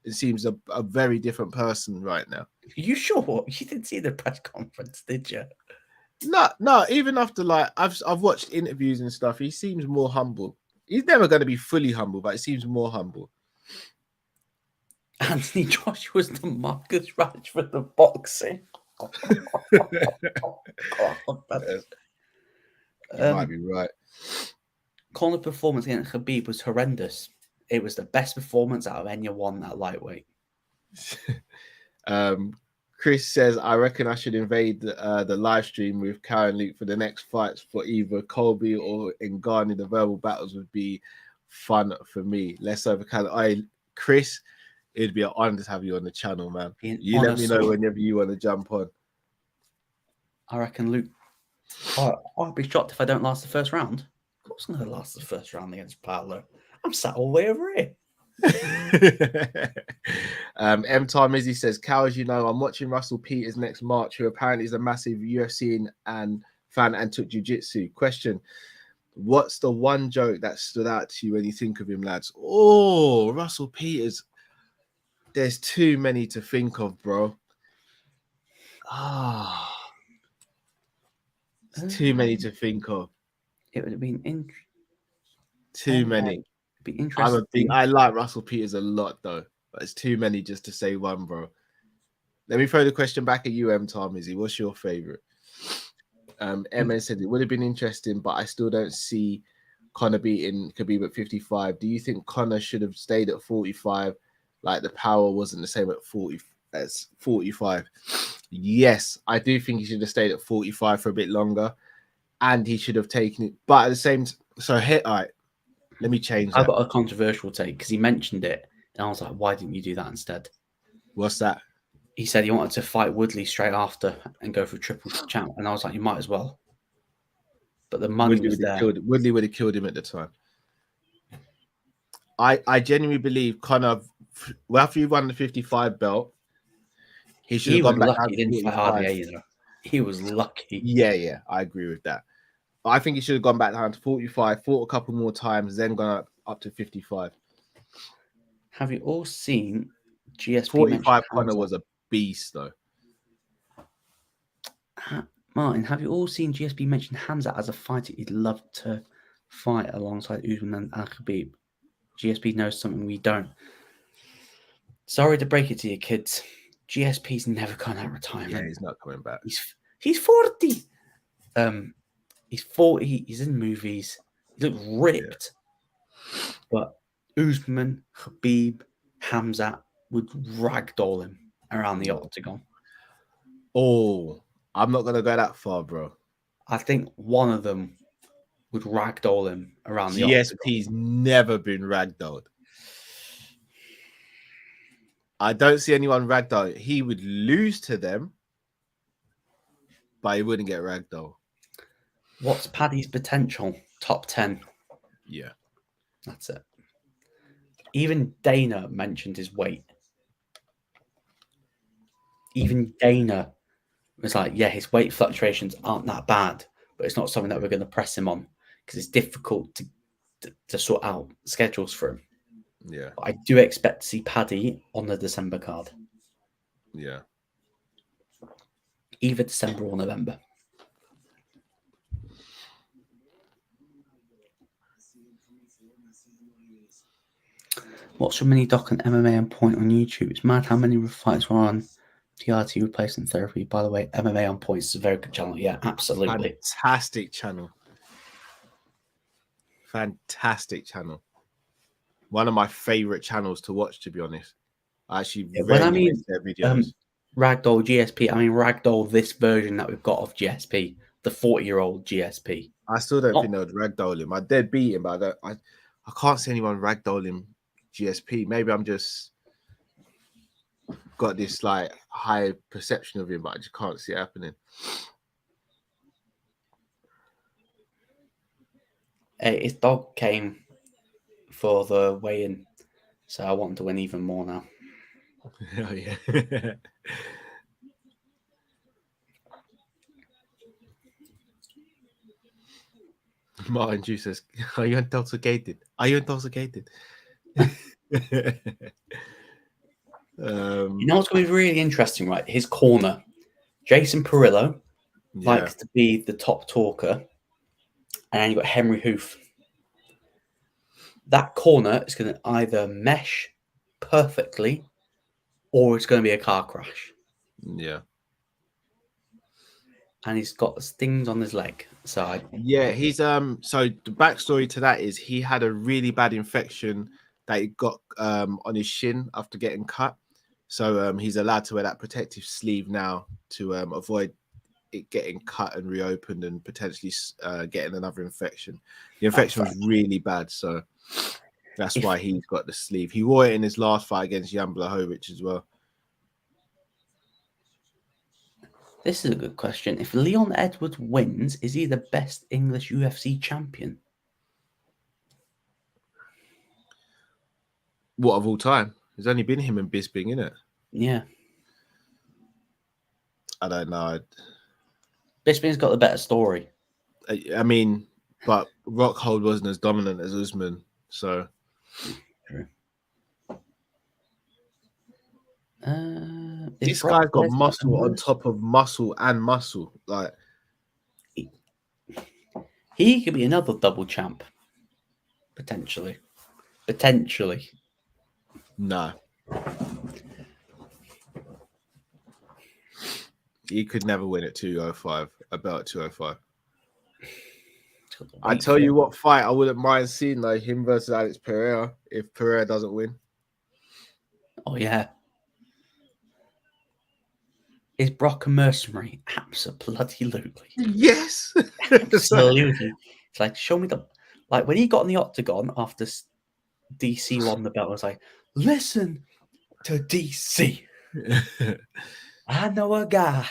It seems a very different person right now. Are you sure? You didn't see the press conference, did you? No. Even after, like, I've watched interviews and stuff, he seems more humble. He's never going to be fully humble, but it seems more humble. Anthony Joshua's the Marcus Rashford of boxing. You might be right. Conor's performance against Khabib was horrendous. It was the best performance out of anyone at lightweight. Chris says, I reckon I should invade the live stream with Karen Luke for the next fights for either Colby or Ngannou. The verbal battles would be fun for me. Let's overcome. Chris, it'd be an honor to have you on the channel, man. You let me know whenever you want to jump on. I reckon Luke. I'd be shocked if I don't last the first round. Of course I'm going to last the first round against Paulo. I'm sat all the way over here. M Time Izzy says, Cow, as you know, I'm watching Russell Peters next March, who apparently is a massive UFC and fan and took jiu-jitsu. Question: what's the one joke that stood out to you when you think of him, lads? Oh, Russell Peters. There's too many to think of, bro. Too many to think of. It would have been too many. It'd be interesting. I like Russell Peters a lot, though, but it's too many just to say one, bro. Let me throw the question back at you, M. Tom Izzy. What's your favorite? MN said it would have been interesting, but I still don't see Conor beating Khabib at 55. Do you think Conor should have stayed at 45? Like the power wasn't the same at 40 as 45. Yes, I do think he should have stayed at 45 for a bit longer, and he should have taken it. But at the same time, all right, let me change that. I've got a controversial take because he mentioned it, and I was like, why didn't you do that instead? What's that? He said he wanted to fight Woodley straight after and go for triple champ, and I was like, you might as well. But the money was there. Woodley would have killed him at the time. I genuinely believe Conor, well, after he won the 55 belt, he should have gone back down to 45. He was lucky. Yeah, I agree with that. I think he should have gone back down to 45, fought a couple more times, then gone up to 55. Have you all seen GSP? 45 Conor was a beast, though. Martin, have you all seen GSP mention Hamza as a fighter he'd love to fight alongside Usman and Khabib? GSP knows something we don't. Sorry to break it to you, kids. GSP's never gone out of retirement. Yeah, he's not coming back. He's 40. He's 40. He's in movies. He looks ripped. Yeah. But Usman, Khabib, Hamza would ragdoll him around the octagon. Oh, I'm not going to go that far, bro. I think one of them would ragdoll him around the octagon. GSP's never been ragdolled. I don't see anyone ragdoll. He would lose to them, but he wouldn't get ragdoll. What's Paddy's potential? Top 10. Yeah. That's it. Even Dana mentioned his weight. Even Dana was like, yeah, his weight fluctuations aren't that bad, but it's not something that we're going to press him on because it's difficult to sort out schedules for him. Yeah. But I do expect to see Paddy on the December card. Yeah. Either December or November. What's your mini doc on MMA on Point on YouTube? It's mad how many fights were on TRT replacement therapy. By the way, MMA on Point is a very good channel. Yeah, absolutely. Fantastic channel. Fantastic channel. One of my favorite channels to watch, to be honest. I actually rarely miss their videos. Ragdoll GSP, I mean Ragdoll this version that we've got of GSP, the 40-year-old GSP. I still don't think they would ragdoll him. I did beat him, but I can't see anyone ragdoll him GSP. Maybe I'm just got this like high perception of him, but I just can't see it happening. His dog came for the weigh-in, so I want him to win even more now. Oh yeah. Martin Juice says, are you intoxicated? Are you intoxicated? You know what's going to be really interesting, right? His corner. Jason Perillo likes to be the top talker. And then you've got Henry Hoof. That corner is going to either mesh perfectly or it's going to be a car crash. Yeah. And he's got stings on his leg. So he's so the backstory to that is he had a really bad infection that he got on his shin after getting cut. So he's allowed to wear that protective sleeve now to avoid it getting cut and reopened and potentially getting another infection. The infection was really bad, so that's why he's got the sleeve. He wore it in his last fight against Jan Blachowicz as well. This is a good question. If Leon Edwards wins, is he the best English UFC champion? What of all time? There's only been him and Bisping, innit? Yeah. I don't know. Bisping's got the better story. I mean, but Rockhold wasn't as dominant as Usman, so. True. This guy's got muscle on top of muscle and muscle. Like, he could be another double champ. Potentially. no. He could never win at 205, a belt at 205. I tell you what fight I wouldn't mind seeing, like him versus Alex Pereira, if Pereira doesn't win. Oh, yeah. Is Brock a mercenary? Absolutely. Yes. Absolutely. It's like, show me the... Like, when he got in the octagon after DC won the belt, I was like, listen to DC. I know a guy.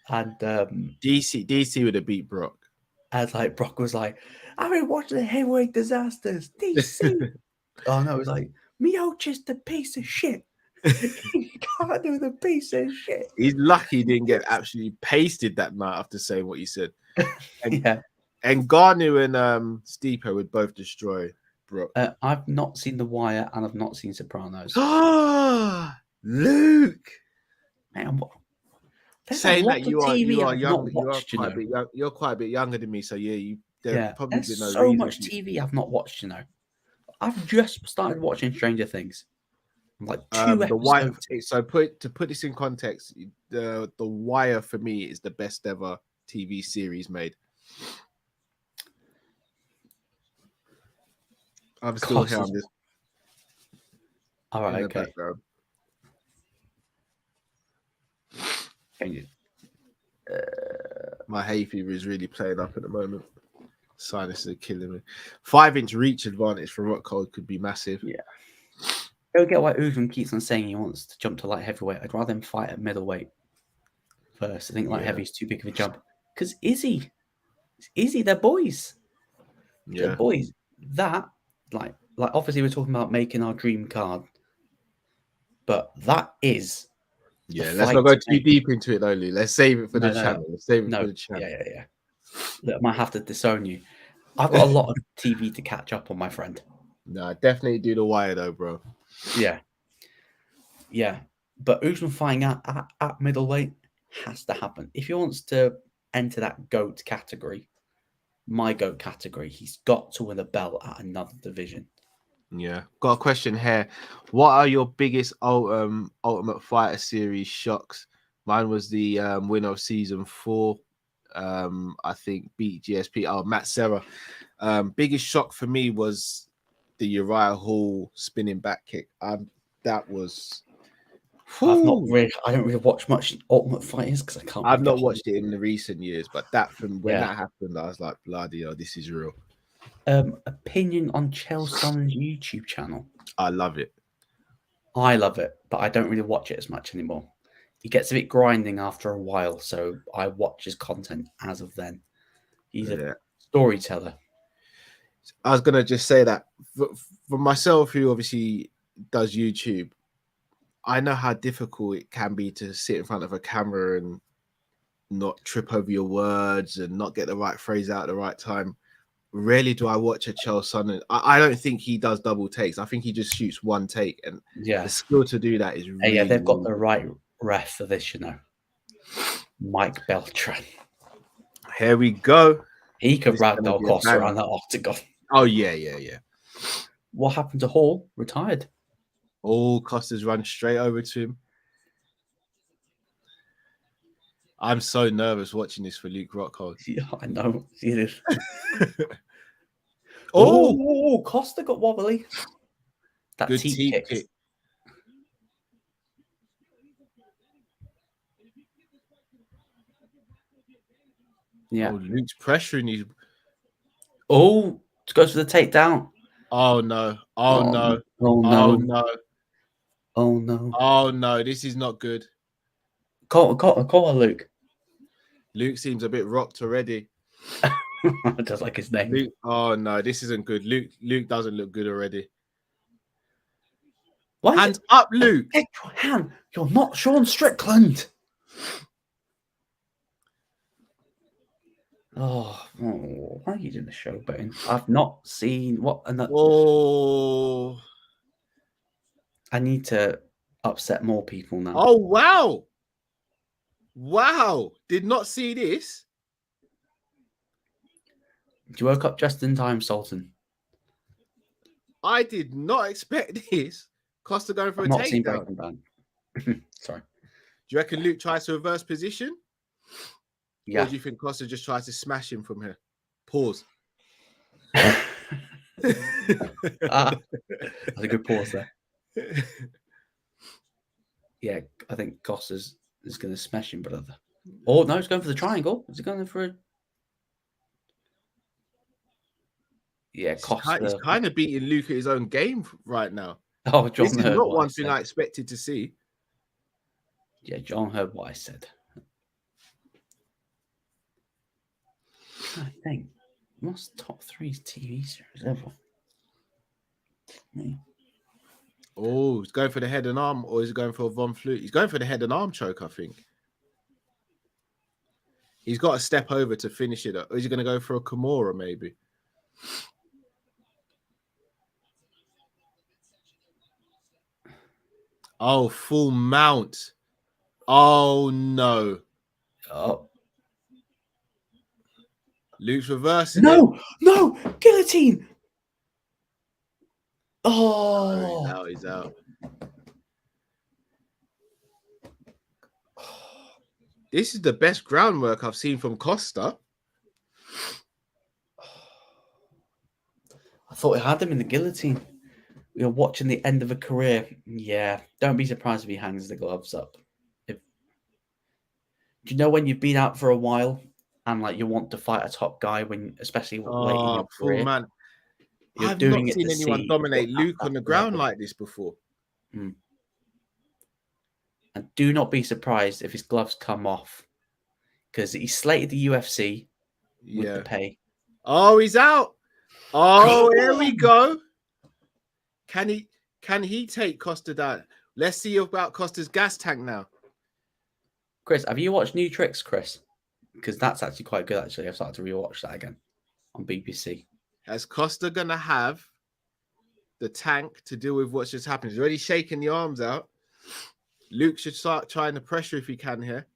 And DC would have beat Brock. And like Brock was like, I've been watching the heavyweight disasters. DC. Oh no, it was like, Mioc's the piece of shit. You can't do the piece of shit. He's lucky he didn't get absolutely pasted that night after saying what he said. And, yeah. And Garnu and Stipe would both destroy Brock. I've not seen The Wire and I've not seen Sopranos. Luke! Man, saying that you are young, you're quite a bit younger than me, so yeah, probably there's been no so reason much TV I've not watched. I've just started watching Stranger Things. I'm like 2 episodes. So to put this in context, the Wire for me is the best ever TV series made. I'm still here. I'm just all right. Okay. My hay fever is really playing up at the moment. Sinuses are killing me. 5-inch reach advantage for Rockhold could be massive. Yeah. I don't get why Usman keeps on saying he wants to jump to light heavyweight. I'd rather him fight at middleweight first. I think light heavy is too big of a jump. Because Izzy, they're boys. Yeah. They're boys. That, like obviously we're talking about making our dream card. But that is... Yeah, let's not go too deep into it, though, Lou. Let's save it for the channel. Let's save it for the channel. Yeah. Look, I might have to disown you. I've got a lot of TV to catch up on, my friend. No, definitely do the Wire, though, bro. Yeah. But Usman fighting at middleweight has to happen. If he wants to enter that GOAT category, my GOAT category, he's got to win a belt at another division. Yeah. Got a question here. What are your biggest Ultimate Fighter series shocks? Mine was the winner of season 4. I think beat GSP. Oh, Matt Serra. Biggest shock for me was the Uriah Hall spinning back kick. That was... I don't really watch much Ultimate Fighters because I can't. I've not watched it in the recent years, but that when that happened, I was like, bloody hell, this is real. Opinion on Chael Sonnen's YouTube channel. I love it. I love it, but I don't really watch it as much anymore. He gets a bit grinding after a while, so I watch his content as of then. He's a storyteller. I was gonna just say that for myself, who obviously does YouTube, I know how difficult it can be to sit in front of a camera and not trip over your words and not get the right phrase out at the right time. Rarely do I watch a Chael Sonnen. I don't think he does double takes. I think he just shoots one take, and the skill to do that is really... they've got the right ref for this, Mike Beltran. Here we go. He could ragdoll Costa around that octagon. Oh, yeah. What happened to Hall? Retired. Oh, Costa's run straight over to him. I'm so nervous watching this for Luke Rockhold. Yeah, I know. It is. Oh, Costa got wobbly. That good teep kick. Yeah. Oh, Luke's pressuring his... Oh, goes for the takedown. Oh, no. Oh, no. This is not good. Call on Luke. Luke seems a bit rocked already. Just like his name. Luke, oh, no. This isn't good. Luke doesn't look good already. Hands up, Luke. Take your hand. You're not Sean Strickland. Oh, why are you doing the show betting? I've not seen what. Oh, I need to upset more people now. Oh, wow. Wow. Did not see this. You woke up just in time, Sultan. I did not expect this. Costa going for a Not seen takedown. Breaking Bad. Sorry. Do you reckon Luke tries to reverse position? Yeah. Or do you think Costa just tries to smash him from here? Pause. That's a good pause there. Yeah, I think Costa's is going to smash him, brother. Oh, no, he's going for the triangle. Is he going for a... Yeah, Costa. He's kind of beating Luke at his own game right now. Oh, John this is heard not what one I thing said. I expected to see. Yeah, John heard what I said. I think what's top 3 TV series ever? Me. Oh, he's going for the head and arm, or is he going for a Von Flute? He's going for the head and arm choke, I think. He's got to step over to finish it. Or is he going to go for a Kimura, maybe? Oh, full mount. Oh, no. Oh. Luke's reversing No, guillotine. Oh, no, he's out. This is the best groundwork I've seen from Costa. I thought he had him in the guillotine. We are watching the end of a career. Yeah, don't be surprised if he hangs the gloves up. Do you know when you've been out for a while and like you want to fight a top guy, when especially late in your Full career? man. You're I've doing not it seen to anyone see dominate if you're Luke at on the that ground level. like this before. And do not be surprised if his gloves come off, because he slated the UFC with the pay. Oh, he's out. Oh, here we go. Can he take Costa down? Let's see about Costa's gas tank now. Chris, have you watched New Tricks, Chris? Because that's actually quite good, actually. I've started to rewatch that again on BBC. Is Costa going to have the tank to deal with what's just happened? He's already shaking the arms out. Luke should start trying to pressure if he can here.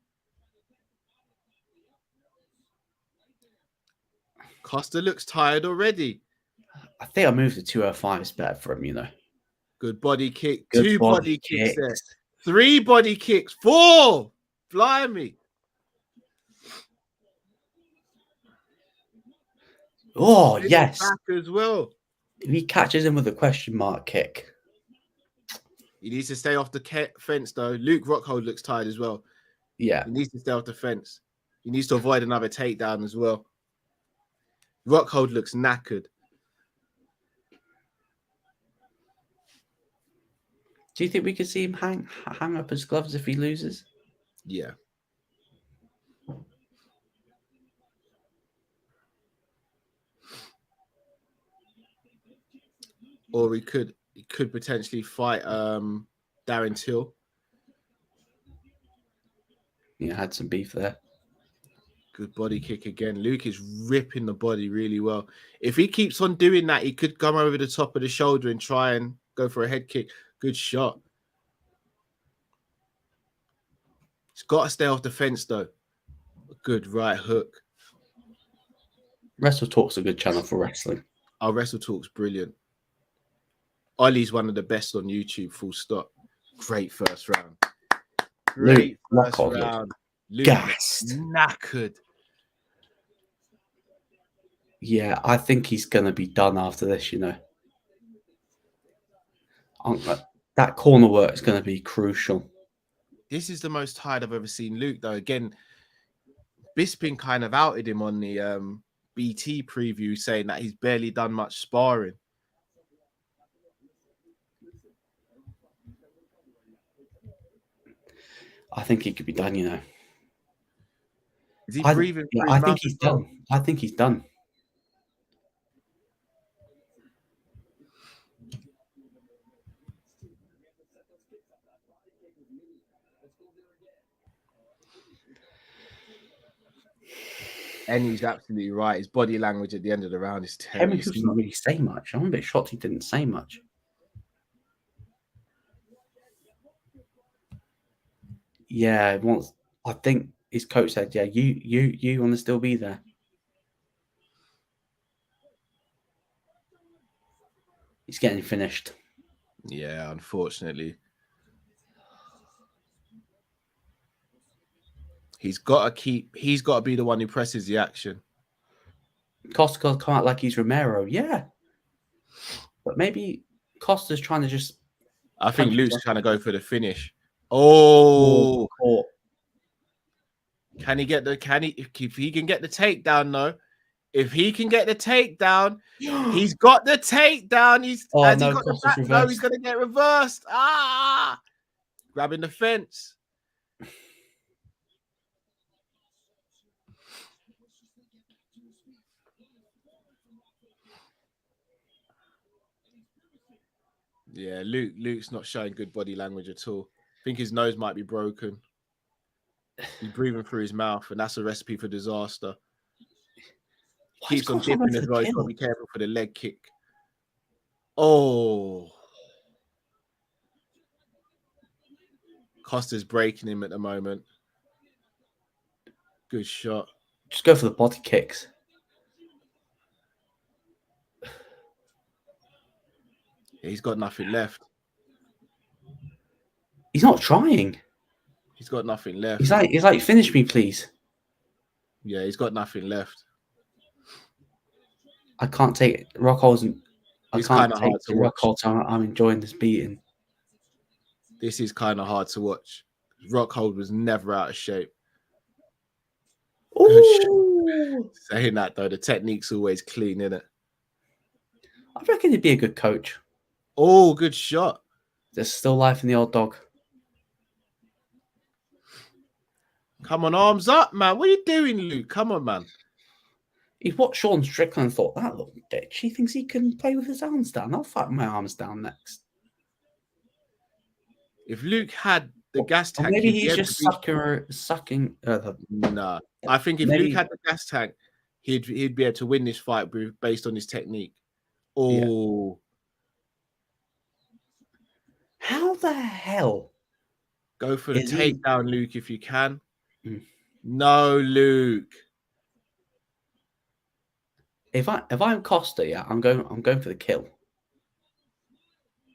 Costa looks tired already. I think I moved to 205 is better for him, you know. Good body kick. Good 2 body kicks there. 3 body kicks. 4. Blimey. Oh, yes. Back as well. If he catches him with a question mark kick. He needs to stay off the fence, though. Luke Rockhold looks tired as well. Yeah. He needs to stay off the fence. He needs to avoid another takedown as well. Rockhold looks knackered. Do you think we could see him hang up his gloves if he loses? Yeah. Or he could potentially fight Darren Till. Yeah, had some beef there. Good body kick again. Luke is ripping the body really well. If he keeps on doing that, he could come over the top of the shoulder and try and go for a head kick. Good shot. He's got to stay off the fence, though. Good right hook. Wrestle Talk's a good channel for wrestling. Our Wrestle Talk's brilliant. Ollie's one of the best on YouTube, full stop. Great first round. Great first round. Luke gassed. Knackered. Yeah, I think he's going to be done after this, you know. That corner work is going to be crucial. This is the most tired I've ever seen Luke, though. Again, Bisping kind of outed him on the BT preview, saying that he's barely done much sparring. I think he could be done, you know. Is he breathing? I think he's done. I think he's done. And he's absolutely right. His body language at the end of the round is terrible. Henry Hoops didn't really say much. I'm a bit shocked he didn't say much. Yeah, once I think his coach said, "Yeah, you want to still be there." He's getting finished. Yeah, unfortunately. He's got to be the one who presses the action. Costa got to come out like he's Romero. Yeah. But maybe Costa's trying to just... I think Luke's trying to go for the finish. Oh. If he can get the takedown, though. If he can get the takedown, he's got the takedown. He's got the back. No, he's going to get reversed. Grabbing the fence. Yeah, Luke's not showing good body language at all. I think his nose might be broken. He's breathing through his mouth, and that's a recipe for disaster. He keeps on dipping as well. He's got to be careful for the leg kick. Oh. Costa's breaking him at the moment. Good shot. Just go for the body kicks. He's got nothing left. He's not trying. He's got nothing left. He's like, finish me, please. Yeah, he's got nothing left. I can't take it. Rockhold. It's kind of hard to watch. Rockhold, I'm enjoying this beating. This is kind of hard to watch. Rockhold was never out of shape. Ooh. Saying that though, the technique's always clean, isn't it? I reckon he'd be a good coach. Oh, good shot. There's still life in the old dog. Come on, arms up, man. What are you doing, Luke? Come on, man. He watched Sean Strickland and thought, that little bitch, he thinks he can play with his arms down. I'll fight my arms down next. If Luke had the gas tank, maybe he's just sucking. Nah, I think if Luke had the gas tank, he'd be able to win this fight based on his technique. Oh, yeah. How the hell? Go for the takedown, Luke, if you can. No, Luke. If I'm Costa, yeah, I'm going for the kill.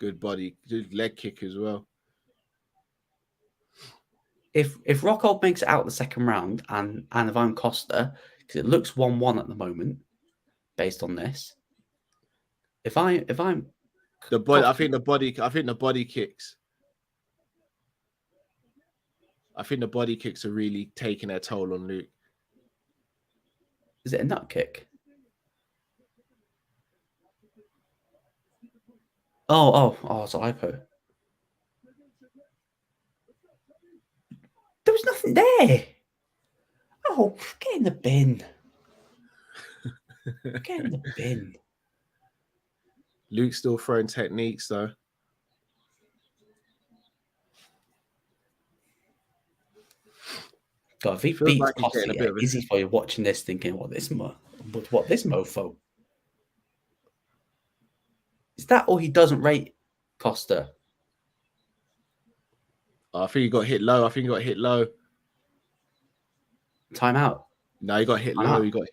Good body, good leg kick as well. If Rockhold makes it out the second round, and if I'm Costa, because it looks 1-1 at the moment, based on this. If I'm the body, I think the body kicks. I think the body kicks are really taking their toll on Luke. Is it a nut kick? Oh, it's IPO. There was nothing there. Oh, get in the bin. Get in the bin. Luke's still throwing techniques, though. God, if he beats Costa, Izzy's probably watching this thinking, what this mofo? Is that or he doesn't rate Costa? I think he got hit low. Timeout. No, he got hit low. He got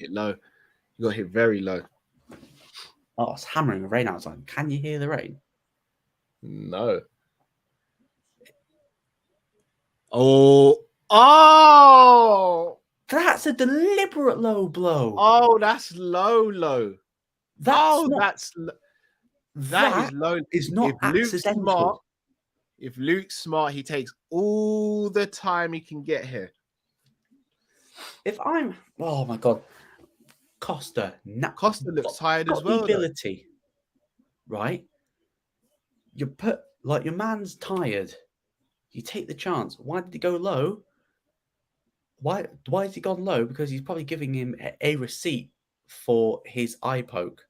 hit very low. Oh, it's hammering the rain outside. Can you hear the rain? No. Oh! That's a deliberate low blow. Oh, that's low. That is low. Is not accidental. If Luke's smart, he takes all the time he can get here. Oh my God, Costa looks tired as well. The ability, right? Your man's tired. You take the chance. Why did he go low? Why has he gone low? Because he's probably giving him a receipt for his eye poke.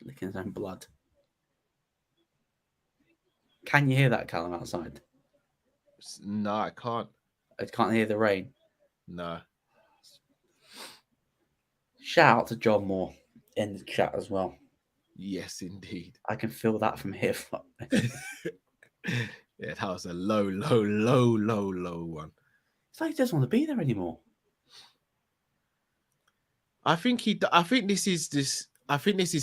Licking his own blood. Can you hear that, Callum, outside? No, I can't. I can't hear the rain. No. Shout out to John Moore in the chat as well. Yes, indeed. I can feel that from here. Yeah, that was a low one. It's like he doesn't want to be there anymore. I think this is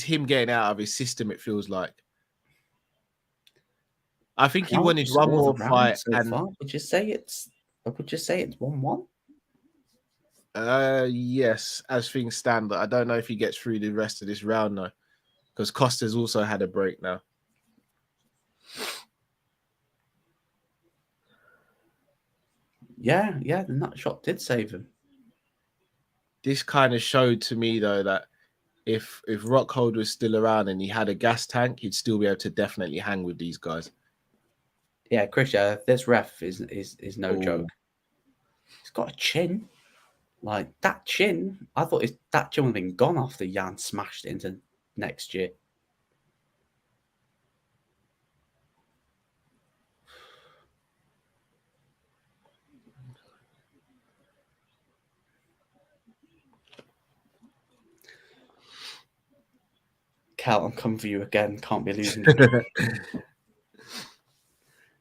him getting out of his system. It feels like. I think he wanted one more fight, so and far. Would you say it's 1-1? Yes, as things stand, but I don't know if he gets through the rest of this round though, because Costa's also had a break now. Yeah, the nut shot did save him. This kind of showed to me though that if Rockhold was still around and he had a gas tank, he'd still be able to definitely hang with these guys. Yeah, Chris, this ref is no joke. He's got a chin. Like that chin, I thought that chin would have been gone after Jan smashed it into next year. Cal, I'm coming for you again. Can't be losing.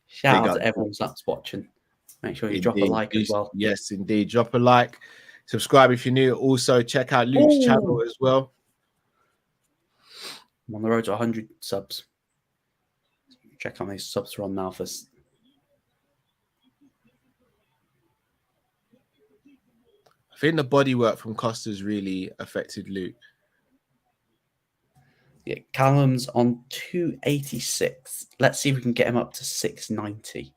Shout out to everyone that's watching. Make sure you drop a like as well. Yes, indeed. Drop a like. Subscribe if you're new. Also, check out Luke's channel as well. I'm on the road to 100 subs. Check how many subs are on now first. I think the bodywork from Costa's really affected Luke. Yeah, Callum's on 286. Let's see if we can get him up to 690.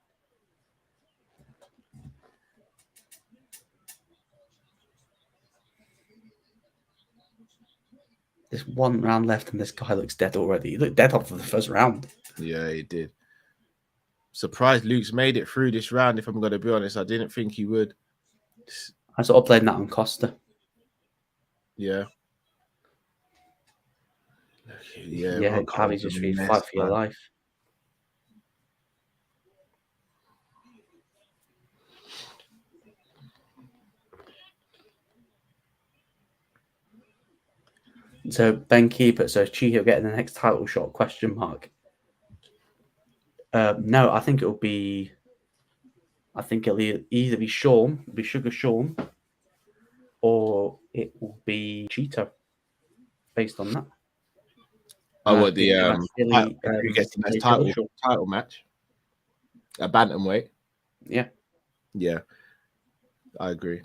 There's one round left and this guy looks dead already. He looked dead after the first round. Yeah, he did. Surprised Luke's made it through this round, if I'm going to be honest. I didn't think he would. I sort of played that on Costa. Yeah. Yeah, Cabby's just really fight for your life. So Ben Keeper, so Chico getting the next title shot? ? No, I think it'll either be Sean, it'll be Sugar Sean, or it will be Cheeto. Based on that. Oh, what the who gets the next title match? A bantamweight. Yeah. Yeah, I agree.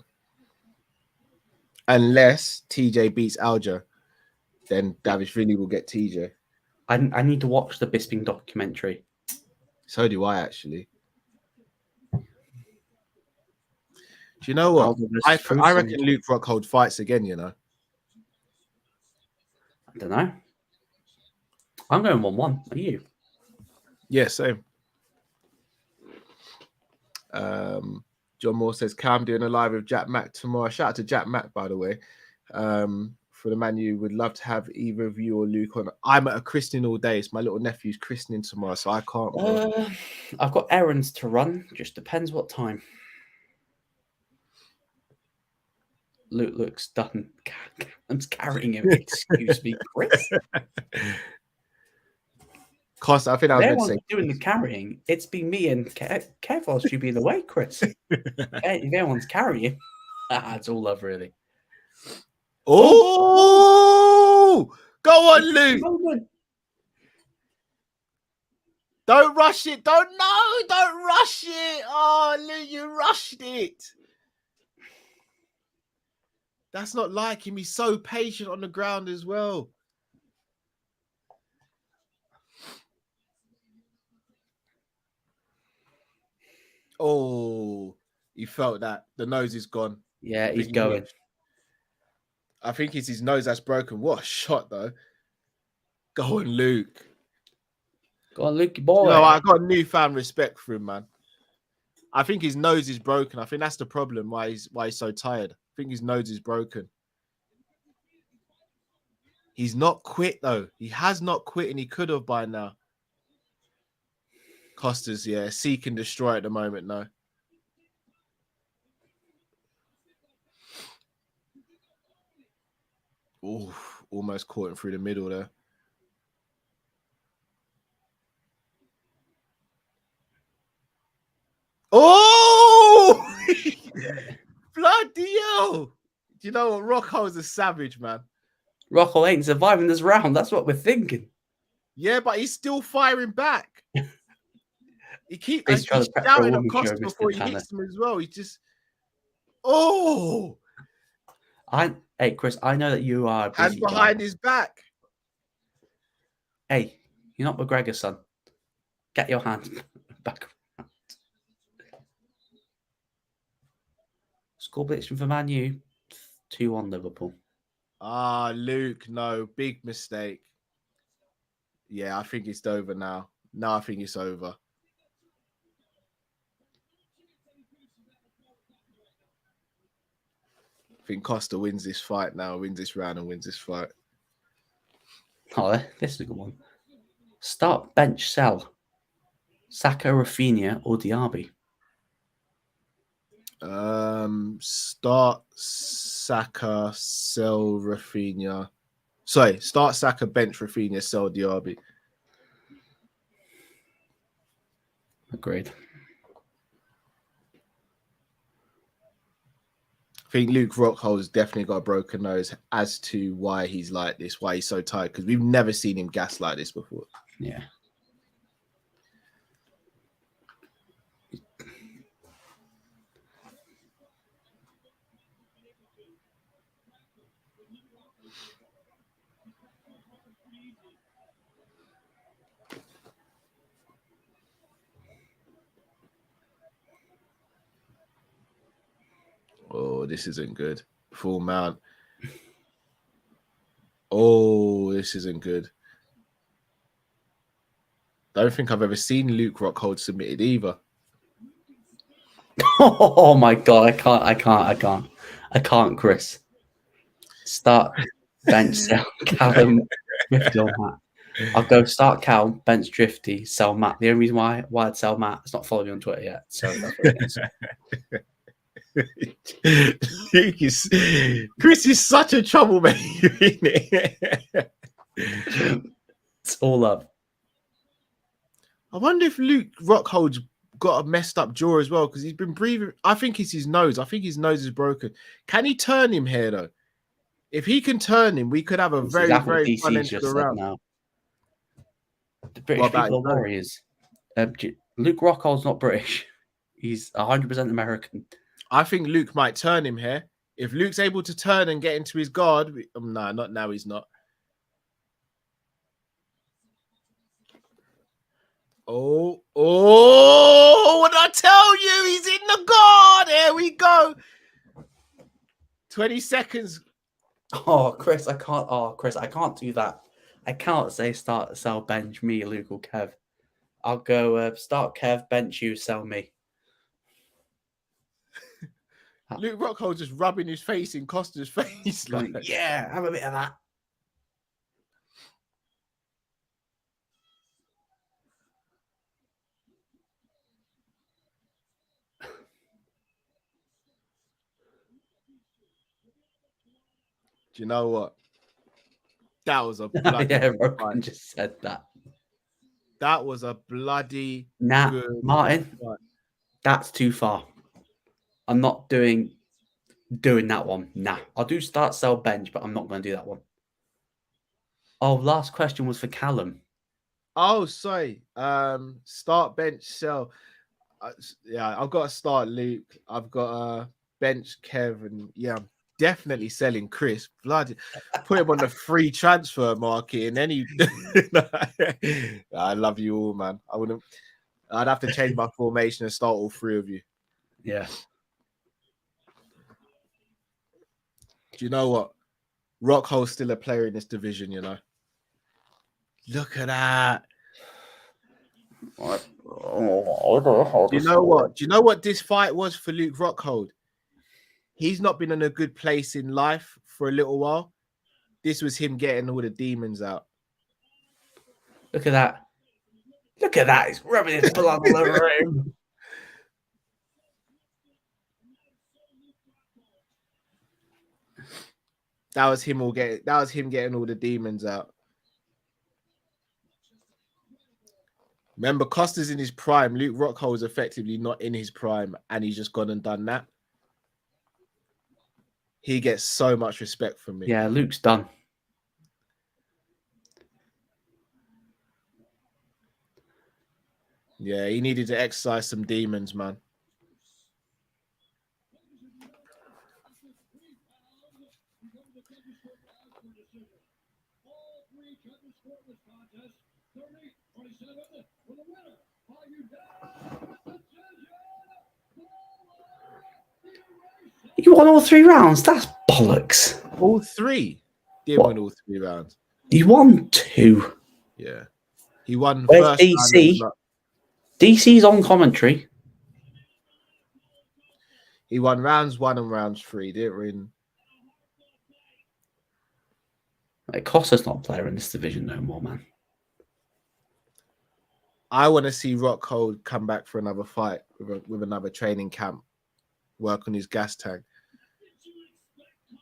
Unless TJ beats Aljo, then Davishvili will get TJ. I need to watch the Bisping documentary. So do I, actually. Do you know what? I reckon Luke Rockhold fights again, you know. I don't know. I'm going 1-1. Are you? Yeah, same. John Moore says, Cam doing a live with Jack Mack tomorrow. Shout out to Jack Mack, by the way. For the man, you would love to have either of you or Luke on. I'm at a christening all day. It's my little nephew's christening tomorrow, so I can't. I've got errands to run. Just depends what time. Luke looks done. I'm carrying him. Excuse me, Chris. Costa, I think I was going to say doing the carrying. It's been me and careful as you be in the way, Chris. If anyone's carrying, it's all love, really. Oh, go on, Luke. Don't rush it. Don't rush it. Oh, Luke, you rushed it. That's not like him. He's so patient on the ground as well. Oh, he felt that. The nose is gone. Yeah, he's going. I think it's his nose that's broken. What a shot, though. Go on, Luke. Go on, Lukey boy. You know, I got newfound respect for him, man. I think his nose is broken. I think that's the problem why he's so tired. I think his nose is broken. He's not quit, though. He has not quit, and he could have by now. Costa's, yeah, seek and destroy at the moment, no. Ooh, almost caught him through the middle there. Oh! Bloody hell! Do you know what? Rockhold's a savage, man. Rockhold ain't surviving this round. That's what we're thinking. Yeah, but he's still firing back. He's trying to prep for a shouting at woman Costa show, before Mr. he Tanner. hits him as well. He's just... Oh! Hey, Chris, I know that you are a busy And behind guy. his back. Hey, you're not McGregor, son. Get your hand back around. Score prediction for Man U, 2-1 Liverpool. Ah, Luke, no, big mistake. Yeah, I think it's over now. No, I think it's over. I think Costa wins this fight now, wins this round and wins this fight. Oh, this is a good one. Start, bench, sell. Saka, Rafinha, or Diaby? Start Saka, sell Rafinha. Sorry, start Saka, bench Rafinha, sell Diaby. Agreed. I think Luke Rockhold's definitely got a broken nose as to why he's like this, why he's so tired, because we've never seen him gas like this before. Yeah. Oh, this isn't good. Full mount. Oh, this isn't good. Don't think I've ever seen Luke Rockhold submitted either. Oh my god, I can't, Chris. Start, bench, sell, Callum, Drifty or Matt. I'll go start Cal, bench Drifty, sell Matt. The only reason why I'd sell Matt is not following me on Twitter yet. So that's what it is. Chris is such a troublemaker, isn't It's all up. I wonder if Luke Rockhold's got a messed up jaw as well, because he's been breathing. I think it's his nose. I think his nose is broken. Can he turn him here, though? If he can turn him, we could have a very, very fun end to the round. Now. The British people are warriors. Luke Rockhold's not British. He's 100% American. I think Luke might turn him here. If Luke's able to turn and get into his guard, no, not now. He's not. Oh, what did I tell you? He's in the guard. There we go. 20 seconds. Oh, Chris, I can't. Oh, Chris, I can't do that. I can't say start, sell, bench me, Luke or Kev. I'll go start Kev, bench you, sell me. Luke Rockhold just rubbing his face in Costa's face. Like, yeah, have a bit of that. Do you know what? That was a bloody yeah, Rockhold just said that. That was a bloody good Martin. Fight. That's too far. I'm not doing that one. Nah, I'll do start, sell, bench, but I'm not going to do that one. Oh, last question was for Callum. Oh, sorry. Start, bench, sell. Yeah, I've got to start Luke. I've got a bench Kevin. Yeah, I'm definitely selling Chris. Bloody put him on the free transfer market and any. I love you all, man. I'd have to change my formation and start all three of you. Yeah. Do you know what? Rockhold's still a player in this division, you know. Look at that. Do you know what? Do you know what this fight was for Luke Rockhold? He's not been in a good place in life for a little while. This was him getting all the demons out. Look at that. Look at that. He's rubbing his blood all over him. That was him getting all the demons out. Remember, Costa's in his prime. Luke Rockhold is effectively not in his prime, and he's just gone and done that. He gets so much respect from me. Yeah, Luke's done. Yeah, he needed to exercise some demons, man. You won all 3 rounds? That's bollocks. All 3? Didn't win all 3 rounds. You won 2. Yeah. He won Where's first DC? round. DC's on commentary. He won rounds 1 and rounds 3. Didn't win. Like, Costa's not a player in this division no more, man. I want to see Rockhold come back for another fight with another training camp, work on his gas tank.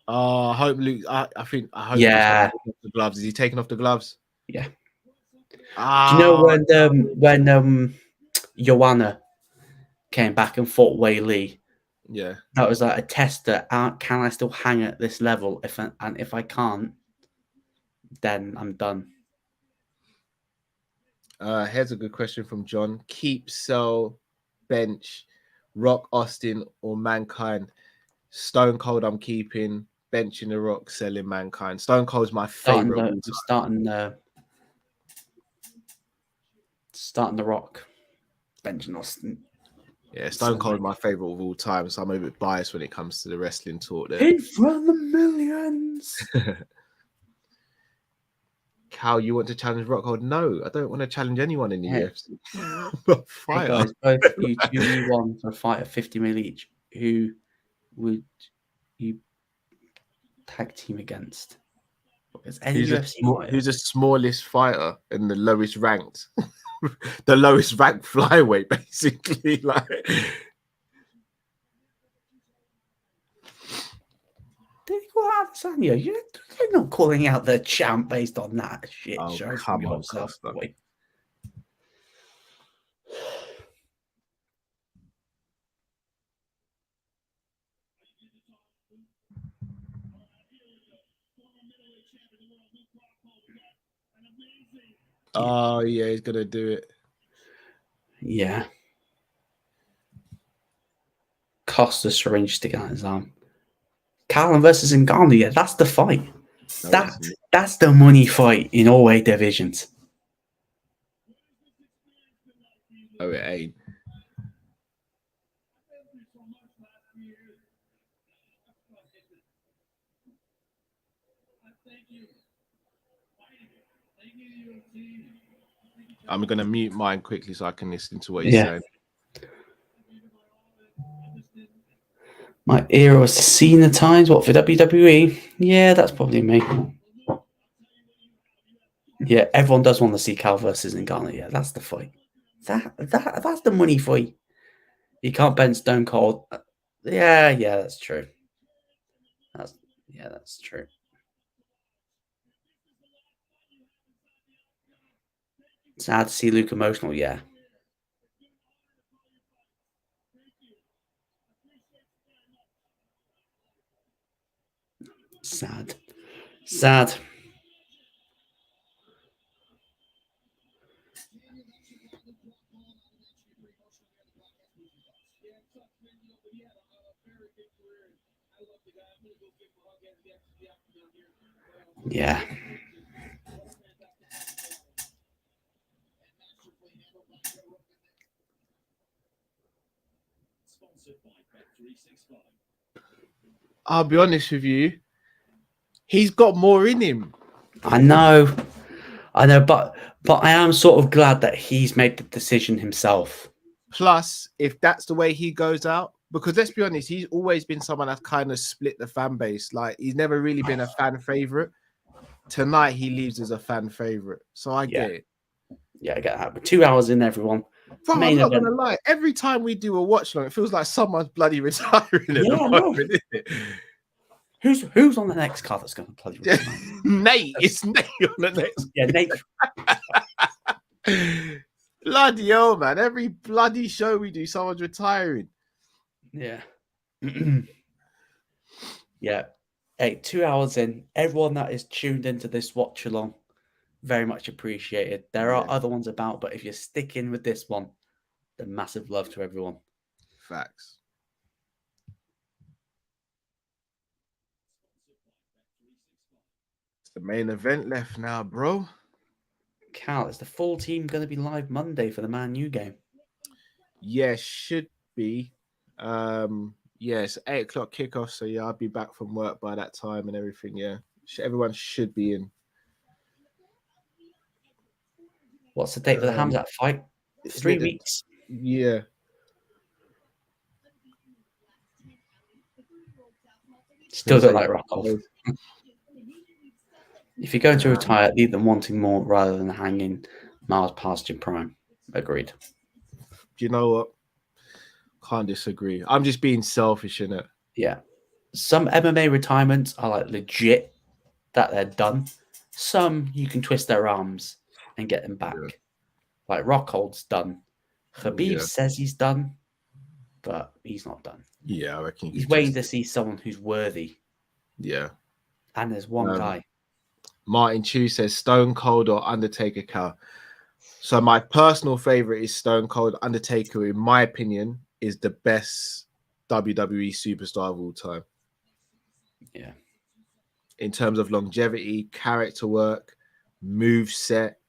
I hope Luke. I hope. Yeah. He's off the gloves. Is he taking off the gloves? Yeah. Do you know when Joanna came back and fought Wei Lee? Yeah. That was like a test that can I still hang at this level? If I can't, then I'm done. Here's a good question from John. Keep, sell, bench, Rock, Austin, or Mankind? Stone Cold I'm keeping, benching the Rock, selling Mankind. Stone Cold's my favorite. Starting the Rock, benching Austin. Yeah, Stone Cold's my favorite of all time, so I'm a bit biased when it comes to the wrestling talk there. In front of the millions. Cal, you want to challenge Rockhold? No, I don't want to challenge anyone in the UFC. Hey guys, both you 2v1 for a fight of 50 mil each. Who would you tag team against? Who's the smallest fighter and the lowest ranked? The lowest ranked flyweight, basically. Like, did he call out Adesanya? You're not calling out the champ based on that shit. Oh, show come on, yourself, Costa. boy. Oh yeah, he's gonna do it. Yeah. Costa syringe sticking out his arm. Callum versus Ngannou, yeah, that's the fight. That's the money fight in all weight divisions. Oh, it ain't. I'm gonna mute mine quickly so I can listen to what he's saying. My era was Cena times. What for WWE? Yeah, that's probably me. Yeah, everyone does want to see Cal versus Ngannou. Yeah, that's the fight. That's the money fight. You can't bench Stone Cold. Yeah, that's true. That's true. Sad to see Luke emotional. Yeah. Sad. Yeah. I'll be honest with you. He's got more in him. I know, but I am sort of glad that he's made the decision himself. Plus, if that's the way he goes out, because let's be honest, he's always been someone that's kind of split the fan base. Like, he's never really been a fan favorite. Tonight, he leaves as a fan favorite. So I get it. Yeah, I get that. But 2 hours in, everyone. Bro, I'm Main not event. gonna lie. Every time we do a watch long, it feels like someone's bloody retiring at the moment, isn't it? Who's on the next card that's going to bloody retire? Nate, it's Nate on the next. Yeah, Nate. Bloody hell, man. Every bloody show we do, someone's retiring. Yeah. Yeah. Hey, 2 hours in. Everyone that is tuned into this watch along, very much appreciated. There are other ones about, but if you're sticking with this one, then massive love to everyone. Facts. It's the main event left now, bro. Cal, is the full team going to be live Monday for the Man U game? Yeah, should be. It's 8 o'clock kickoff, so yeah, I'll be back from work by that time and everything. Yeah, everyone should be in. What's the date for the Hamzat fight? 3 weeks. Yeah. Still don't like Rockhold. If you're going to retire, leave them wanting more rather than hanging miles past your prime. Agreed. Do you know what? Can't disagree. I'm just being selfish, innit? Yeah. Some MMA retirements are like legit that they're done. Some you can twist their arms and get them back. Yeah. Like Rockhold's done. Khabib says he's done, but he's not done. Yeah, I reckon he's waiting to see someone who's worthy. Yeah. And there's one guy. Martin Chu says Stone Cold or Undertaker, Cal. So my personal favorite is Stone Cold. Undertaker, in my opinion, is the best WWE superstar of all time. Yeah. In terms of longevity, character work, move set,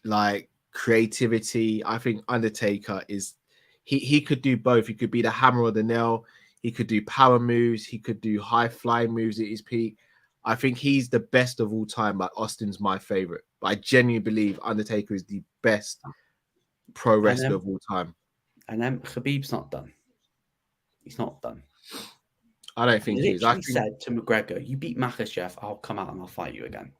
like creativity, I think Undertaker is he could do both. He could be the hammer or the nail. He could do power moves. He could do high flying moves at his peak. I think he's the best of all time. Like Austin's my favorite, but I genuinely believe Undertaker is the best pro wrestler of all time. And then Khabib's not done. He's not done. I don't think he is. I said to McGregor, "You beat Makhachev, I'll come out and I'll fight you again."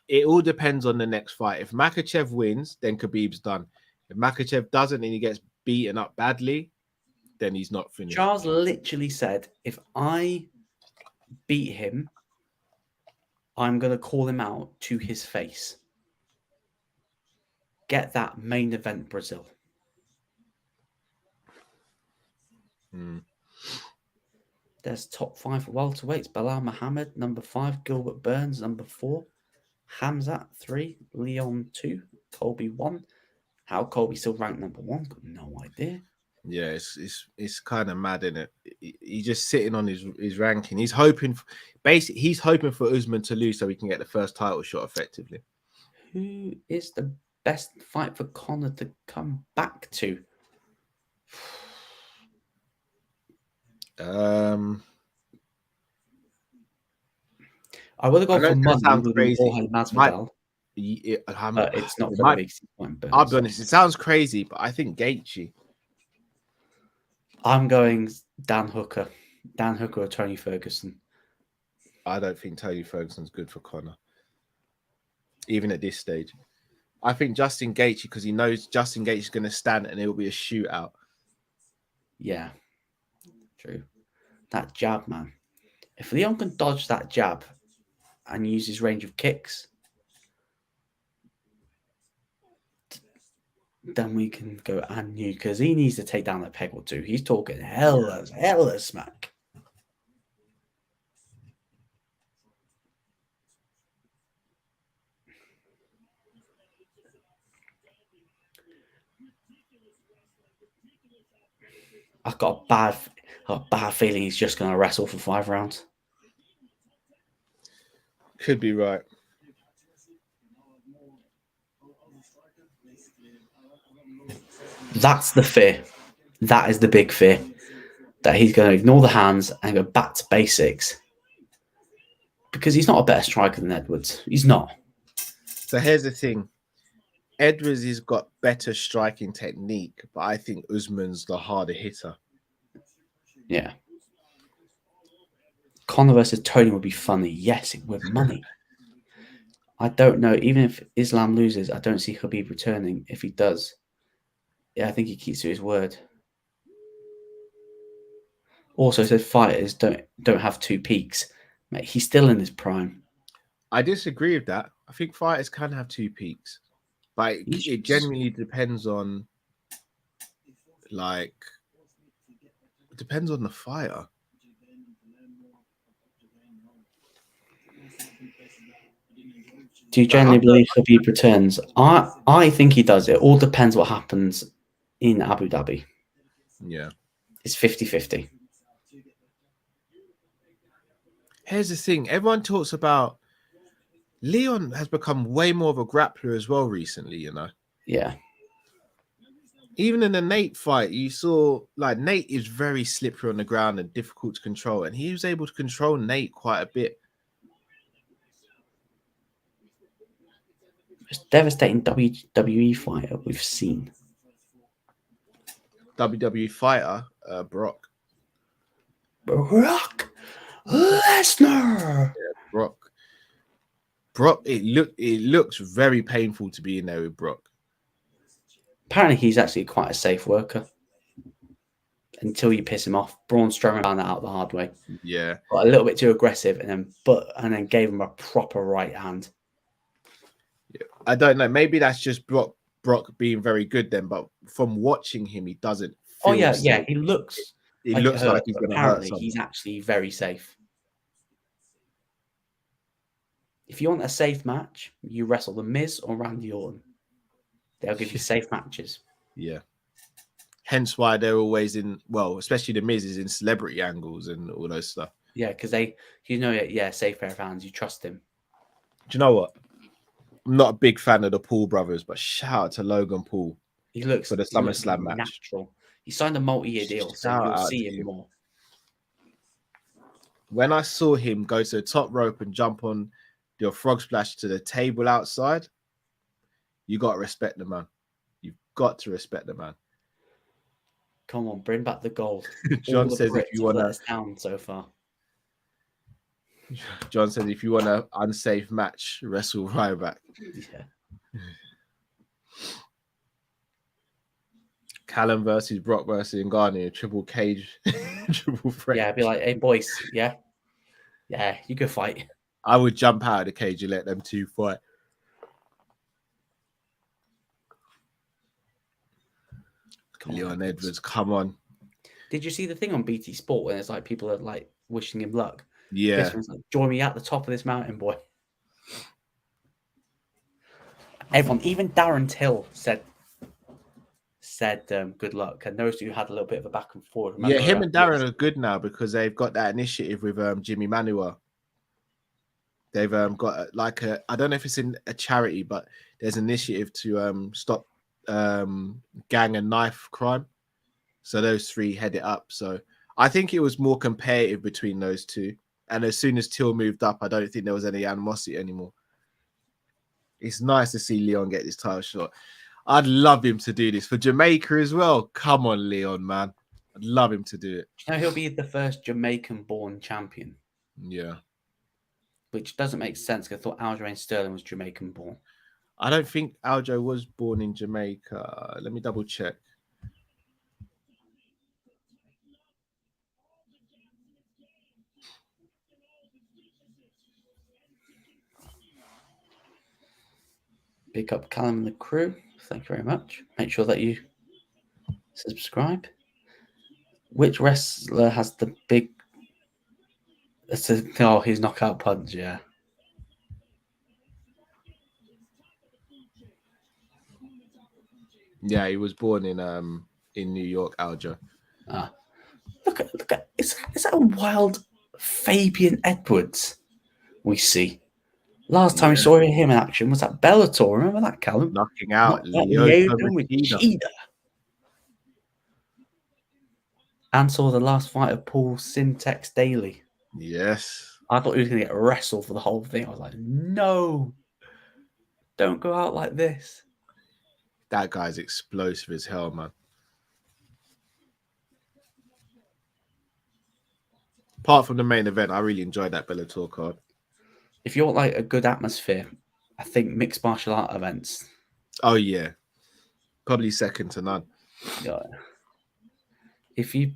It all depends on the next fight. If Makhachev wins, then Khabib's done. If Makhachev doesn't and he gets beaten up badly, then he's not finished. Charles literally said, "If I beat him, I'm going to call him out to his face." Get that main event Brazil. There's top 5 welterweights. Bilal Muhammad, number 5. Gilbert Burns, number 4. Hamzat, 3. Leon, 2. Colby, 1. How Colby still ranked number 1? Got no idea. Yeah, it's kind of mad, isn't it? He's just sitting on his ranking. He's hoping, he's hoping for Usman to lose so he can get the first title shot effectively. Who is the best fight for Conor to come back to? I would have gone for money. Sounds crazy. But it's not going to be. I'll be honest. It sounds crazy, but I think Gaethje. I'm going Dan Hooker. Dan Hooker or Tony Ferguson. I don't think Tony Ferguson's good for Conor, even at this stage. I think Justin Gaethje, because he knows Justin Gaethje is going to stand and it will be a shootout. Yeah, true. That jab, man. If Leon can dodge that jab and use his range of kicks, then we can go and new, because he needs to take down that peg or two. He's talking hella smack. I've got a bad feeling he's just going to wrestle for 5 rounds. Could be right. That's the fear. That is the big fear. That he's going to ignore the hands and go back to basics. Because he's not a better striker than Edwards. He's not. So here's the thing. Edwards has got better striking technique, but I think Usman's the harder hitter. Yeah. Conor versus Tony would be funny. Yes, it would. Money. I don't know. Even if Islam loses, I don't see Khabib returning. If he does, yeah, I think he keeps to his word. Also said fighters don't have two peaks. Mate, he's still in his prime. I disagree with that. I think fighters can have two peaks, but it genuinely depends on, like, it depends on the fighter. Do you generally believe Khabib returns? I think he does. It all depends what happens in Abu Dhabi. Yeah. It's 50-50. Here's the thing. Everyone talks about Leon has become way more of a grappler as well recently, you know? Yeah. Even in the Nate fight, you saw, like, Nate is very slippery on the ground and difficult to control, and he was able to control Nate quite a bit. Most devastating WWE fighter we've seen. WWE fighter, Brock. Brock Lesnar. Yeah, Brock, it looks very painful to be in there with Brock. Apparently, he's actually quite a safe worker. Until you piss him off. Braun Strowman found that out the hard way. Yeah. Got a little bit too aggressive and then gave him a proper right hand. Yeah. I don't know. Maybe that's just Brock being very good then, but from watching him, he doesn't feel safe. Yeah. He looks It looks like he's going to hurt apparently someone. he's actually very safe. If you want a safe match, you wrestle The Miz or Randy Orton. They'll give you safe matches. Yeah. Hence why they're always in, well, especially The Miz is in celebrity angles and all those stuff. Yeah, because safe pair of hands. You trust him. Do you know what? I'm not a big fan of the Paul brothers, but shout out to Logan Paul. He looks for the SummerSlam match. Natural. He signed a multi-year deal, so you'll see him more. When I saw him go to the top rope and jump on the frog splash to the table outside, you got to respect the man. You've got to respect the man. Come on, bring back the gold. John says if you want to let us down so far. John says if you want an unsafe match, wrestle Ryback. Yeah. Callum versus Brock versus Ngannou, triple cage, triple threat. Yeah, I'd be like, hey boys, yeah, you can fight. I would jump out of the cage and let them two fight. Leon Edwards, come on. Did you see the thing on BT Sport when it's like people are like wishing him luck? Yeah. This one's like, join me at the top of this mountain, boy. Everyone, even Darren Till said good luck, and those two had a little bit of a back and forth. Yeah, him and Darren are good now because they've got that initiative with Jimmy Manuel. They've got like I don't know if it's in a charity, but there's an initiative to stop gang and knife crime. So those three head it up. So I think it was more competitive between those two. And as soon as Till moved up, I don't think there was any animosity anymore. It's nice to see Leon get this title shot. I'd love him to do this for Jamaica as well. Come on, Leon, man. I'd love him to do it. You know, he'll be the first Jamaican-born champion. Yeah. Which doesn't make sense because I thought Aljamain Sterling was Jamaican-born. I don't think Aldo was born in Jamaica. Let me double check. Pick up Callum and the crew. Thank you very much. Make sure that you subscribe. Which wrestler has the big... Oh, his knockout punch, yeah. Yeah, he was born in New York, Aljo. Look at is that a wild Fabian Edwards we see? Last time we saw him in action was at Bellator. Remember that, Callum? Knocking out Lyoto Machida. And saw the last fight of Paul Syntex Daly. Yes. I thought he was going to get wrestled for the whole thing. I was like, no. Don't go out like this. That guy's explosive as hell, man. Apart from the main event, I really enjoyed that Bellator card. If you want like a good atmosphere, I think mixed martial art events. Oh yeah, probably second to none. Yeah. If you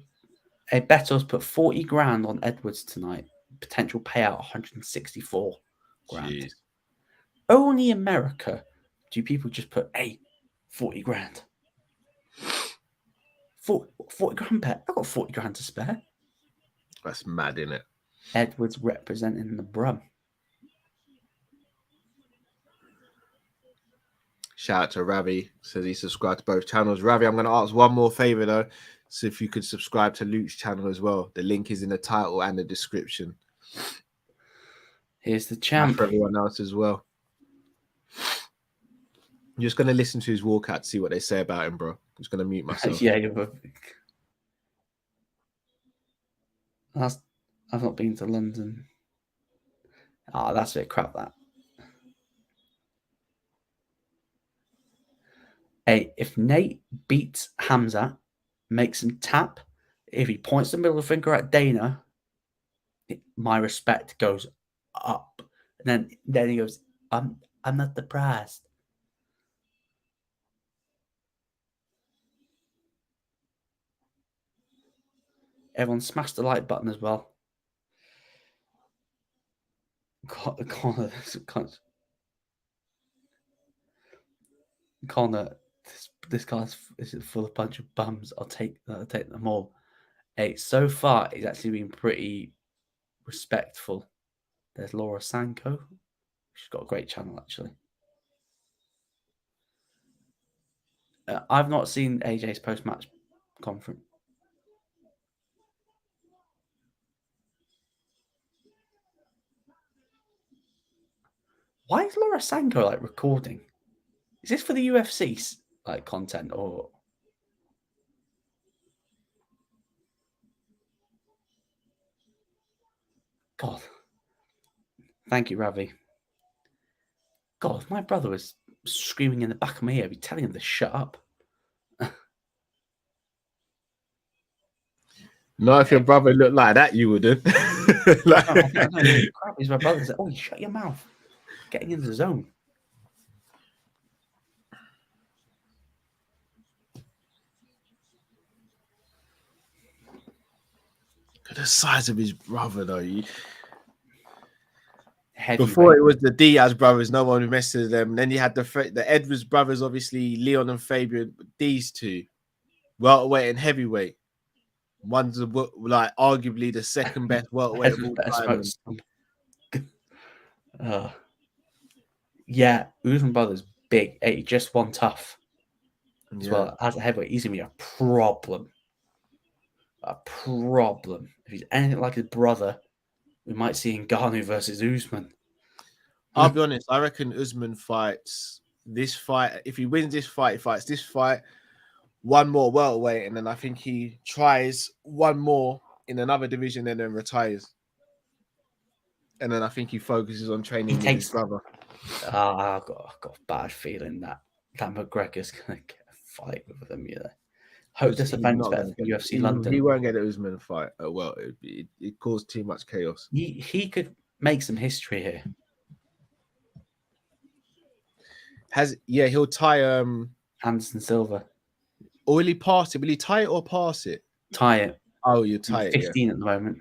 a bettor's put 40 grand on Edwards tonight, potential payout 164 grand. Jeez. Only America do people just put 40 grand. 40 grand bet. I've got 40 grand to spare. That's mad, isn't it? Edwards representing the Brum. Shout out to Ravi, says he subscribed to both channels. Ravi, I'm going to ask one more favor though. So if you could subscribe to Luke's channel as well. The link is in the title and the description. Here's the champ. And for everyone else as well. I'm just going to listen to his walkout to see what they say about him, bro. I'm just going to mute myself. Yeah, I've not been to London. Oh, that's a bit crap, that. Hey, if Nate beats Hamza, makes him tap, if he points the middle finger at Dana, my respect goes up. And then he goes, I'm not depressed. Everyone smash the like button as well. Conor, this guy's is full of a bunch of bums. I'll take them all. Hey, so far he's actually been pretty respectful. There's Laura Sanko. She's got a great channel, actually. I've not seen AJ's post-match conference. Why is Laura Sanko recording? Is this for the UFC's content or? God. Thank you, Ravi. God, my brother was screaming in the back of my ear. I'd be telling him to shut up. No, if your brother looked like that, you wouldn't. He's my brother. Said, "Oh, you shut your mouth. Getting into the zone." The size of his brother, though. Heavyweight. Before it was the Diaz brothers, no one messed with them. Then you had the Edwards brothers, obviously Leon and Fabian. These two, welterweight and heavyweight. One's arguably the second best welterweight of all time. Yeah, Usman brothers big. He just won tough as well as a heavyweight. He's gonna be a problem. A problem. If he's anything like his brother, we might see Ngannou versus Usman. I'll be honest. I reckon Usman fights this fight. If he wins this fight, he fights this fight, one more welterweight, and then I think he tries one more in another division and then retires. And then I think he focuses on training with his brother. I've got a bad feeling that McGregor's going to get a fight with them. Yeah. Hope this event's better for UFC London. He won't get an Usman fight. Well, it caused too much chaos. He could make some history here. He'll tie Anderson Silva. Or will he pass it? Will he tie it or pass it? Tie it. Oh, you tie it. 15 at the moment.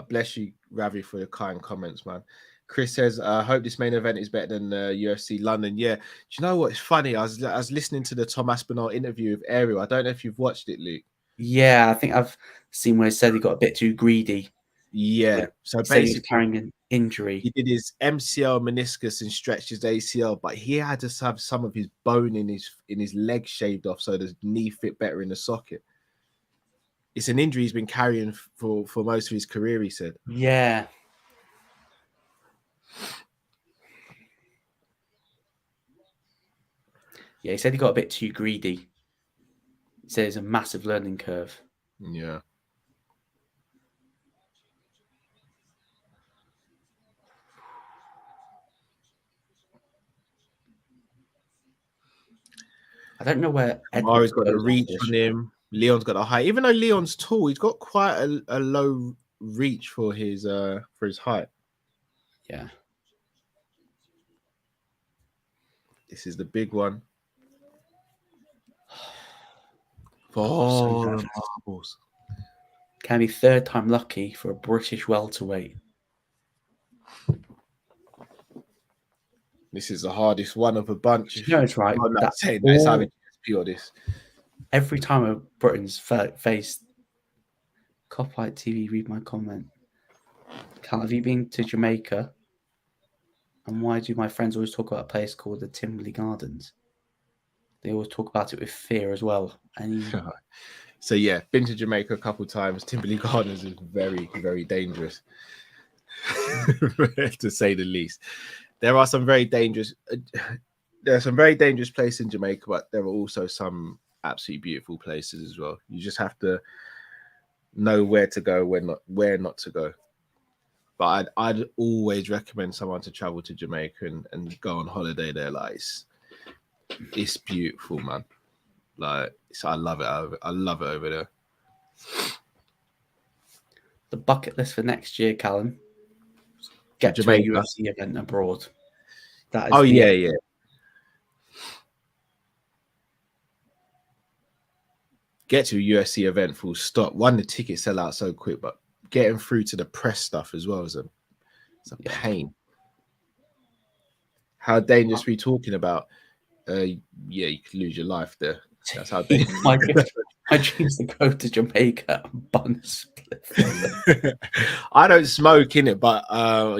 Bless you, Ravi, for your kind comments, man. Chris says, I hope this main event is better than UFC London. Yeah. Do you know what? It's funny. I was listening to the Tom Aspinall interview with Ariel. I don't know if you've watched it, Luke. Yeah, I think I've seen where he said he got a bit too greedy. Yeah. So basically, he was carrying an injury. He did his MCL meniscus and stretched his ACL, but he had to have some of his bone in his leg shaved off so the knee fit better in the socket. It's an injury he's been carrying for most of his career, he said. Yeah. Yeah, he said he got a bit too greedy. He said it's a massive learning curve. Yeah. I don't know where Amari's got the reach on him. Leon's got a height. Even though Leon's tall, he's got quite a low reach for his height. Yeah. This is the big one. So Oh, nervous. marbles. Can be third time lucky for a British welterweight. This is the hardest one of a bunch. You know it's right. I'm not That saying that it's having GSP or this. every time a Britain's faced Copyright TV, read my comment. Cal, have you been to Jamaica? And why do my friends always talk about a place called the Timberley Gardens? They always talk about it with fear as well. So yeah, been to Jamaica a couple times. Timberley Gardens is very, very dangerous, to say the least. There are some very dangerous. There are some very dangerous places in Jamaica, but there are also some absolutely beautiful places as well. You just have to know where to go, where not to go. But I'd always recommend someone to travel to Jamaica and go on holiday there. Like it's beautiful, man. Like I love it. I love it over there. The bucket list for next year, Callum. Get to a UFC event abroad. That is yeah. Get to a UFC event, full stop. One, the tickets sell out so quick, but getting through to the press stuff as well is it's a pain. How dangerous are we talking about? Yeah, you could lose your life there. That's how dangerous. My dreams to go to Jamaica and bun a split. I don't smoke in it, but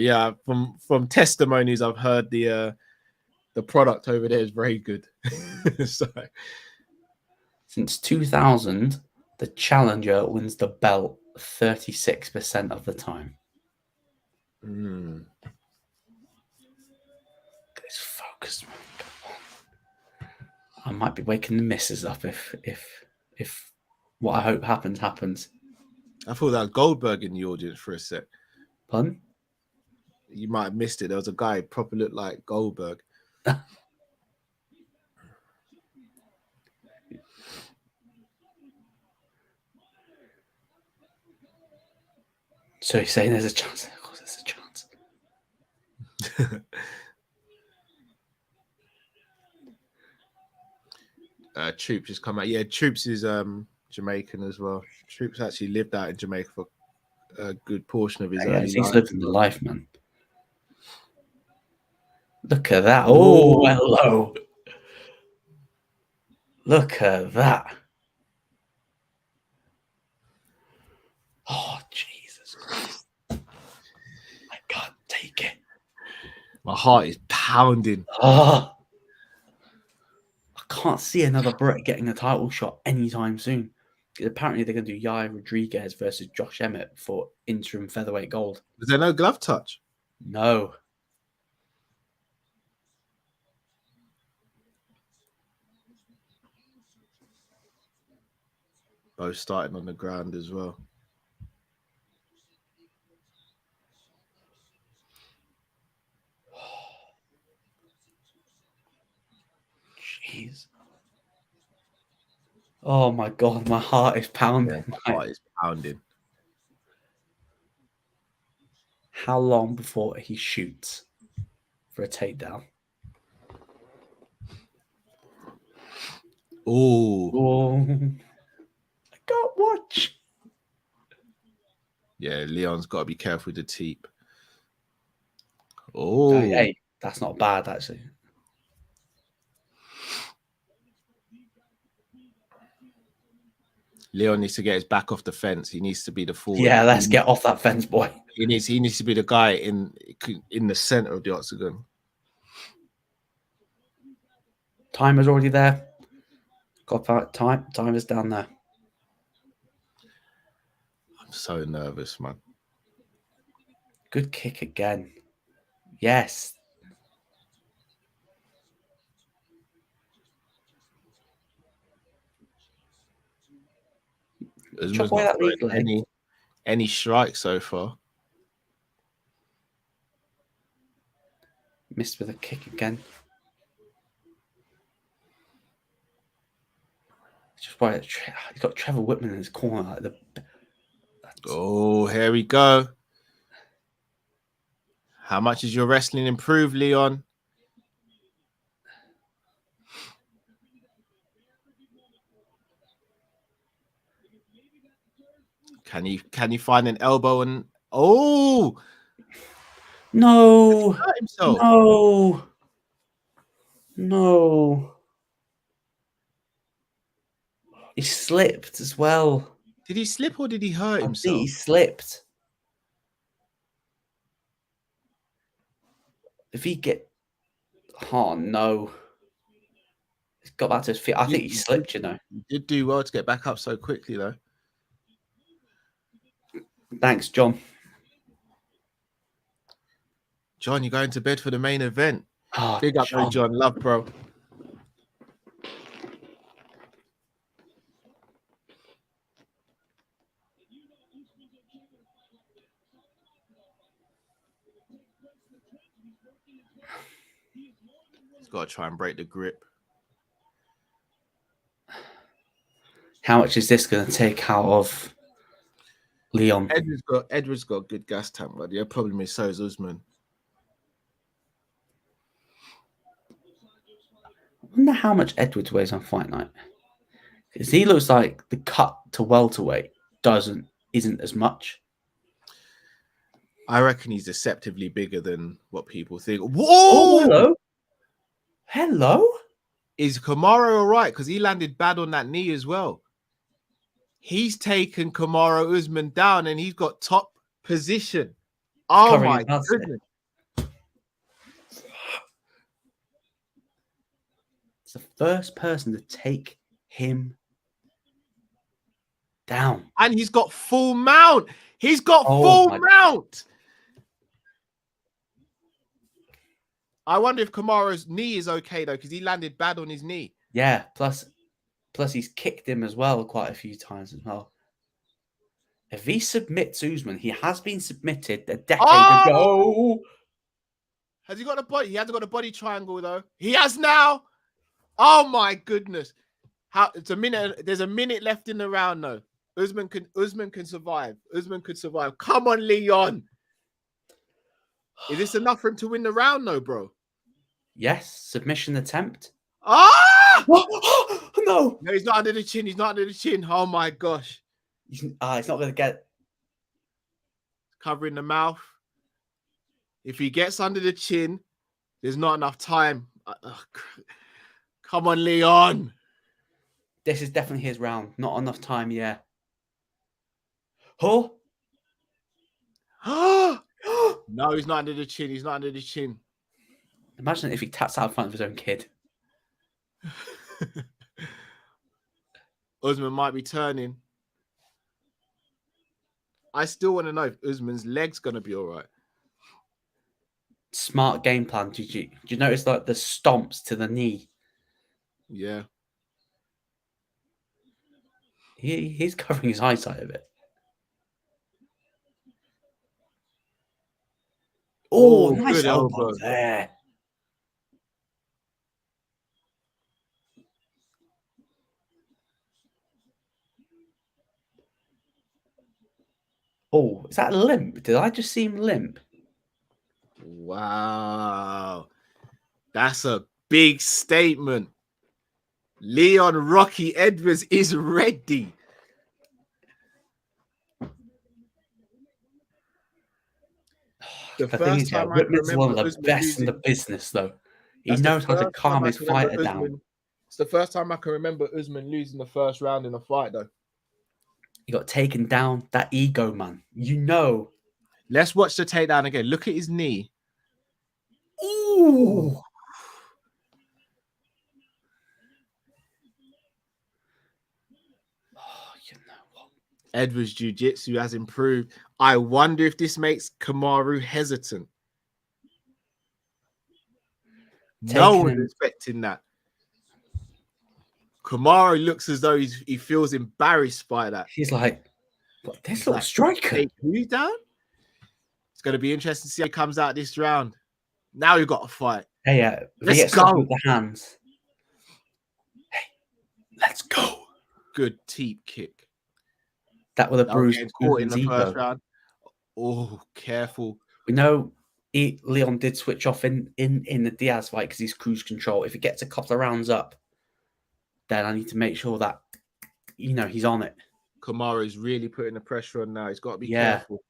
yeah, from testimonies I've heard, the product over there is very good. So, since 2000, the challenger wins the belt 36% of the time. It's focused. I might be waking the missus up if what I hope happens. I thought that was Goldberg in the audience for a sec. Pardon? You might have missed it. There was a guy who probably looked like Goldberg. So you're saying there's a chance? Of course, there's a chance. Troops has come out. Yeah, Troops is Jamaican as well. Troops actually lived out in Jamaica for a good portion of his early life. He's living the life, man. Look at that. Oh, hello. Look at that. Oh, Jesus Christ. I can't take it. My heart is pounding. Oh. I can't see another Brit getting a title shot anytime soon. Apparently, they're going to do Yair Rodriguez versus Josh Emmett for interim featherweight gold. Was there no glove touch? No. Both starting on the ground as well. Jeez. Oh my God, my heart is pounding. Yeah, my heart is pounding. How long before he shoots for a takedown? Oh. I can't watch. Yeah, Leon's got to be careful with the teep. Oh. Hey, that's not bad, actually. Leon needs to get his back off the fence. He needs to be the forward. Yeah, let's get off that fence, boy. He needs to be the guy in the center of the octagon. Timer's already there. Got time. Time is down there. I'm so nervous, man. Good kick again. Yes. Usman's not throwing any strikes so far. Missed with a kick again. Just why he's got Trevor Whitman in his corner. Like Oh, here we go. How much is your wrestling improved, Leon? Can you find an elbow and no, hurt himself? no. He slipped as well. Did he slip or did he hurt I himself? think he slipped. If he get, oh no, he's got back to his feet. I think he slipped. You know. He did do well to get back up so quickly, though. Thanks, John. John, you're going to bed for the main event. Oh, Big up, John. Love, bro. He's got to try and break the grip. How much is this going to take out of Leon? Edwards got a good gas tank, but the problem is so is Usman. I wonder how much Edwards weighs on fight night. Because he looks like the cut to welterweight isn't as much. I reckon he's deceptively bigger than what people think. Whoa! Oh, hello. Is Kamaru all right? Because he landed bad on that knee as well. He's taken Kamaru Usman down and he's got top position. Oh my goodness. It's the first person to take him down. And he's got full mount. He's got full mount. I wonder if Kamaru's knee is okay, though, because he landed bad on his knee. Yeah, plus he's kicked him as well quite a few times as well. If he submits Usman, he has been submitted a decade ago. Has he got a body? He hasn't got a body triangle, though. He has now. Oh, my goodness. It's a minute. There's a minute left in the round, though. Usman can survive. Usman could survive. Come on, Leon. Is this enough for him to win the round, though, bro? Yes. Submission attempt. Ah! No, he's not under the chin. He's not under the chin. Oh, my gosh. He's not going to get... Covering the mouth. If he gets under the chin, there's not enough time. Come on, Leon. This is definitely his round. Not enough time, yeah. Oh! No, he's not under the chin. He's not under the chin. Imagine if he taps out in front of his own kid. Usman might be turning. I still want to know if Usman's leg's going to be all right. Smart game plan. Did you notice like the stomps to the knee? Yeah. He's covering his eyesight a bit. Oh, nice elbow there. Oh, is that limp? Did I just see him limp? Wow. That's a big statement. Leon Rocky Edwards is ready. The first time Recruitment's one of the best in the business, though. He knows how to calm his fighter down. It's the first time I can remember Usman losing the first round in a fight, though. He got taken down. That ego, man. You know. Let's watch the takedown again. Look at his knee. Ooh. You know what? Edwards' jiu-jitsu has improved. I wonder if this makes Kamaru hesitant. No one's expecting that. Kamaru looks as though he feels embarrassed by that. He's like, what, this little striker? Who's down? It's going to be interesting to see how he comes out this round. Now you've got to fight. Hey, let's go with the hands. Hey, let's go. Good teep kick. That would have Now bruised getting caught in Usman's the first ego. round. Oh, careful. We know Leon did switch off in the Diaz fight because he's cruise control. If he gets a couple of rounds up, then I need to make sure that, he's on it. Kamaru is really putting the pressure on now. He's got to be Yeah. careful.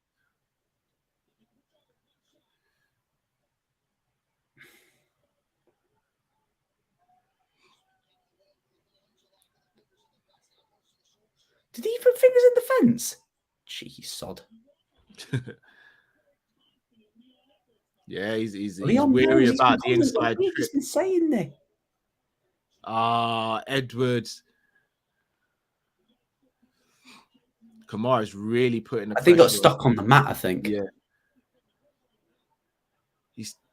Did he put fingers in the fence? Cheeky sod. Yeah, he's Leon weary knows. about the inside He's trip. been saying this. Edwards. Kamaru's really putting the I think pressure got stuck on the mat, I think. Yeah.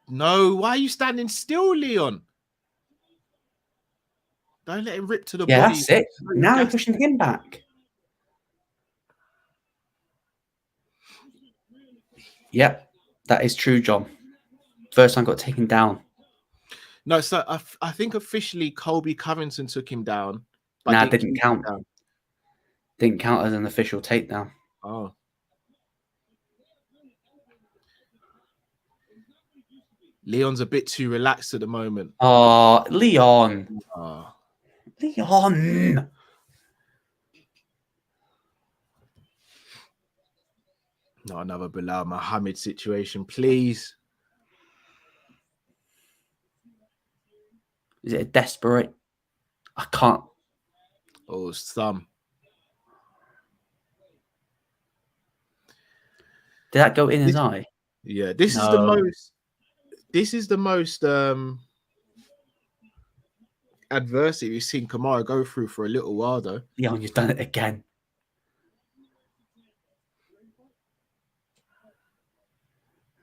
No, why are you standing still, Leon? Don't let him rip to the body. Yeah, that's it. Now you're pushing him back. Yep, that is true, John. First time got taken down. No, so I think officially Colby Covington took him down. But Nah, didn't count. Didn't count as an official takedown. Oh. Leon's a bit too relaxed at the moment. Oh, Leon. Oh. Leon. Not another Bilal Muhammad situation, please. Is it a desperate? I can't. Oh, some. Did that go in his eye? Yeah, this is the most. This is the most adversity we've seen Kamaru go through for a little while, though. Leon, you've done it again.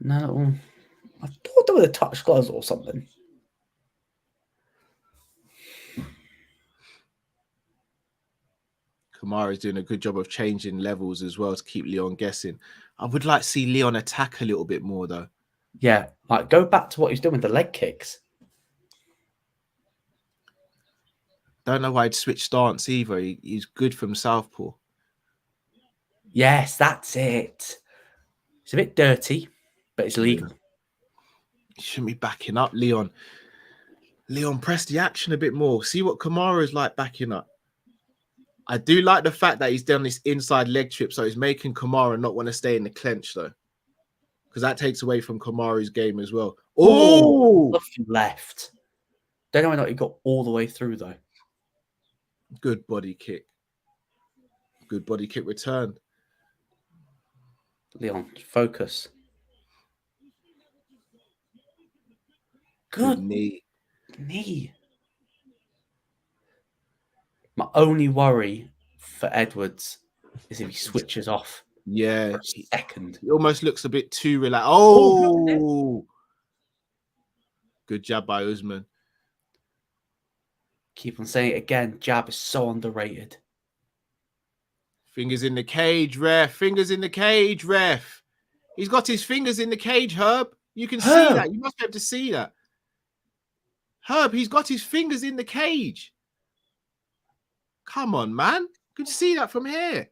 No, I thought there was a touch gloves or something. Kamaru's doing a good job of changing levels as well to keep Leon guessing. I would like to see Leon attack a little bit more, though. Yeah, like go back to what he's doing with the leg kicks. Don't know why he'd switch stance either. He's good from southpaw. Yes, that's it. It's a bit dirty, but it's legal. You shouldn't be backing up, Leon. Leon, press the action a bit more. See what Kamaru is like backing up. I do like the fact that he's done this inside leg trip, so he's making Kamaru not want to stay in the clench, though. Because that takes away from Kamaru's game as well. Oh! Left. Don't know whether he got all the way through, though. Good body kick. Good body kick return. Leon, focus. Good knee. My only worry for Edwards is if he switches off. Yeah. For a second. He almost looks a bit too relaxed. Oh! Good jab by Usman. Keep on saying it again. Jab is so underrated. Fingers in the cage, ref. Fingers in the cage, ref. He's got his fingers in the cage, Herb. You can see that. You must be able to see that. Herb, he's got his fingers in the cage. Come on, man. You can see that from here.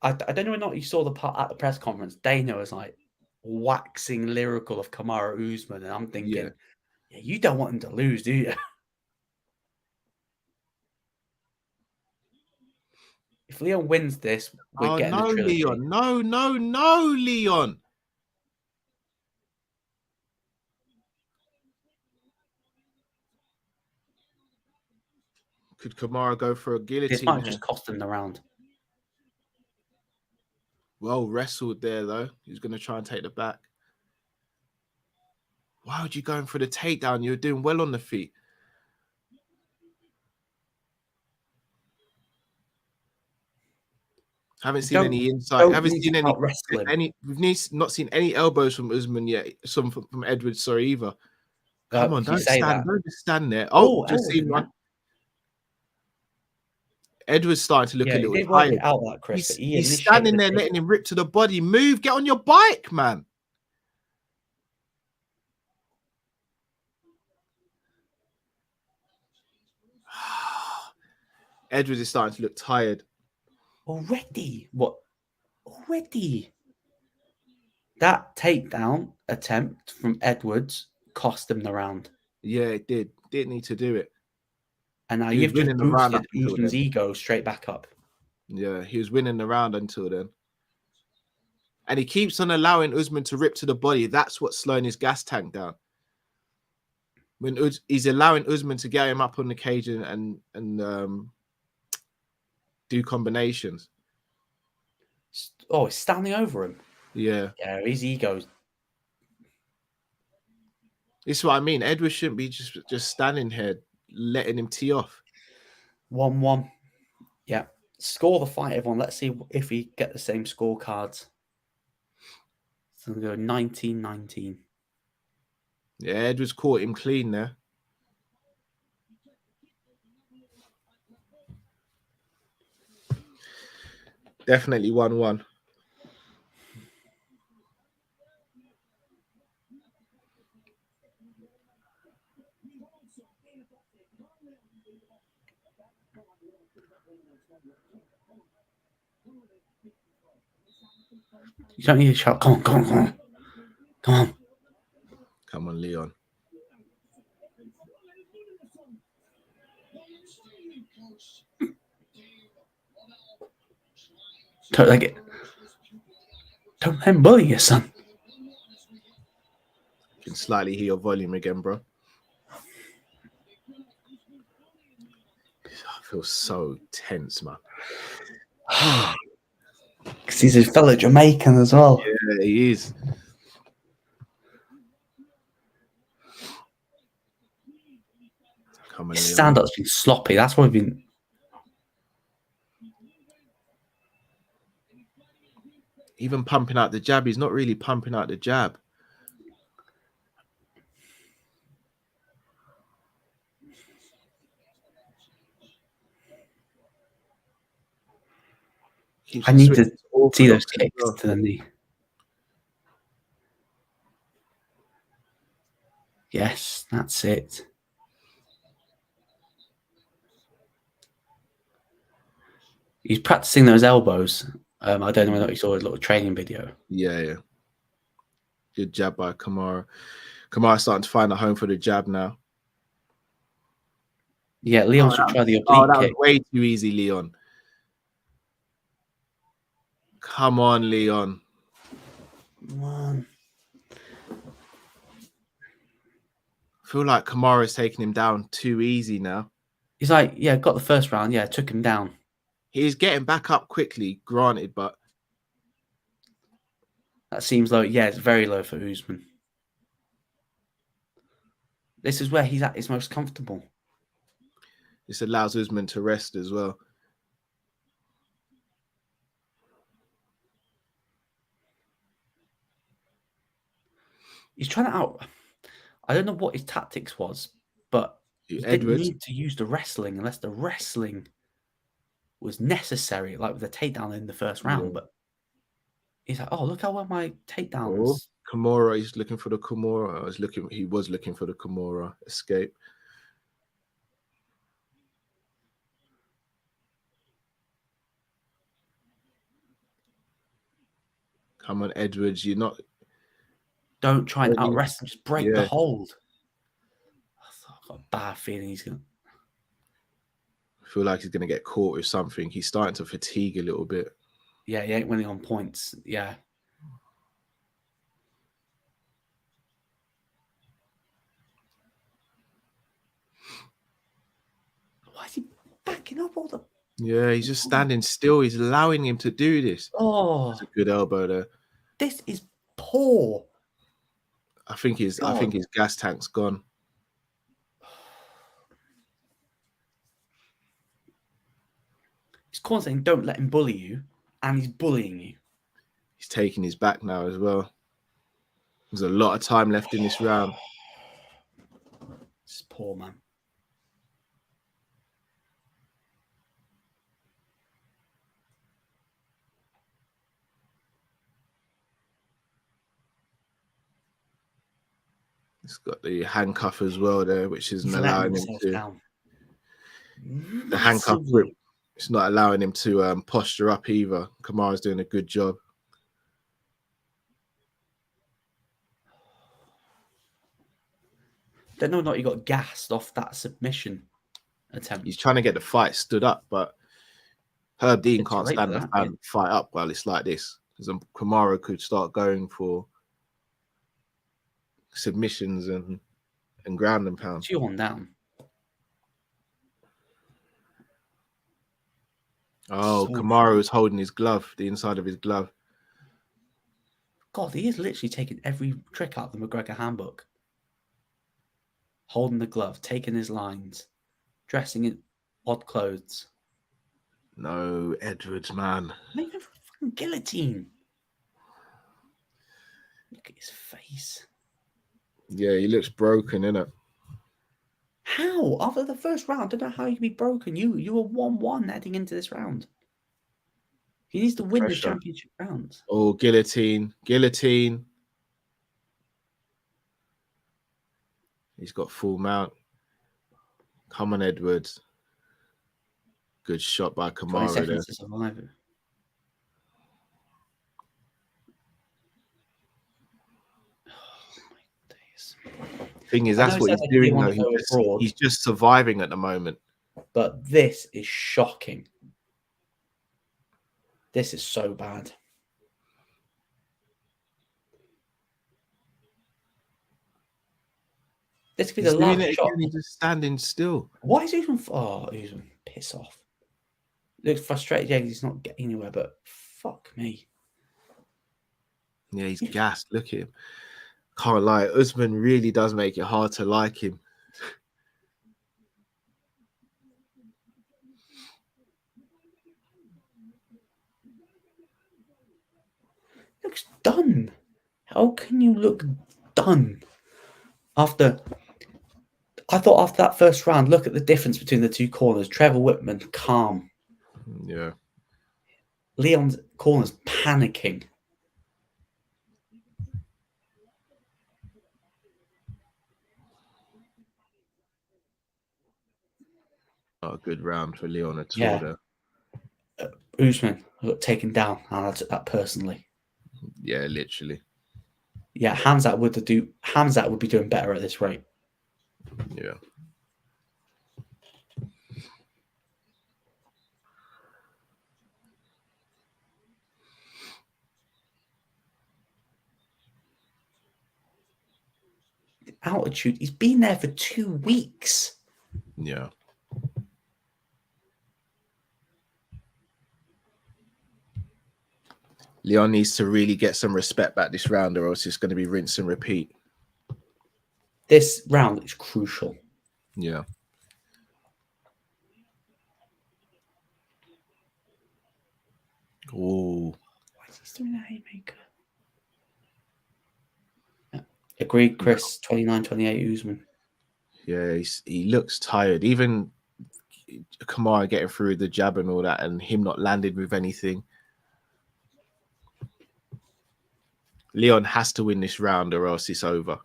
I don't know whether or not you saw the part at the press conference. Dana was like waxing lyrical of Kamaru Usman. And I'm thinking, yeah, you don't want him to lose, do you? If Leon wins this, we're getting the trilogy. Leon. No, Leon. Could Kamaru go for a guillotine? This might just cost him the round. Well wrestled there, though. He's going to try and take the back. Why would you go in for the takedown? You're doing well on the feet. Haven't seen any inside. Haven't seen any wrestling. We've not seen any elbows from Usman yet. Some from Edwards, sorry, either. Come on, don't stand. Don't just stand there. Oh, just seen one. Edwards starting to look a little tired. He's standing there letting him rip to the body. Move, get on your bike, man. Edwards is starting to look tired. Already? What? Already? That takedown attempt from Edwards cost him the round. Yeah, it did. Didn't need to do it. And now He was you've just winning the round up boosted until Usman's then. ego straight back up. Yeah, he was winning the round until then. And he keeps on allowing Usman to rip to the body. That's what's slowing his gas tank down. When he's allowing Usman to get him up on the cage and do combinations. Oh, he's standing over him. Yeah. Yeah, his ego's. This is what I mean. Edwards shouldn't be just standing here letting him tee off. 1-1. Yeah. Score the fight, everyone. Let's see if we get the same scorecards. So we'll go 19-19. Yeah, Edwards caught him clean there. Definitely 1-1. You don't need a shot. Come on, come on, come on. Come on. Come on, Leon. Don't let him bully you, son. You can slightly hear your volume again, bro. I feel so tense, man. Because he's a fellow Jamaican as well. Yeah, he is. Come on, His Leon. stand-up's been sloppy. That's what we've been. Even pumping out the jab, he's not really pumping out the jab. I need to see those kicks to the knee. Yes, that's it. He's practicing those elbows. I don't know whether you saw a little training video. Yeah. Good jab by Kamara. Kamara's starting to find a home for the jab now. Yeah, Leon should try the oblique Oh, that was kick. way too easy, Leon. Come on, Leon. Come on. I feel like Kamara's taking him down too easy now. He's like, yeah, got the first round. Yeah, took him down. He's getting back up quickly, granted, but that seems low. Yeah, it's very low for Usman. This is where he's at his most comfortable. this allows Usman to rest as well. He's trying to out. I don't know what his tactics was, but he didn't need to use the wrestling unless the wrestling was necessary, like with the takedown in the first round. But he's like, oh, look how well my takedowns. Oh, Kimura, he's looking for the Kimura. He was looking for the Kimura escape. Come on, Edwards, you're not. Don't try and out wrestle, just break the hold. I've got a bad feeling he's going to. I feel like he's going to get caught with something. He's starting to fatigue a little bit. Yeah, he ain't winning on points. Yeah. Why is he backing up all the... Yeah, he's just standing still. He's allowing him to do this. Oh. That's a good elbow there. This is poor. I think his gas tank's gone. He's constantly saying, don't let him bully you, and he's bullying you. He's taking his back now as well. There's a lot of time left in this round. This is poor, man. It's got the handcuff as well there, which isn't allowing him to. Down. The handcuff grip. It's not allowing him to posture up either. Kamara's doing a good job. Don't know not you got gassed off that submission attempt. He's trying to get the fight stood up, but Herb Dean It's too can't late stand for the that, fight up while it's like this. Because Kamara could start going for submissions and ground and pound. 2-1 down. Oh, So Kamara was holding his glove, the inside of his glove. God, he is literally taking every trick out of the McGregor handbook. Holding the glove, taking his lines, dressing in odd clothes. No, Edwards, man. Make a fucking guillotine. Look at his face. Yeah, he looks broken, innit? How? After the first round, I don't know how you can be broken. You were 1-1 heading into this round. He needs to win the championship rounds. Oh, guillotine. Guillotine. He's got full mount. Come on, Edwards. Good shot by 20 Kamara there. seconds to survive it. Thing is, that's what he's doing though. He's just surviving at the moment. But this is shocking. This is so bad. This could be the last shot. He's just standing still. Why is Usman? Oh, Usman, piss off. Looks frustrated. Yeah, he's not getting anywhere. But fuck me. Yeah, he's gassed. Look at him. Can't lie. Usman really does make it hard to like him. Looks done. How can you look done after? I thought after that first round, look at the difference between the two corners. Trevor Whitman, calm. Yeah. Leon's corner's panicking. Not a good round for Leon at all. Yeah. Usman got taken down, and I took that personally. Yeah, literally. Yeah, Hamzat would be doing better at this rate. Yeah. Altitude. He's been there for 2 weeks. Yeah. Leon needs to really get some respect back this round, or else it's going to be rinse and repeat. This round is crucial. Yeah. Oh. Why is he doing a haymaker? Agreed, Chris. 29-28 Usman. Yeah, he looks tired. Even Kamara getting through the jab and all that, and him not landing with anything. Leon has to win this round, or else it's over.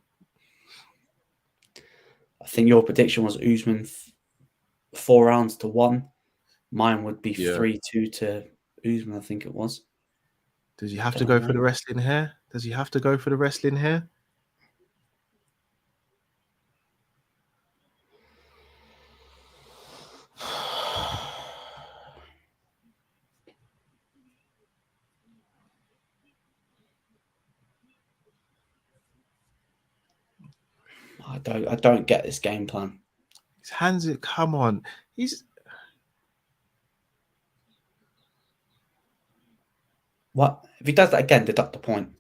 I think your prediction was Usman 4 rounds to 1. Mine would be 3-2 to Usman, I think it was. Does he have to go for the wrestling here? Does he have to go for the wrestling here? I don't get this game plan. His hands, come on. What if he does that again? Deduct the point.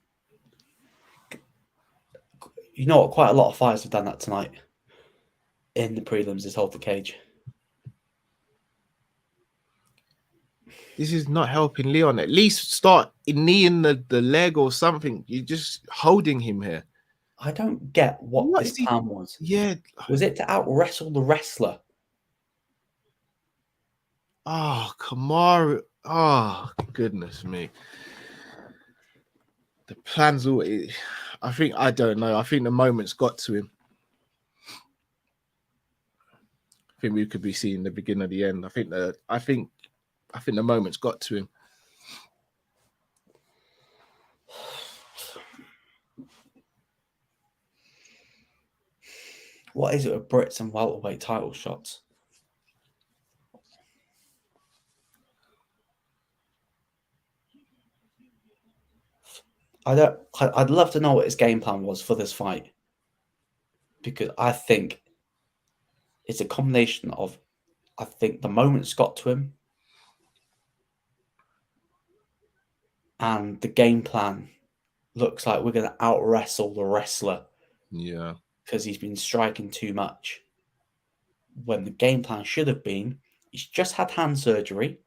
You know what? Quite a lot of fighters have done that tonight in the prelims. Is hold the cage. This is not helping Leon. At least start kneeing the leg or something. You're just holding him here. I don't get what this plan was. Yeah. Was it to out wrestle the wrestler? Oh, Kamara. Oh, goodness me. The plan's all. I don't know. I think the moment's got to him. I think we could be seeing the beginning of the end. I think I think the moment's got to him. What is it with Brits and welterweight title shots? I'd love to know what his game plan was for this fight, because I think it's a combination of, I think the moment's got to him, and the game plan looks like we're going to out wrestle the wrestler. Yeah. Because he's been striking too much. When the game plan should have been, he's just had hand surgery.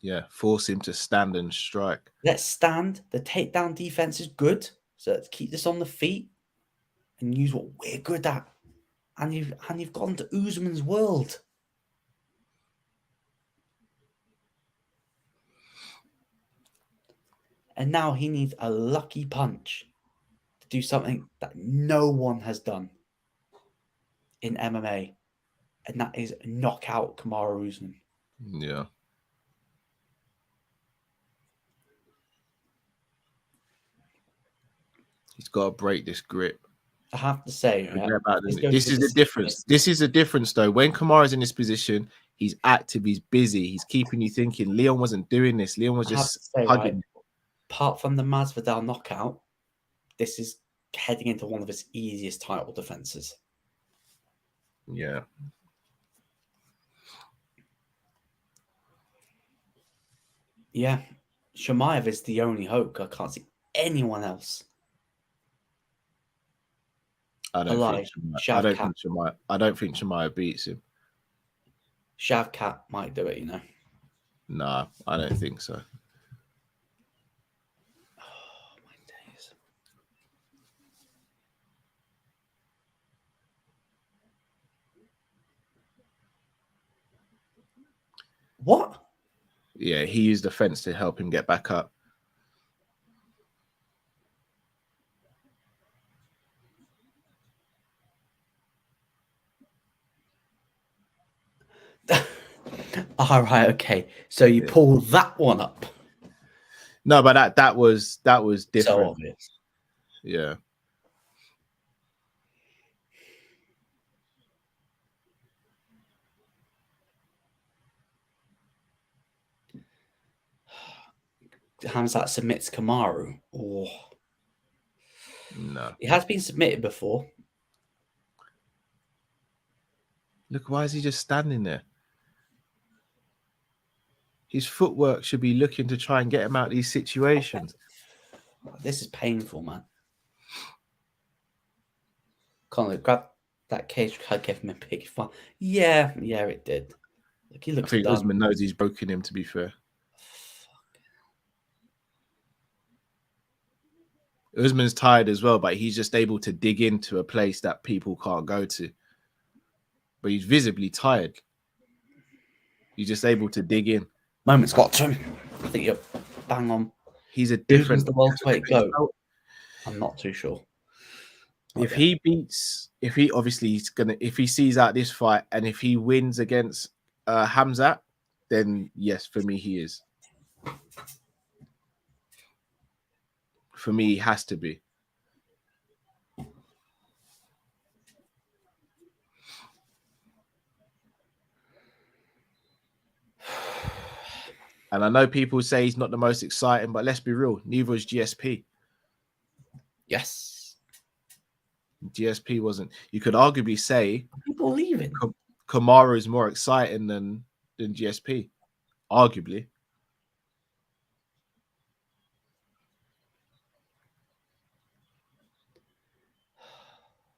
Yeah, force him to stand and strike. Let's stand. The takedown defense is good. So let's keep this on the feet and use what we're good at. And you've gone to Usman's world. And now he needs a lucky punch to do something that no one has done in MMA. And that is knock out Kamaru Usman. Yeah. He's got to break this grip. I have to say, this is the difference. This is the difference, though. When Kamaru's in this position, he's active, he's busy, he's keeping you thinking. Leon wasn't doing this. Leon was just hugging. Right, apart from the Masvidal knockout, this is heading into one of his easiest title defenses. Yeah. Yeah. Chimaev is the only hope. I can't see anyone else. I don't think Chimaev beats him. Shavkat might do it, you know. Nah, I don't think so. Oh, my days. What? Yeah, he used the fence to help him get back up. All right, okay. So you pull that one up. No, but that was different. So obvious. Yeah. Hamzat submits Kamaru. Oh. No. It has been submitted before. Look, why is he just standing there? His footwork should be looking to try and get him out of these situations. This is painful, man. Conor, grab that cage. I gave him a big fun. Yeah, it did. Look, he looks I think done. Usman knows he's broken him, to be fair. Usman's tired as well, but he's just able to dig into a place that people can't go to. But he's visibly tired. He's just able to dig in. Moment's got to him. I think you're bang on. He's a different. The welterweight goat. I'm not too sure. If he obviously he's gonna, if he sees out this fight and if he wins against Hamzat, then yes, for me he is. For me, he has to be. And I know people say he's not the most exciting, but let's be real, neither was GSP. Yes. GSP wasn't. You could arguably say people leaving. Kamaru is more exciting than GSP, arguably.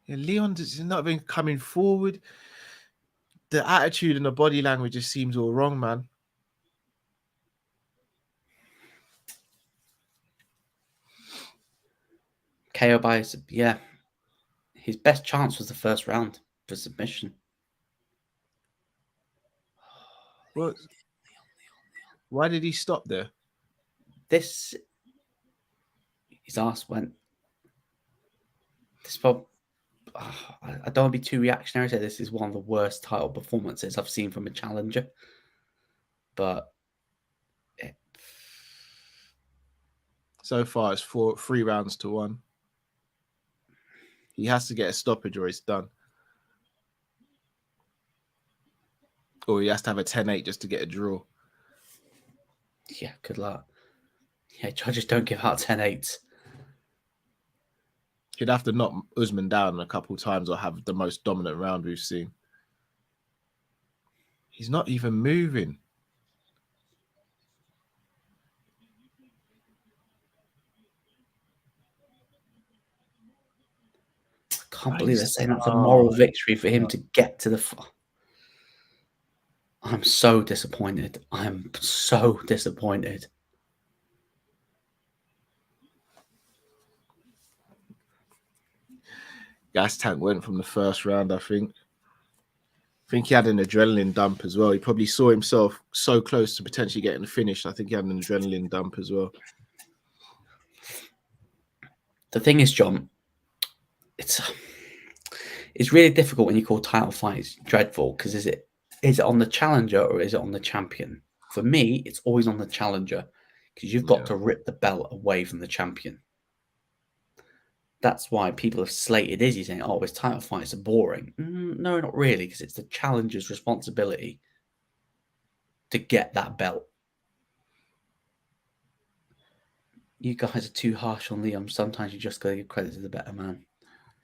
Yeah, Leon has not been coming forward. The attitude and the body language just seems all wrong, man. KO by, yeah. His best chance was the first round for submission. What? Why did he stop there? His ass went. I don't want to be too reactionary. So this is one of the worst title performances I've seen from a challenger. But so far, it's 3 rounds to 1. He has to get a stoppage or it's done. Or he has to have a 10-8 just to get a draw. Yeah, good luck. Yeah, judges don't give out 10-8s. He'd have to knock Usman down a couple times or have the most dominant round we've seen. He's not even moving. I can't believe they're saying that's a moral victory for him to get to the... I'm so disappointed. I'm so disappointed. Gas tank went from the first round, I think. I think he had an adrenaline dump as well. He probably saw himself so close to potentially getting the finish. I think he had an adrenaline dump as well. The thing is, John, it's really difficult when you call title fights dreadful, because is it on the challenger or is it on the champion? For me, it's always on the challenger, because you've got to rip the belt away from the champion. That's why people have slated Izzy, saying, "Oh, his title fights are boring." No, not really, because it's the challenger's responsibility to get that belt. You guys are too harsh on Liam. Sometimes you just got to give credit to the better man.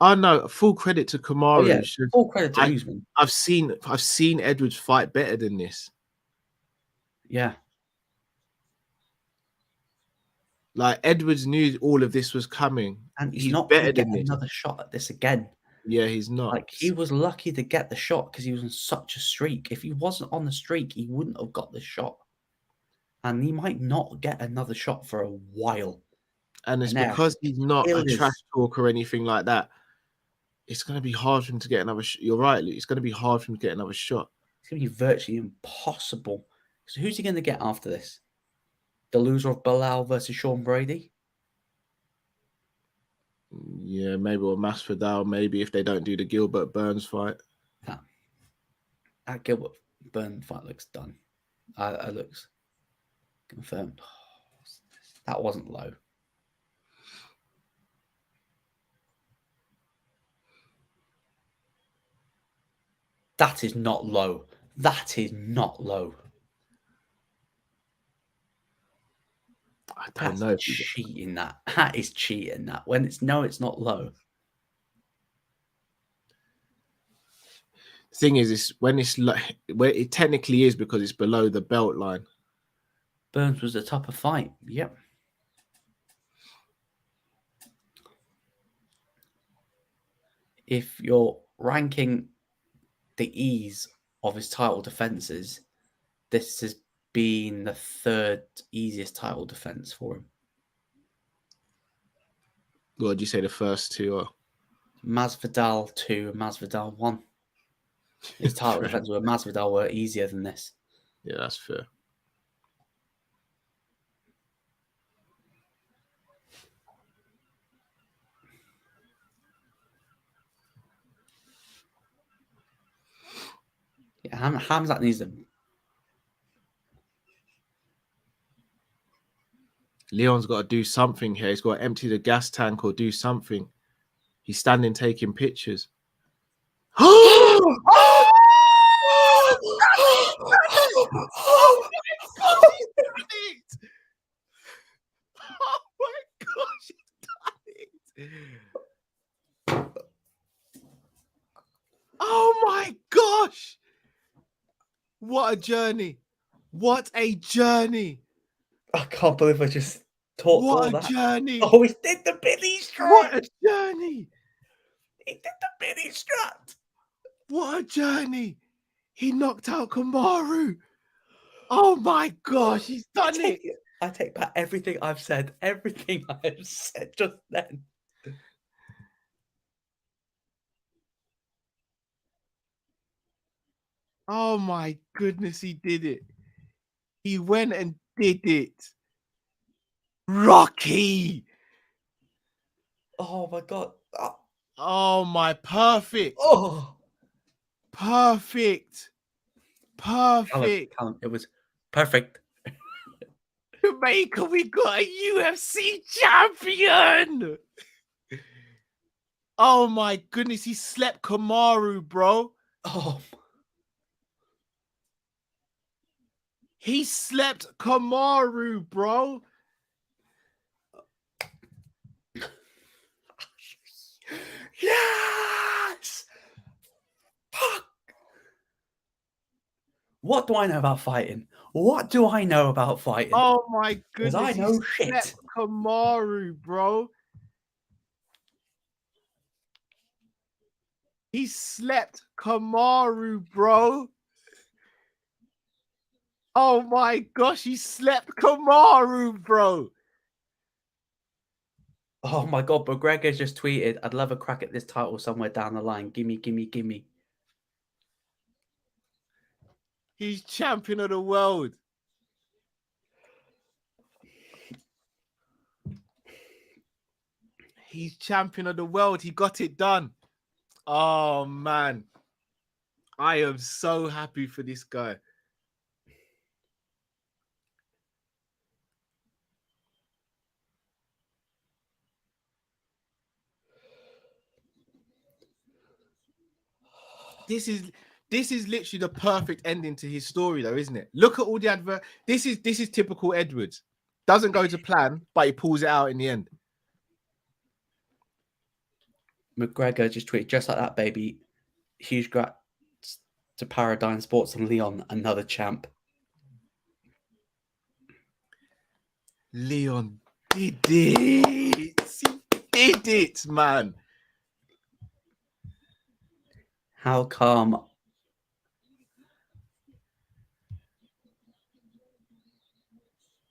Oh no, full credit to Kamaru. Oh yeah, full credit to Usman. I've seen Edwards fight better than this. Yeah. Like, Edwards knew all of this was coming. And he's not better going to get than another shot at this again. Yeah, he's not. Like, he was lucky to get the shot because he was on such a streak. If he wasn't on the streak, he wouldn't have got the shot. And he might not get another shot for a while. And it's because he's not a trash talk or anything like that. It's going to be hard for him to get another shot. You're right, Luke. It's going to be hard for him to get another shot. It's going to be virtually impossible. So who's he going to get after this? The loser of Bilal versus Sean Brady? Yeah, maybe, or Masvidal, maybe, if they don't do the Gilbert Burns fight. That Gilbert Burns fight looks done. It looks confirmed. That wasn't low. That is not low. That is not low. I don't know. Cheating that. That is cheating that. When it's not low. The thing is when it's like, where it technically is, because it's below the belt line. Burns was the top of fight. Yep. If you're ranking the ease of his title defenses, this has been the third easiest title defense for him. What did you say the first two are? Masvidal 2 and Masvidal 1. His title defense with Masvidal were easier than this. Yeah, that's fair. Yeah, Hamzat needs them. Leon's got to do something here. He's got to empty the gas tank or do something. He's standing taking pictures. Oh my gosh, he's done it. Oh my gosh. What a journey. What a journey. I can't believe I just talked all that. What a journey. Oh, he did the Billy strut. What a journey. He did the Billy strut. What a journey. He knocked out Kamaru. Oh my gosh, he's done it. I take back everything I've said. Everything I've said just then. Oh my goodness, he did it. He went and did it. Rocky. Oh my God. Oh my, perfect. Oh. Perfect. Perfect. Callum, it was Perfect. Jamaica, we got a UFC champion. Oh my goodness, he slept Kamaru, bro. Oh, He slept Kamaru, bro. yes! Fuck! What do I know about fighting? What do I know about fighting? Oh my Because goodness, I know he slept shit. Kamaru, bro. He slept Kamaru, bro. Oh my gosh, he slept Kamaru, bro. Oh my god, McGregor just tweeted, I'd love a crack at this title somewhere down the line. Gimme, gimme, gimme. He's champion of the world. He's champion of the world. He got it done. Oh man. I am so happy for this guy. This is literally the perfect ending to his story, though, isn't it? Look at all the advert. This is typical Edwards. Doesn't go to plan, but he pulls it out in the end. McGregor just tweeted, just like that, baby. Huge congrats to Paradigm Sports and Leon, another champ. Leon did it. He did it, man. How come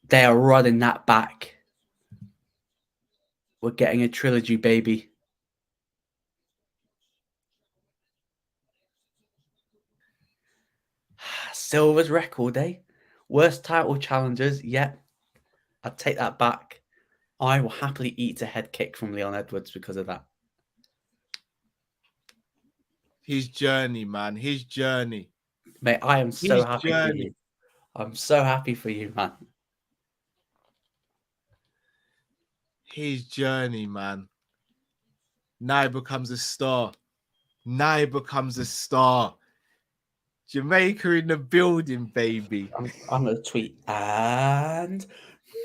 they are running that back? We're getting a trilogy, baby. Silver's record, eh? Worst title challengers, yet. I'd take that back. I will happily eat a head kick from Leon Edwards because of that. His journey, man. His journey. Mate, I am so His happy journey. for you. I'm so happy for you, man. His journey, man. Now he becomes a star. Now he becomes a star. Jamaica in the building, baby. I'm going to tweet. And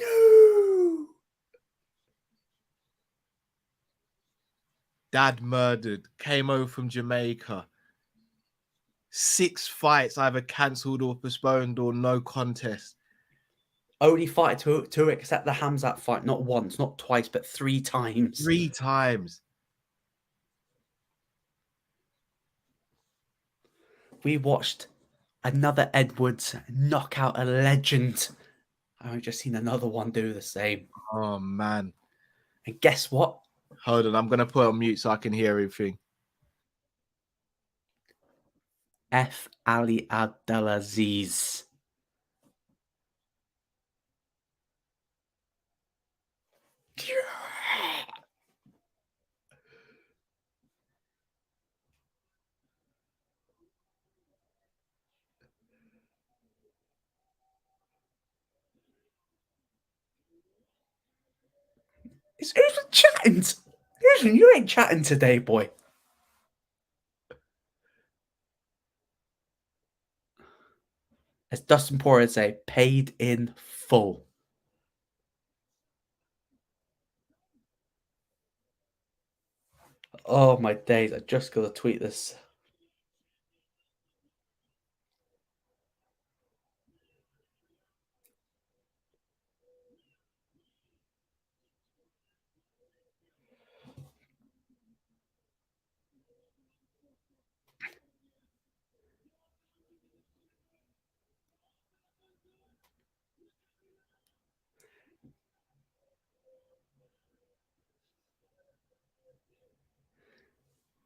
no. Dad murdered. Came over from Jamaica. 6 fights either cancelled or postponed or no contest. Only fight to accept the Hamzat fight, not once, not twice, but 3 times. 3 times. We watched another Edwards knock out a legend. I've just seen another one do the same. Oh, man. And guess what? Hold on. I'm going to put it on mute so I can hear everything. F. Ali Abdelaziz. Who's been chatting? Usman, you ain't chatting today, boy. As Dustin Poirier say, paid in full. Oh my days! I just got to tweet this.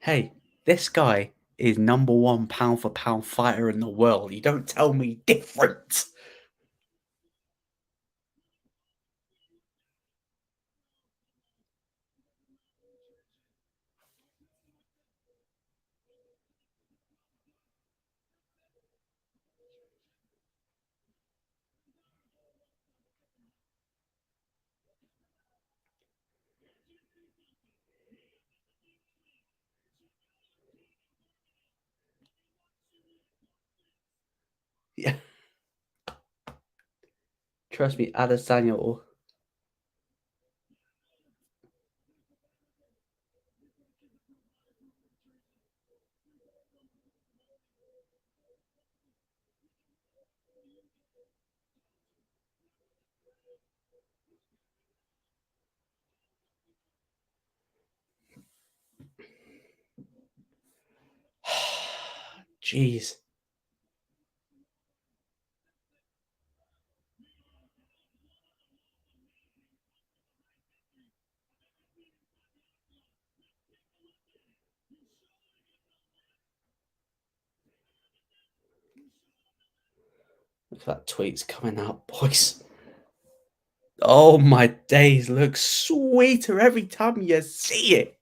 Hey, this guy is #1 pound for pound fighter in the world. You don't tell me different. Trust me, Adesanya. Jeez. Look at that tweet's coming out, boys. Oh my days, looks sweeter every time you see it.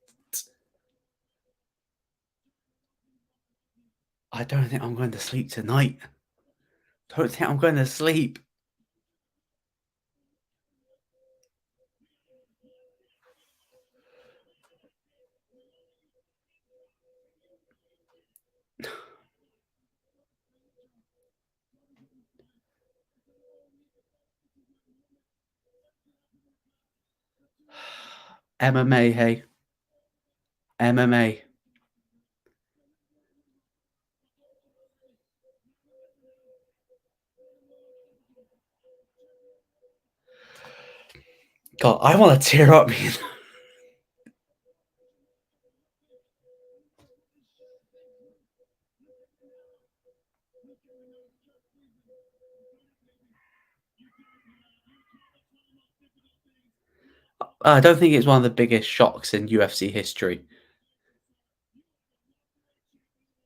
I don't think I'm going to sleep tonight. Don't think I'm going to sleep. MMA, hey. MMA. God, I want to tear up, man. I don't think it's one of the biggest shocks in UFC history.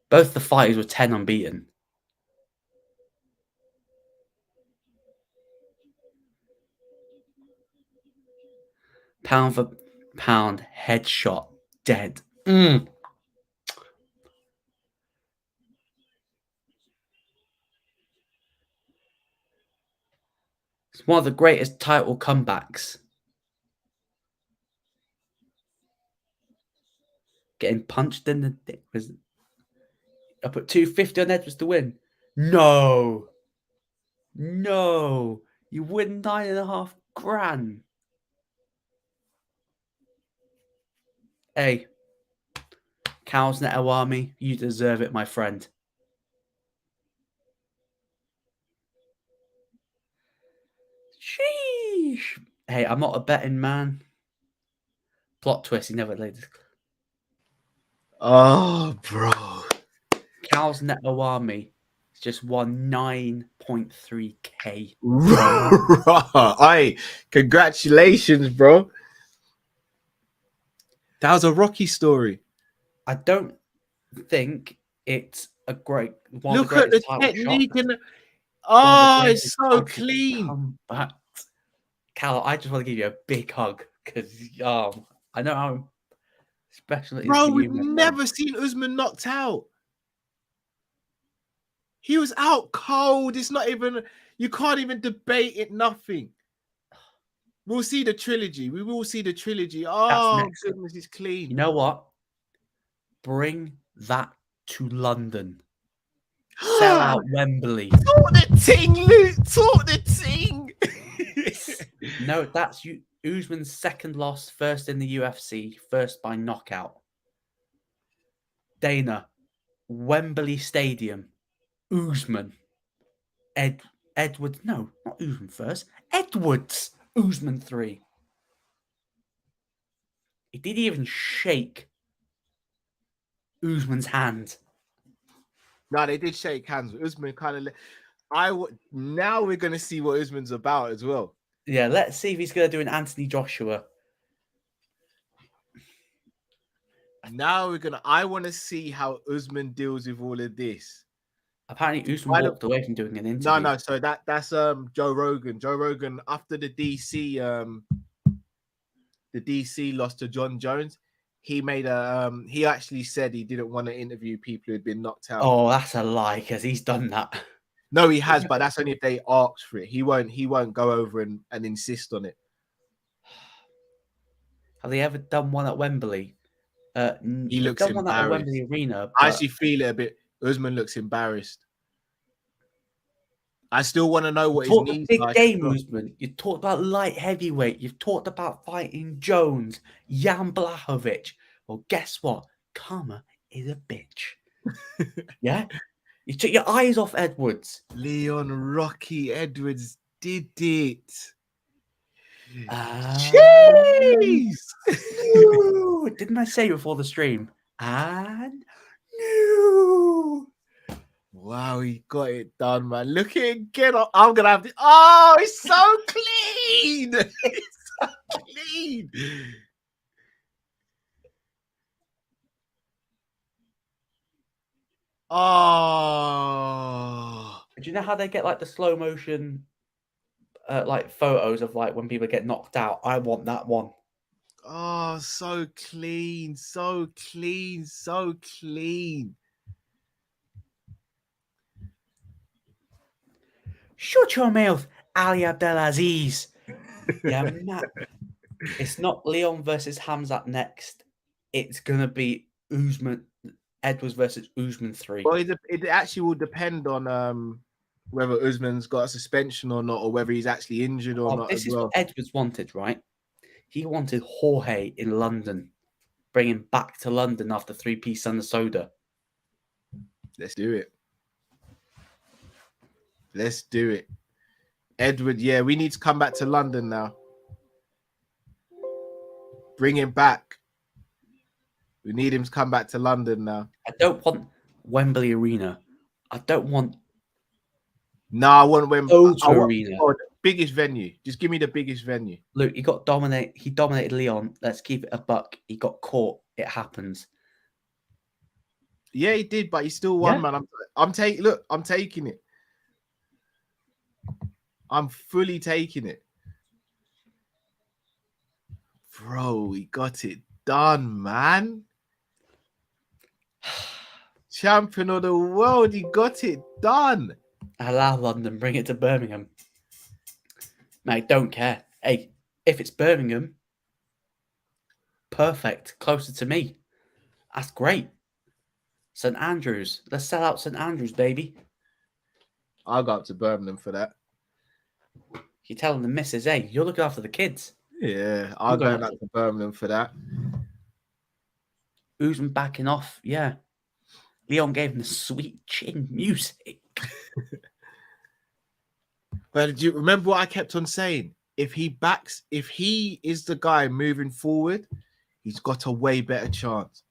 Both the fighters were 10 unbeaten. Pound for pound, headshot, dead. It's one of the greatest title comebacks. Getting punched in the dick was. I put 250 on Edwards to win. No, you win 9.5 grand. Hey, Cows Netawami, you deserve it, my friend. Sheesh. Hey, I'm not a betting man. Plot twist, he never laid this. Oh, bro. Cows Netawami just won 9.3k. Aye, congratulations, bro. That was a Rocky story. I don't think it's a great one. Look of the at the greatest title technique shots. and One of the it's greatest so clean. Comeback. Cal, I just want to give you a big hug because I know how special it is Bro, for we've you, my friend. never seen Usman knocked out. He was out cold. It's not even, you can't even debate it, nothing. We'll see the trilogy. We will see the trilogy. Oh, goodness, it's clean. You know what? Bring that to London. Sell out Wembley. Talk the ting, Luke. Talk the ting. No, that's Usman's second loss, first in the UFC, first by knockout. Dana, Wembley Stadium, Usman, Edwards. No, not Usman first. Edwards, Usman 3. He didn't even shake Usman's hand. No, they did shake hands. Usman kind of. Now we're gonna see what Usman's about as well. Yeah, let's see if he's gonna do an Anthony Joshua. Now we're gonna. I want to see how Usman deals with all of this. Apparently, Usman walked away from doing an interview. No. So that's Joe Rogan. Joe Rogan after the DC loss to John Jones, he made he actually said he didn't want to interview people who had been knocked out. Oh, that's a lie because he's done that. No, he has, but that's only if they ask for it. He won't go over and insist on it. Have they ever done one at Wembley? He looks done one at the embarrassed. Wembley Arena. I actually feel it a bit. Usman looks embarrassed. I still want to know what his Talked the knees big like. game, Usman. You talked about light heavyweight. You've talked about fighting Jones, Jan Blachowicz. Well, guess what? Karma is a bitch. Yeah? You took your eyes off Edwards. Leon Rocky Edwards did it. And... Jeez! No. Didn't I say before the stream? And no. Wow, he got it done, man. Look at it again. I'm gonna have to. Oh, it's so clean. It's so clean. Oh. Do you know how they get like the slow motion like photos of like when people get knocked out? I want that one. Oh, so clean, so clean, so clean. Shut your mouth, Ali Abdelaziz. Yeah, Matt. It's not Leon versus Hamzat next. It's gonna be Usman, Edwards versus Usman 3. Well, it actually will depend on whether Usman's got a suspension or not, or whether he's actually injured or not. This as is well. what Edwards wanted, right? He wanted Jorge in London, bring him back to London after 3-piece Sun and Soda. Let's do it. Let's do it. Edward, yeah, we need to come back to London now. Bring him back. We need him to come back to London now. I don't want Wembley Arena. I don't want... No, I want Wembley Arena. Biggest venue. Just give me the biggest venue. Look, he dominated Leon. Let's keep it a buck. He got caught. It happens. Yeah, he did, but he still won, man. I'm taking it. I'm fully taking it. Bro, he got it done, man. Champion of the world, he got it done. Allow London, bring it to Birmingham. Mate, don't care. Hey, if it's Birmingham, perfect. Closer to me. That's great. St Andrews. Let's sell out St Andrews, baby. I'll go up to Birmingham for that. You're telling the missus, hey, you're looking after the kids. Yeah, I'll go up to Birmingham for that. Usman backing off, yeah. Leon gave him the sweet chin music. But do you remember what I kept on saying? If he is the guy moving forward, he's got a way better chance.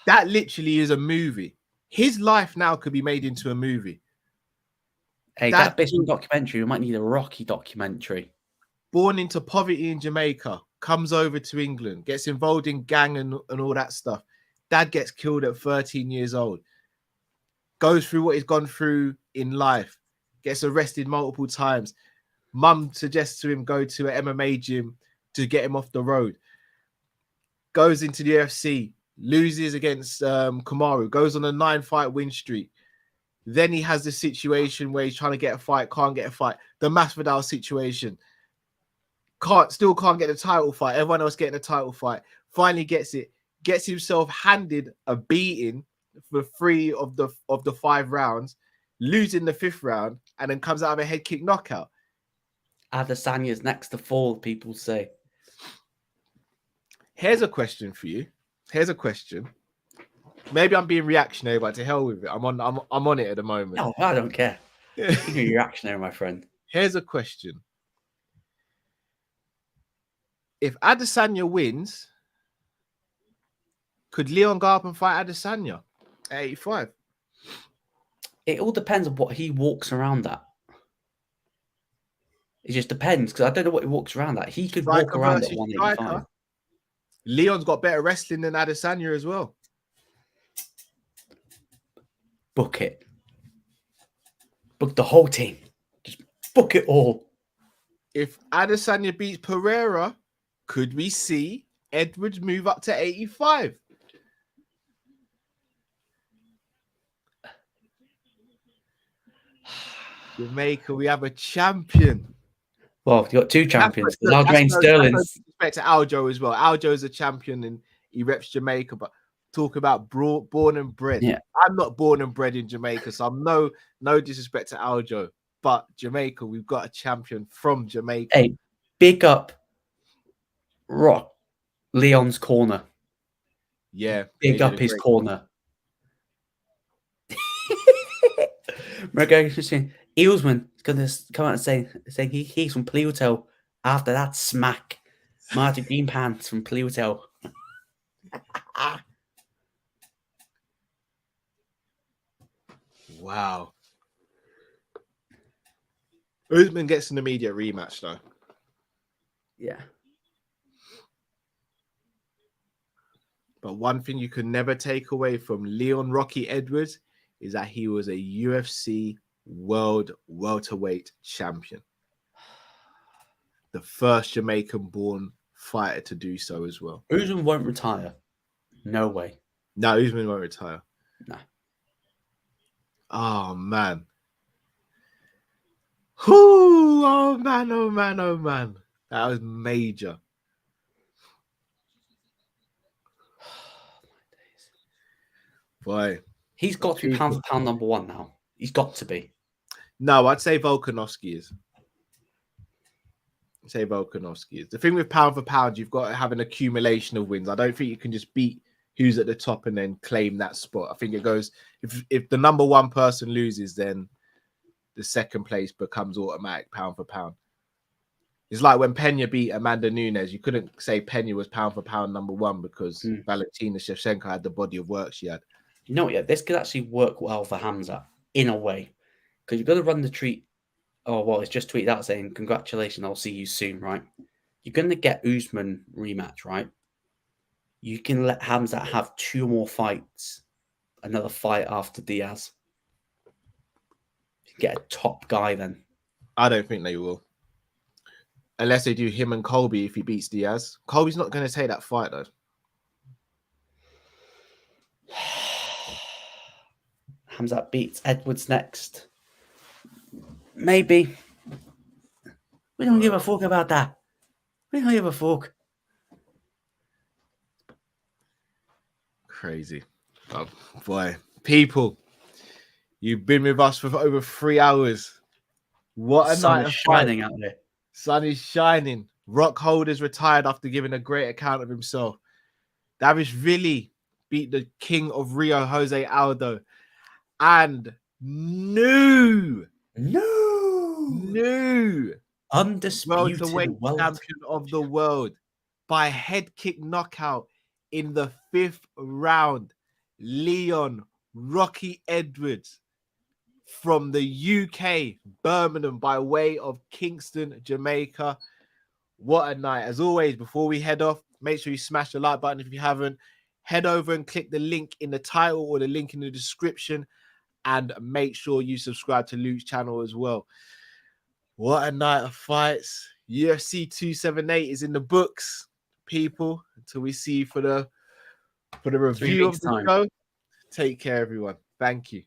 That literally is a movie. His life now could be made into a movie. Hey, that based on documentary, we might need a Rocky documentary. Born into poverty in Jamaica, comes over to England, gets involved in gang and all that stuff. Dad gets killed at 13 years old. Goes through what he's gone through in life. Gets arrested multiple times. Mum suggests to him go to an MMA gym to get him off the road. Goes into the UFC. Loses against Kamaru. Goes on a 9-fight win streak. Then he has the situation where he's trying to get a fight, can't get a fight. The Masvidal situation. Still can't get a title fight. Everyone else getting a title fight. Finally gets it. Gets himself handed a beating for 3 of the 5 rounds, losing the 5th round, and then comes out of a head kick knockout. Adesanya's next to fall, people say. Here's a question for you. Here's a question. Maybe I'm being reactionary, but to hell with it. I'm on it at the moment. No, I don't care. You're reactionary, my friend. Here's a question. If Adesanya wins, could Leon go up and fight Adesanya at 85? It all depends on what he walks around at. It just depends, because I don't know what he walks around at. He could walk around at 185. Leon's got better wrestling than Adesanya as well. Book it. Book the whole team. Just book it all. If Adesanya beats Pereira, could we see Edwards move up to 85? Jamaica, we have a champion. Well, you got 2 champions. Aljamain Sterling. Respect to Aldo as well. Aldo is a champion and he reps Jamaica, but talk about born and bred. Yeah. I'm not born and bred in Jamaica, so I'm no disrespect to Aldo, but Jamaica, we've got a champion from Jamaica. Hey, big up Leon's corner. Yeah, Big up his corner. McGregor saying Usman is going to come out and say he's from Pluto after that smack. Marty Green Pants from Pluto. Wow. Usman gets an immediate rematch, though. Yeah. But one thing you can never take away from Leon Rocky Edwards is that he was a UFC world welterweight champion. The first Jamaican-born fighter to do so as well. Usman won't retire. No way. No, Usman won't retire. No. Oh, man. Whew, oh, man, oh, man, oh, man. That was major. Boy. He's got to be pound for pound number one now. He's got to be. No, I'd say Volkanovski is. The thing with pound for pound, you've got to have an accumulation of wins. I don't think you can just beat who's at the top and then claim that spot. I think it goes, if the number one person loses, then the second place becomes automatic pound for pound. It's like when Pena beat Amanda Nunes, you couldn't say Pena was pound for pound number one because Valentina Shevchenko had the body of work she had. You know what? Yeah, this could actually work well for Hamza in a way, because you've got to run the treat. Oh, well, it's just tweeted out saying, congratulations, I'll see you soon, right? You're going to get Usman rematch, right? You can let Hamza have 2 more fights, another fight after Diaz. You can get a top guy then. I don't think they will. Unless they do him and Colby if he beats Diaz. Colby's not going to take that fight, though. Hamza beats Edwards next. Maybe. We don't give a fuck about that. We don't give a fuck. Crazy. Oh, boy. People, you've been with us for over 3 hours. What a Sun night is of shining fight. out there. Sun is shining. Rockhold is retired after giving a great account of himself. Dariushvili beat the king of Rio, Jose Aldo. And new Undisputed welterweight champion of the world by head kick knockout in the 5th round, Leon Rocky Edwards from the UK, Birmingham, by way of Kingston, Jamaica. What a night. As always, before we head off, make sure you smash the like button if you haven't. Head over and click the link in the title or the link in the description, and make sure you subscribe to Luke's channel as well. What a night of fights. UFC 278 is in the books, people. Until we see you for the review of the show. Take care, everyone. Thank you.